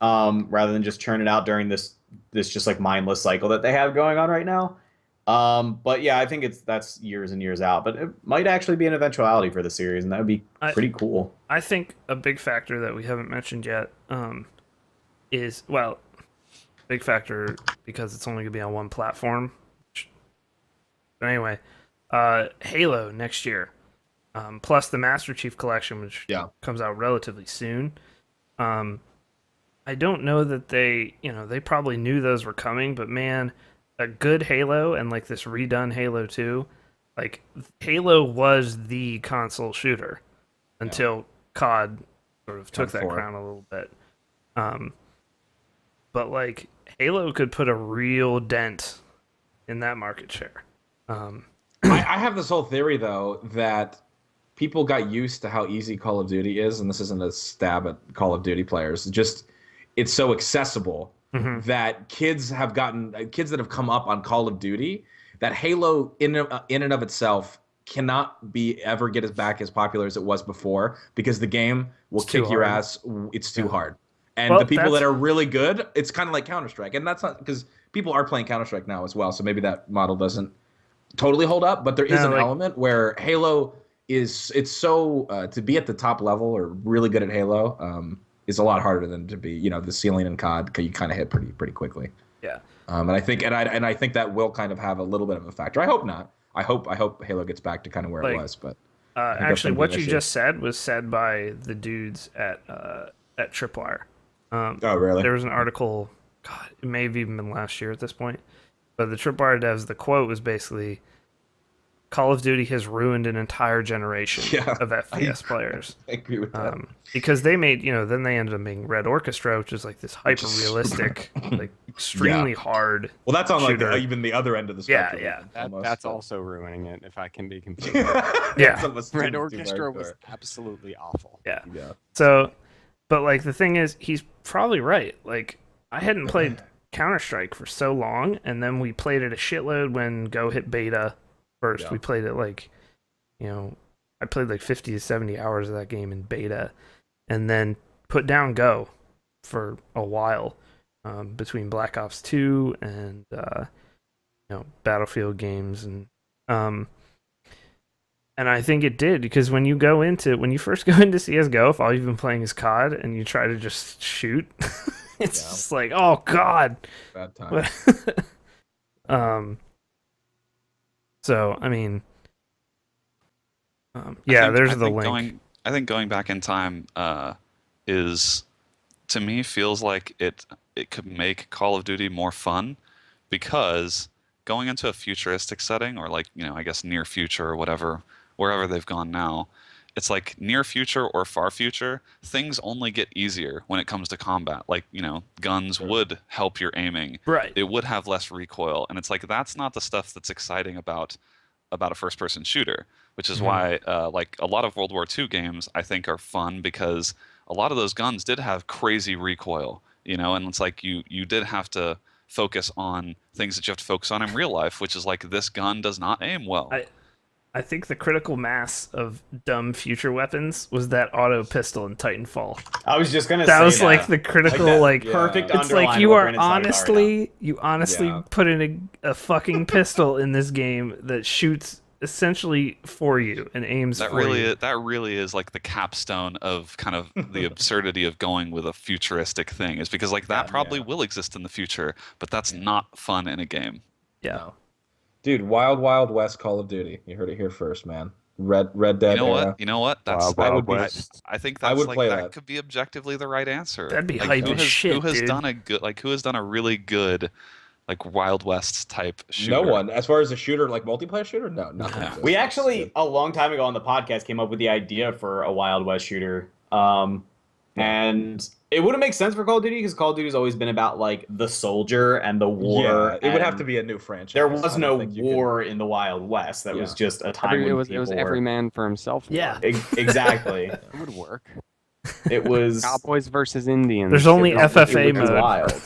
rather than just churn it out during this just like mindless cycle that they have going on right now. But yeah, I think that's years and years out, but it might actually be an eventuality for the series, and that would be pretty cool. I think a big factor that we haven't mentioned yet is, well, big factor because it's only going to be on one platform. But anyway, Halo next year. plus the Master Chief Collection, which Yeah. comes out relatively soon. I don't know that they probably knew those were coming, but man, a good Halo and like this redone Halo 2, like Halo was the console shooter until COD sort of took COD that 4. crown a little bit. But like Halo could put a real dent in that market share. I have this whole theory though that people got used to how easy Call of Duty is, and this isn't a stab at Call of Duty players. Just it's so accessible that kids that have come up on Call of Duty, that Halo in and of itself cannot be ever get as back as popular as it was before, because the game will It's too kick your hard. ass. It's too hard. And Well, the people that's- that are really good, it's kind of like Counter-Strike. And that's not because people are playing Counter-Strike now as well, so maybe that model doesn't totally hold up, but there is No, an like- element where Halo it's so to be at the top level or really good at Halo is a lot harder than to be, the ceiling in COD you kind of hit pretty quickly. Yeah. And I think I think that will kind of have a little bit of a factor. I hope not. I hope Halo gets back to kind of where Like, it was, but Actually, gonna be what an you issue. just said was said by the dudes at Tripwire. oh really? There was an article, God, it may have even been last year at this point, but the Tripwire devs, the quote was basically, Call of Duty has ruined an entire generation Yeah, of FPS players. I agree with that. Because they made, then they ended up making Red Orchestra, which is like this hyper realistic, like extremely hard. Well, that's on like shooter. even the other end of the Yeah, spectrum. yeah. almost, That's but- also ruining it, if I can be completely. Yeah. That's almost Red too Orchestra hardcore. was absolutely awful. Yeah. Yeah. So, but like the thing is, he's probably right. Like I hadn't played Counter-Strike for so long, and then we played it a shitload when Go hit beta first. Yeah. We played it like, I played like 50 to 70 hours of that game in beta, and then put down Go for a while between Black Ops 2 and Battlefield games, and I think it did, because when you first go into CS:GO, if all you've been playing is COD and you try to just shoot, it's Yeah. just like, oh god. Bad time. So I mean, I yeah, think- there's I the think link. I think going back in time is, to me, feels like it could make Call of Duty more fun, because going into a futuristic setting, or like, I guess near future or whatever, wherever they've gone now, it's like near future or far future, things only get easier when it comes to combat. Like, guns would help your aiming. Right. It would have less recoil, and it's like that's not the stuff that's exciting about a first-person shooter, which is why like a lot of World War II games I think are fun, because a lot of those guns did have crazy recoil, and it's like you did have to focus on things that you have to focus on in real life, which is like this gun does not aim well. I think the critical mass of dumb future weapons was that auto pistol in Titanfall. I was just gonna That say was that. like the critical, that. like, Yeah. Perfect. it's underline like you what are Brandon's talking about right you honestly Yeah. put in a fucking pistol in this game that shoots essentially for you and aims That for really you. that really is like the capstone of kind of the absurdity of going with a futuristic thing, is because like that probably will exist in the future, but that's not fun in a game. Yeah. No. Dude, Wild Wild West Call of Duty. You heard it here first, man. Red Dead era. You know what? That's Wild that Wild would be- West. I think I that's would like play that that. could be objectively the right answer. That'd be like, hype who as has, shit, who has dude. done who has done a really good like Wild West type shooter? No one. As far as a shooter, like multiplayer shooter, no, nothing. No. exists. We actually a long time ago on the podcast came up with the idea for a Wild West shooter, and it wouldn't make sense for Call of Duty because Call of Duty's always been about like the soldier and the war. Yeah, it would have and to be a new franchise. There I was don't no think you could- war in the Wild West. That was Yeah. just a time when It was people every were... man for himself. Yeah. Exactly. It would work. It was Cowboys versus Indians. There's only it was- FFA it was mode. wild.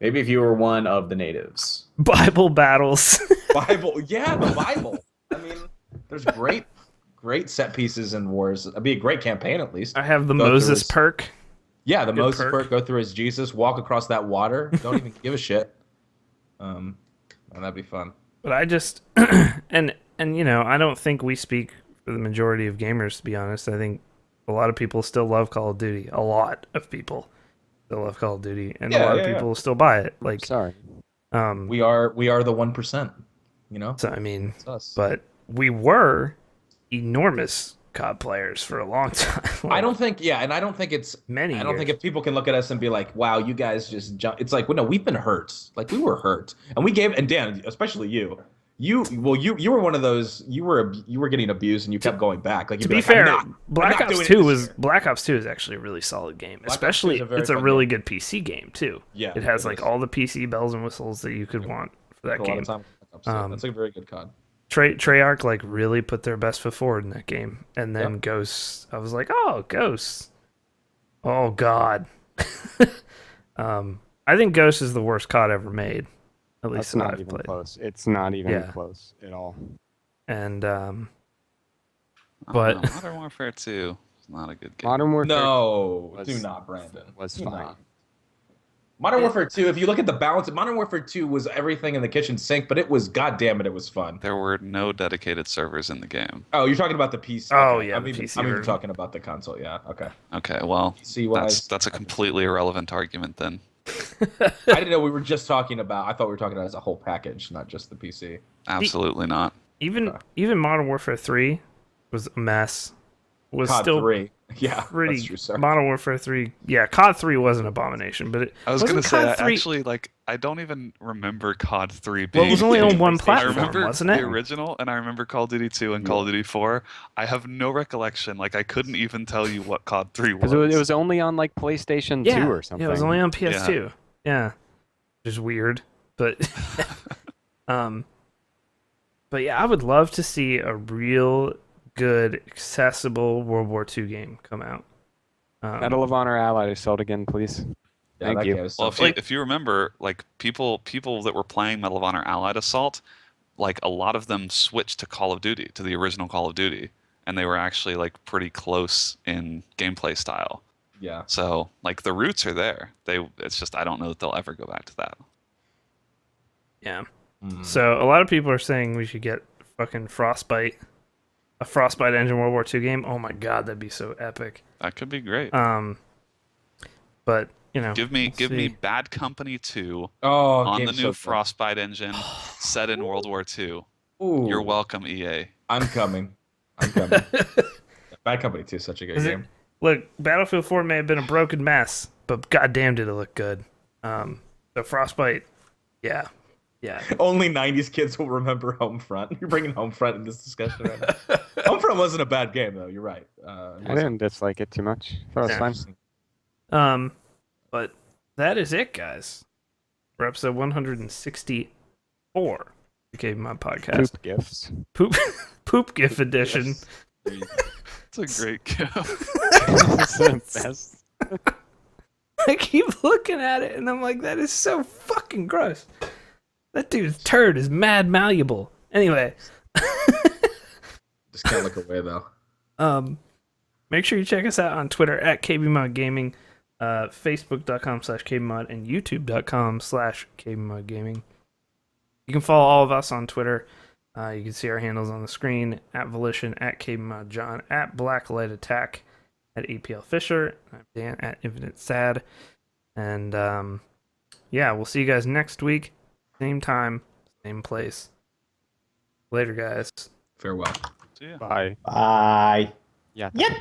Maybe if you were one of the natives. Bible battles. Bible. Yeah, the Bible. I mean, there's great set pieces in wars. It'd be a great campaign at least. I have the Go through Moses his- perk. Yeah, the Good Moses perk. perk. Go through as Jesus, walk across that water. Don't even give a shit. And that'd be fun. But I just and I don't think we speak for the majority of gamers, to be honest. I think a lot of people still love Call of Duty. A lot of people still love Call of Duty, and a Yeah, lot of yeah, people still buy it. Like, Sorry. We are the 1%. You know, so I mean, it's us. but we were enormous COD players for a long time. I don't think, yeah, and I don't think it's many. I don't think if people can look at us and be like, "Wow, you guys just jump." It's like, well, no, we've been hurt. Like we were hurt, and we gave. And Dan, especially you, you were one of those. You were getting abused, and you kept going back. Like To you'd be like, fair, I'm not Black doing Ops it 2 this was year. Black Ops 2 is actually a really solid game. Black Ops 2 Especially, is a very it's a fun really game. good PC game too. Yeah, it has it like is. all the PC bells and whistles that you could want for that A lot game. of time. That's a very good COD. Treyarch like really put their best foot forward in that game, and then Yep. Ghosts. I was like, oh, Ghosts. Oh God. I think Ghosts is the worst COD ever made. At least That's that not I've even played. close. It's not even Yeah. close at all. And But But- Modern Warfare 2 is not a good game. Modern Warfare No, was- do not, Brandon. was Do fine. not. Modern Warfare 2, if you look at the balance, Modern Warfare 2 was everything in the kitchen sink, but it was, goddamn it was fun. There were no dedicated servers in the game. Oh, you're talking about the PC. Oh, okay. yeah, I'm the even, PC I'm even version. talking about the console. Yeah, okay. Okay, well, PC wise, that's a completely irrelevant argument then. I didn't know we were just talking about. I thought we were talking about it as a whole package, not just the PC. Absolutely not. even Modern Warfare 3 was a mess. Was COD still 3. Yeah, pretty. that's true, sir. Modern Warfare 3, yeah, COD 3 was an abomination, but I was wasn't gonna say, COD 3 actually, like, I don't even remember COD 3 Well, being. it was only on one I platform, remember wasn't it? the original, and I remember Call of Duty 2 and Call of Duty 4. I have no recollection. Like, I couldn't even tell you what COD 3 was. Because it was only on like PlayStation 2 or something. Yeah, it was only on PS2. Yeah. Which is weird, but but yeah, I would love to see a real good accessible World War II game come out. Medal of Honor Allied is sold again, please. Yeah, Thank that you. game is Well, so if you remember, like people that were playing Medal of Honor Allied Assault, like a lot of them switched to Call of Duty, to the original Call of Duty, and they were actually like pretty close in gameplay style. yeah. So like the roots are there. It's just I don't know that they'll ever go back to that. Yeah. Mm. So a lot of people are saying we should get fucking Frostbite, a Frostbite engine World War II game. Oh my god, that'd be so epic. That could be great. But you know, give me we'll see. Bad Company 2 Oh, on the game's new so good. Frostbite engine set in World War II. Ooh, You're welcome, E EA. I'm coming. I'm coming. Bad Company 2 is such a good Is it- game. Look, Battlefield 4 may have been a broken mess, but goddamn did it look good. The Frostbite, yeah. Only 90s kids will remember Homefront. You're bringing Homefront in this discussion right now. Homefront wasn't a bad game, though. You're right. I didn't dislike it too much. I thought it was Yeah. fine. But that is it, guys. For episode 164 of the KBMOD podcast. Poop gifts. Poop GIF edition. It's a great gift. It's the best. I keep looking at it and I'm like, that is so fucking gross. That dude's turd is mad malleable. Anyway, Just can't look away, though. make sure you check us out on Twitter at KBMOD Gaming, Facebook.com/KBMOD, and YouTube.com/KBMOD Gaming. You can follow all of us on Twitter. You can see our handles on the screen at Volition, at KBMOD John, at Blacklite Attack, at APL Fisher. I'm Dan at Infinite Sad. And yeah, we'll see you guys next week. Same time, same place. Later, guys. Farewell. See ya. Bye. Bye. Yeah. Yeah.